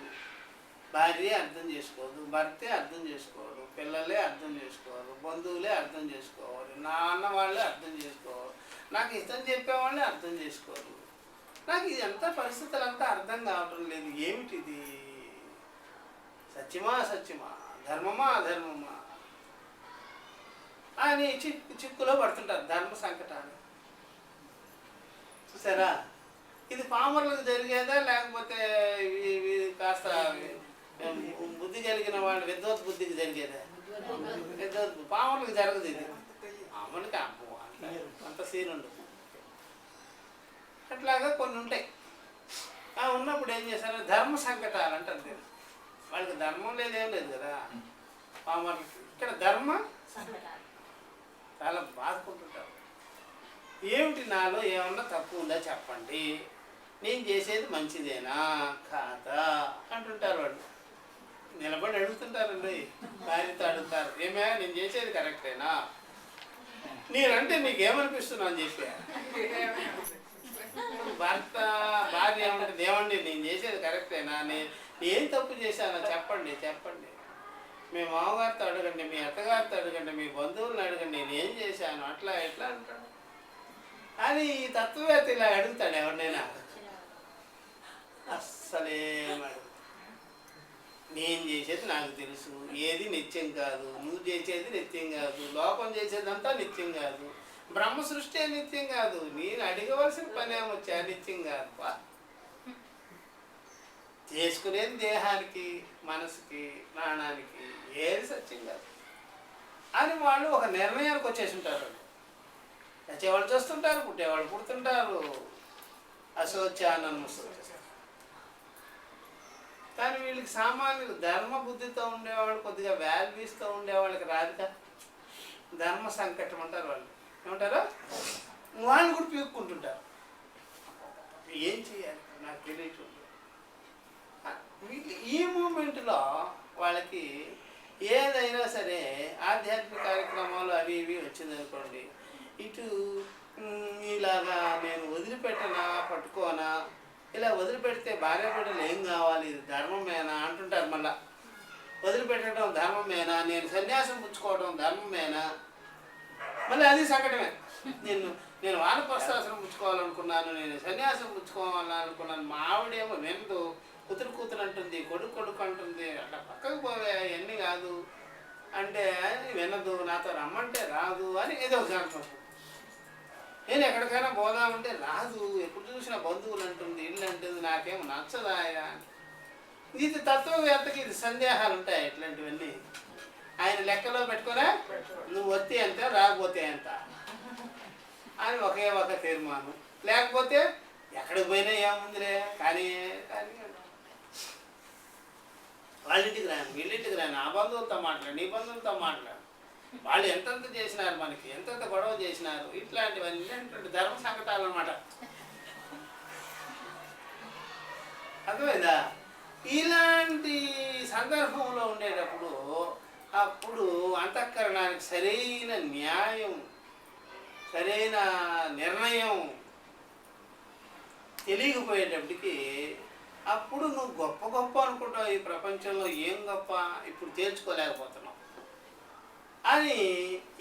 భార్య అర్థం చేసుకోదు, భర్తే అర్థం చేసుకోరు, పిల్లలే అర్థం చేసుకోరు, బంధువులే అర్థం చేసుకోవాలి, నాన్న వాళ్ళే అర్థం చేసుకోరు, నాకు ఇష్టం చెప్పేవాళ్ళే అర్థం చేసుకోరు. నాకు ఇదంతా పరిస్థితులంతా అర్థం కావటం లేదు, ఏమిటిది, సత్యమా సత్యమా, ధర్మమా అధర్మమా అని చిక్కులో పడుతుంటారు ధర్మ సంకటాన్ని. చూసారా, ఇది పామరులకు జరిగేదా లేకపోతే కాస్త బుద్ధి కలిగిన వాళ్ళు విద్వత్ బుద్ధికి జరిగేదా? విద్వత్ పామరులకు జరగదు ఇది, పామరులకి అంత సీన్ ఉండదు. అట్లాగా కొన్ని ఉంటాయి. ఉన్నప్పుడు ఏం చేశారు, ధర్మ సంకటాలు అంటారు దీన్ని. వాళ్ళకి ధర్మం లేదేం లేదు కదా పామరులకి, ఇక్కడ ధర్మ చాలా బాధపడుతుంటారు. ఏమిటి నాలో ఏమన్నా తప్పు ఉందా చెప్పండి, నేను చేసేది మంచిదేనా కాదా అంటుంటారు వాళ్ళు. నిలబడి అడుగుతుంటారండి, భార్యతో అడుగుతారు, ఏమే నేను చేసేది కరెక్టేనా, నేనంటే నీకేమనిపిస్తున్నా అని చెప్పి. భార్య ఏమంటుంది, ఏమండి నేను చేసేది కరెక్టేనా, ఏం తప్పు చేశానో చెప్పండి చెప్పండి, మీ మామగారితో అడగండి, మీ అత్తగారితో అడగండి, మీ బంధువులను అడగండి, నేను ఏం చేశాను అట్లా ఎట్లా అంటాడు. అని ఈ తత్వవేత్త ఇలా అడుగుతాడు ఎవరినైనా, అస్సలేమడు. నేను చేసేది నాకు తెలుసు, ఏది నిత్యం కాదు, నువ్వు చేసేది నిత్యం కాదు, లోకం చేసేదంతా నిత్యం కాదు, బ్రహ్మ సృష్టి నిత్యం కాదు, నేను అడగవలసిన పని ఏమొచ్చా నిత్యం కాదు, చేసుకునేది దేహానికి మనసుకి ప్రాణానికి ఏది సత్యం కాదు అని వాళ్ళు ఒక నిర్ణయానికి వచ్చేసి ఉంటారు. చచ్చేవాళ్ళు చూస్తుంటారు, పుట్టేవాళ్ళు పుడుతుంటారు, అశోచానన్ను కానీ వీళ్ళకి సామాన్యులు ధర్మ బుద్ధితో ఉండేవాళ్ళు, కొద్దిగా వాల్యూస్తో ఉండేవాళ్ళకి రాదుగా ధర్మ సంకటం అంటారు. వాళ్ళు ఏమంటారు, వాళ్ళు కూడా పీక్కుంటుంటారు. ఏం చేయాలి నాకు తెలియటం. ఈ మూమెంట్లో వాళ్ళకి ఏదైనా సరే ఆధ్యాత్మిక కార్యక్రమాలు అవి ఇవి వచ్చిందనుకోండి, ఇటు ఇలాగా నేను వదిలిపెట్టనా పట్టుకోనా, ఇలా వదిలిపెడితే భార్య బిడ్డలు ఏం కావాలి, ఇది ధర్మమేనా అంటుంటారు. మళ్ళా వదిలిపెట్టడం ధర్మమేనా, నేను సన్యాసం పుచ్చుకోవడం ధర్మమేనా, మళ్ళీ అది సంకటమే. నేను వానప్రస్థాశ్రమం పుచ్చుకోవాలనుకున్నాను, నేను సన్యాసం పుచ్చుకోవాలనుకున్నాను, మా ఆవిడేమో వినదు, కూతురు అంటుంది, కొడుకు అంటుంది, అట్లా పక్కకు పోవే అవన్నీ కాదు అంటే వినదు, నాతో రమ్మంటే రాదు అని ఏదో ఒక సంతోషం. నేను ఎక్కడికైనా పోదామంటే రాదు, ఎప్పుడు చూసినా బంధువులు అంటుంది, ఇల్లు అంటుంది, నాకేమో నచ్చదాయా. ఇది తత్వవేత్తకి ఇది సందేహాలు ఉంటాయి. ఇట్లాంటివన్నీ ఆయన లెక్కలో పెట్టుకునే, నువ్వు వస్తే ఎంత రాకపోతే ఎంత అని ఒకే ఒక తీర్మానం. లేకపోతే ఎక్కడికి పోయినా ఏముందిలే కానీ కానీ వాళ్ళింటికి రాను, వీళ్ళింటికి రాను, ఆ బంధువులతో మాట్లాడు, నీ బంధువులతో మాట్లాడు, వాళ్ళు ఎంతెంత చేసినారు, మనకి ఎంతెంత గొడవ చేసినారు, ఇట్లాంటివన్నీ ధర్మ సంకటాలు అన్నమాట. అర్థమైందా? ఇలాంటి సందర్భంలో ఉండేటప్పుడు అప్పుడు అంతఃకరణానికి సరైన న్యాయం, సరైన నిర్ణయం తెలియకపోయేటప్పటికి అప్పుడు నువ్వు గొప్ప అనుకుంటావు, ఈ ప్రపంచంలో ఏం గొప్ప ఇప్పుడు తేల్చుకోలేకపోతున్నావు అని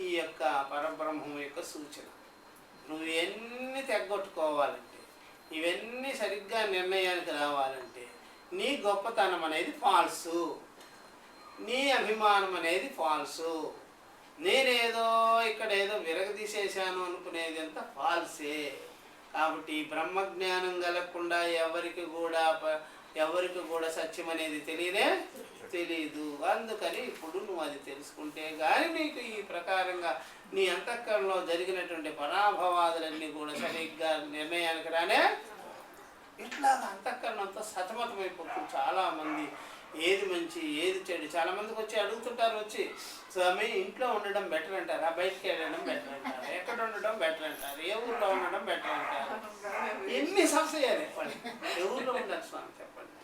ఈ యొక్క పరబ్రహ్మం యొక్క సూచన. నువ్వు ఎన్ని తెగొట్టుకోవాలంటే, ఇవన్నీ సరిగ్గా నిర్ణయానికి రావాలంటే నీ గొప్పతనం అనేది ఫాల్సు, నీ అభిమానం అనేది ఫాల్సు, నేనేదో ఇక్కడ ఏదో విరగదీసేశాను అనుకునేది అంతా ఫాల్సే. కాబట్టి బ్రహ్మజ్ఞానం కలగకుండా ఎవరికి కూడా సత్యం అనేది తెలియదు. అందుకని ఇప్పుడు నువ్వు అది తెలుసుకుంటే కానీ నీకు ఈ ప్రకారంగా నీ అంతఃకరణలో జరిగినటువంటి పరాభవాదులన్నీ కూడా సరిగ్గా నిర్ణయానికి రానే. ఇట్లా అంతఃకరణంతో సతమతమైపోతుంది చాలామంది. ఏది మంచి ఏది చెడు చాలామందికి వచ్చి అడుగుతుంటారు, వచ్చి స్వామి ఇంట్లో ఉండడం బెటర్ అంటారా, బయటికి వెళ్ళడం బెటర్ అంటారు, ఎక్కడ ఉండడం బెటర్ అంటారు, ఏ ఊళ్ళో ఉండడం బెటర్ అంటారు. ఎన్ని సంశయాలే వాళ్ళు, ఏ ఊళ్ళో ఉండాలి స్వామి చెప్పండి,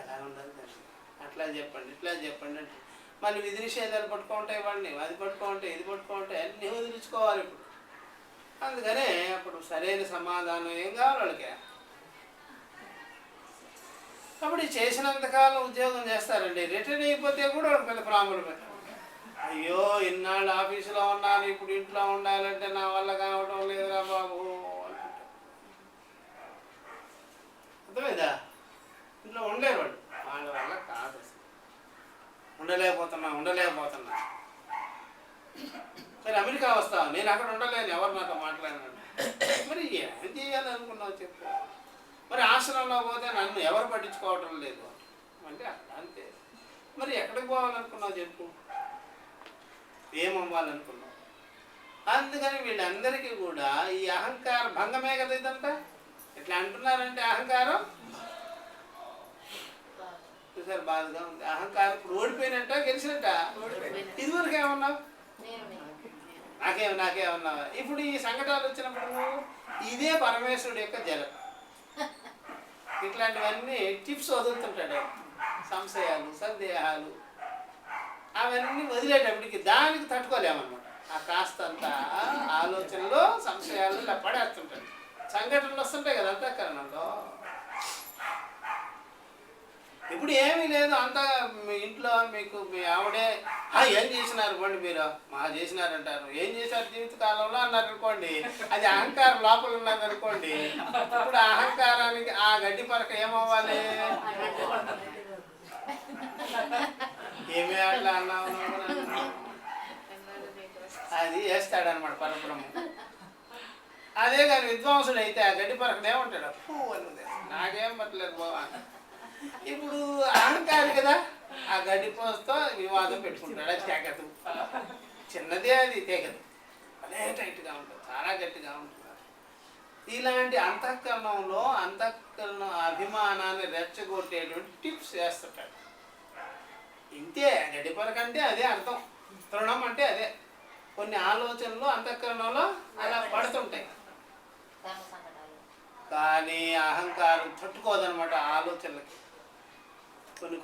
ఎలా ఉండాలి అట్లా చెప్పండి ఇట్లా చెప్పండి అంటే మళ్ళీ విధి నిషేధాలు పట్టుకుంటాయి వాడిని, అది పట్టుకుంటాయి ఇది పట్టుకుంటాయి అన్నీ వదిలించుకోవాలి ఇప్పుడు. అందుకనే అప్పుడు సరైన సమాధానం ఏం కావాలి వాళ్ళకి. కాబట్టి చేసినంతకాలం ఉద్యోగం చేస్తారండి, రిటర్న్ అయిపోతే కూడా వాళ్ళకి పెద్ద ప్రాబ్లం. అయ్యో ఇన్నాళ్ళు ఆఫీసులో ఉన్నాను, ఇప్పుడు ఇంట్లో ఉండాలంటే నా వల్ల కావడం లేదురా బాబు అనుకుంటా. అర్థమైందా? ఇంట్లో ఉండలేరు వాళ్ళు, వాళ్ళ వల్ల కాదు, ఉండలేకపోతున్నా. సరే అమెరికా వస్తాను, నేను అక్కడ ఉండలేను, ఎవరు నాతో మాట్లాడినాడు. మరి ఏం చేయాలి అనుకున్నావు చెప్పు. మరి ఆశ్రమంలో పోతే నన్ను ఎవరు పట్టించుకోవటం లేదు అంటే అంతే. మరి ఎక్కడికి పోవాలనుకున్నావు చెప్పు, ఏమవ్వాలనుకున్నావు? అందుకని వీళ్ళందరికీ కూడా ఈ అహంకార భంగమే కదా ఇదంతా. ఎట్లా అంటున్నారంటే అహంకారం చూసారు, బాధగా ఉంది. అహంకారం ఇప్పుడు ఓడిపోయినట్ట గెలిచినట్ట. ఇదివరకు ఏమన్నావు, నాకేమన్నావా? ఇప్పుడు ఈ సంకటాలు వచ్చినప్పుడు ఇదే పరమేశ్వరుడు యొక్క జలం. ఇట్లాంటివన్నీ టిప్స్ వదులుతుంటాడు, సంశయాలు సందేహాలు అవన్నీ వదిలేటప్పటికి దానికి తట్టుకోలేమన్నమాట. ఆ కాస్తంత ఆలోచనలో సంశయాలు ఇలా పడేస్తుంటాడు. సంఘటనలు వస్తుంటాయి కదా అంతఃకరణంలో. ఇప్పుడు ఏమీ లేదు, అంతా మీ ఇంట్లో మీకు మీ ఆవిడే ఏం చేసినారు పండి మీరు చేసినారంటారు. ఏం చేశారు జీవితకాలంలో అన్నారు అనుకోండి, అది అహంకారం లోపల ఉన్నది అనుకోండి. ఇప్పుడు అహంకారానికి ఆ గడ్డి పరక ఏమవ్వాలి? ఏమి అట్లా అన్నావు, అది వేస్తాడనమాట పరబ్రహ్మ. అదే కానీ విద్వాంసుడు అయితే ఆ గడ్డి పరకలు ఏమంటాడు, అన్నది నాకేం పట్టలేదు బాబా. ఇప్పుడు అహంకారి కదా, ఆ గడ్డి పోస్తో వివాదం పెట్టుకుంటాడు. అది తెగదు, చిన్నదే, అది తెగదు, అదే టైట్గా ఉంటుంది, చాలా గట్టిగా ఉంటుంది. ఇలాంటి అంతఃకరణంలో అంతఃకరణ అభిమానాన్ని రెచ్చగొట్టేటువంటి టిప్స్ వేస్తుంటాడు. ఇంతే, గడ్డి పరక అంటే అదే అర్థం, తృణం అంటే అదే. కొన్ని ఆలోచనలు అంతఃకరణంలో అలా పడుతుంటాయి, కానీ అహంకారం తట్టుకోదనమాట ఆలోచనలకి.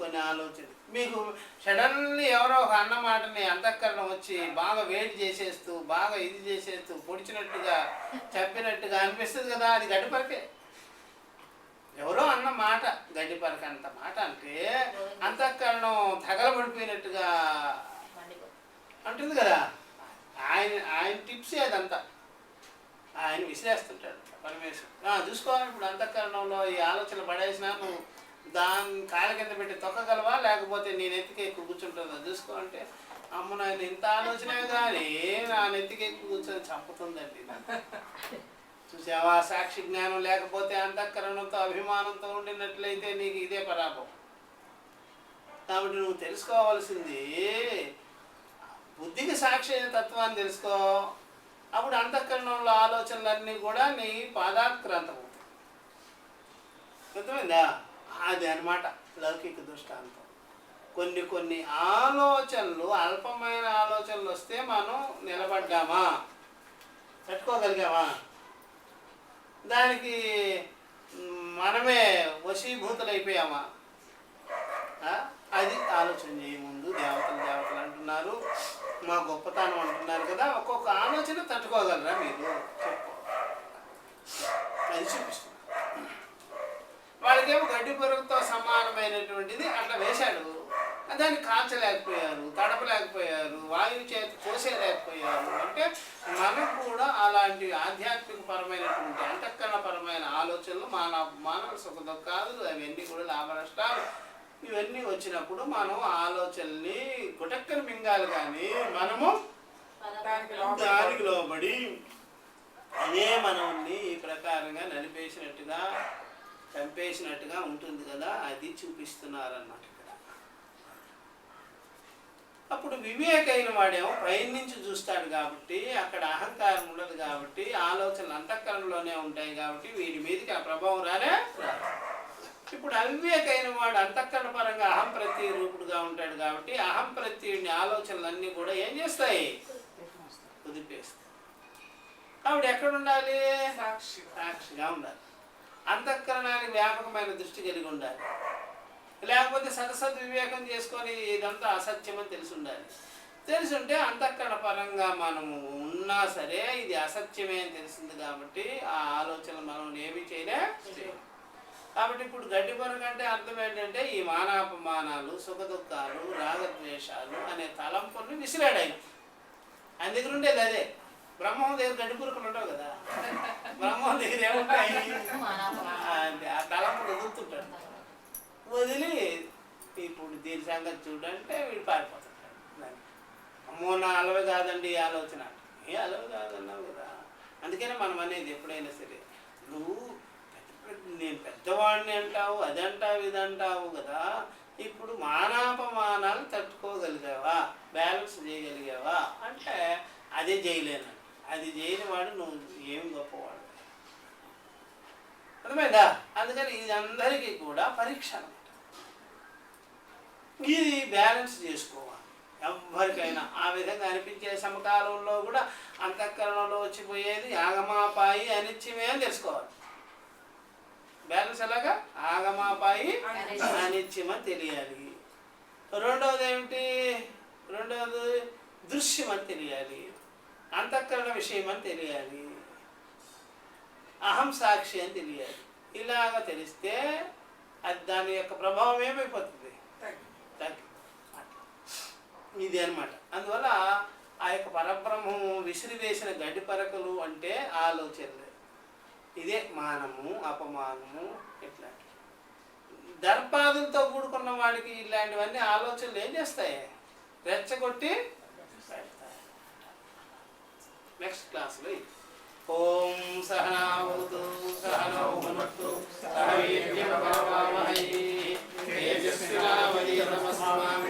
కొన్ని ఆలోచనలు మీకు సడన్లీ ఎవరో ఒక అన్న మాటని అంతఃకరణం వచ్చి బాగా వేడి చేసేస్తూ, బాగా ఇది చేసేస్తూ, పొడిచినట్టుగా చెప్పినట్టుగా అనిపిస్తుంది కదా, అది గడ్డిపరకే. ఎవరో అన్న మాట గడ్డిపరక అంత మాట అంటే అంతఃకరణం తగలబడిపోయినట్టుగా అంటుంది కదా. ఆయన టిప్స్ అదంతా ఆయన విసిరేస్తుంటాడు పరమేశ్వరుడు. చూసుకోవాలి, ఇప్పుడు అంతఃకరణంలో ఈ ఆలోచన పడేసినా నువ్వు దాన్ని కాళ్ళ కింద పెట్టి తొక్కగలవా, లేకపోతే నీ నెత్తికి ఎక్కువ కూర్చుంటుందా చూసుకో అంటే, అమ్మ నాయన ఇంత ఆలోచనే కానీ నా నెత్తికి ఎక్కువ కూర్చొని చంపుతుందండి. చూసావా, సాక్షి జ్ఞానం లేకపోతే అంతఃకరణంతో అభిమానంతో ఉండినట్లయితే నీకు ఇదే పరాభవం. కాబట్టి నువ్వు తెలుసుకోవాల్సింది బుద్ధికి సాక్షి అయిన తత్వాన్ని తెలుసుకో. అప్పుడు అంతఃకరణంలో ఆలోచనలన్నీ కూడా నీ పాదాక్రాంతం అవుతాయి. అర్థమైందా? అది అనమాట లౌకిక దృష్టాంతం. కొన్ని ఆలోచనలు, అల్పమైన ఆలోచనలు వస్తే మనం నిలబడ్డామా, తట్టుకోగలిగామా, దానికి మనమే వశీభూతులైపోయామా, అది ఆలోచన చేయముందు. దేవతలు అంటున్నారు, మా గొప్పతనం అంటున్నారు కదా, ఒక్కొక్క ఆలోచన తట్టుకోగలరా మీరు చెప్పు, అది చూపిస్తుంది. వాళ్ళకేమో గడ్డి పొరుగుతో సమానమైనటువంటిది అట్లా వేశాడు, దాన్ని కాల్చలేకపోయారు, తడపలేకపోయారు, వాయువు చేత కోసేయలేకపోయారు. అంటే మనకు కూడా అలాంటి ఆధ్యాత్మిక పరమైనటువంటి అంతఃకరణపరమైన ఆలోచనలు, మానవ సుఖ దుఃఖాలు, అవన్నీ కూడా లాభ నష్టాలు ఇవన్నీ వచ్చినప్పుడు మనం ఆలోచనల్ని గుటక్కని మింగాలి, కానీ మనము దానికి లోబడి అదే మనల్ని ఈ ప్రకారంగా నలిపేసినట్టుగా చంపేసినట్టుగా ఉంటుంది కదా, అది చూపిస్తున్నారన్నమాట ఇక్కడ. అప్పుడు వివేకైన వాడేమో పైనుంచి చూస్తాడు కాబట్టి అక్కడ అహంకారం ఉండదు, కాబట్టి ఆలోచనలు అంతఃకరణలోనే ఉంటాయి, కాబట్టి వీడి మీదకి ఆ ప్రభావం రానే. ఇప్పుడు అవివేకైన వాడు అంతఃకరణ పరంగా అహం ప్రత్యయ రూపుడుగా ఉంటాడు, కాబట్టి అహం ప్రత్యయుడిని ఆలోచనలన్నీ కూడా ఏం చేస్తాయి, కుదిపేస్తాయి. కాబట్టి ఎక్కడ ఉండాలి, సాక్షిగా ఉండాలి. అంతఃకరణానికి వ్యాపకమైన దృష్టి కలిగి ఉండాలి, లేకపోతే సదసద్ వివేకం చేసుకొని ఇదంతా అసత్యమని తెలిసి ఉండాలి. తెలిసి ఉంటే అంతఃకరణ పరంగా మనము ఉన్నా సరే ఇది అసత్యమే అని తెలిసింది, కాబట్టి ఆ ఆలోచనలు మనం ఏమీ చేయలే. కాబట్టి ఇప్పుడు గడ్డి పరక అంటే అర్థం ఏంటంటే ఈ మానాపమానాలు, సుఖదుఖాలు, రాగద్వేషాలు అనే తలంపుల్ని విసిరాడాయి. ఆయన దగ్గర ఉండేది అదే. బ్రహ్మం దగ్గర గడ్డి పురుకులు ఉండవు కదా, బ్రహ్మం దగ్గర ఏముంటాయి, ఆ తలంపులు వదులుతుంటాడు. వదిలి ఇప్పుడు దీని సంగతి చూడంటే వీడు పారిపోతుంటాడు. అమ్మో నా అలవి కాదండి ఈ ఆలోచన. ఏ అలవి కాదన్నావు కదా. అందుకనే మనం అనేది ఎప్పుడైనా సరే, నువ్వు నేను పెద్దవాడిని అంటావు, అది అంటావు, ఇది అంటావు కదా, ఇప్పుడు మానాపమానాలు తట్టుకోగలిగావా, బ్యాలెన్స్ చేయగలిగావా అంటే అదే చేయలేను. అది చేయని వాడు నువ్వు ఏం గొప్పవాడు. అర్థమైందా? అందుకని ఇది అందరికీ కూడా పరీక్ష అనమాట. ఇది బ్యాలెన్స్ చేసుకోవాలి ఎవరికైనా. ఆ విధంగా అనిపించే సమకాలంలో కూడా అంతఃకరణలో వచ్చిపోయేది ఆగమాపాయి అనిత్యమే అని తెలుసుకోవాలి. బ్యాలెన్స్ ఎలాగా? ఆగమాపాయి అనిత్యమని తెలియాలి. రెండవది ఏమిటి? రెండవది దృశ్యం అని తెలియాలి, అంతఃకరణ విషయం అని తెలియాలి, అహం సాక్షి అని తెలియాలి. ఇలాగ తెలిస్తే అది దాని యొక్క ప్రభావం ఏమైపోతుంది? ఇది అనమాట. అందువల్ల ఆ యొక్క పరబ్రహ్మము విసిరివేసిన గడ్డి పరకలు అంటే ఆలోచనలే. ఇదే మానము, అపమానము. ఇట్లాంటి దర్పాదులతో కూడుకున్న వాడికి ఇలాంటివన్నీ ఆలోచనలు ఏం చేస్తాయి? రెచ్చగొట్టి పెడతాయి. నెక్స్ట్ క్లాస్లో ఓం సహనావతు సహనౌ భునక్తు సహ వీర్యం కరవావహై తేజస్వినావధీతమస్మాకం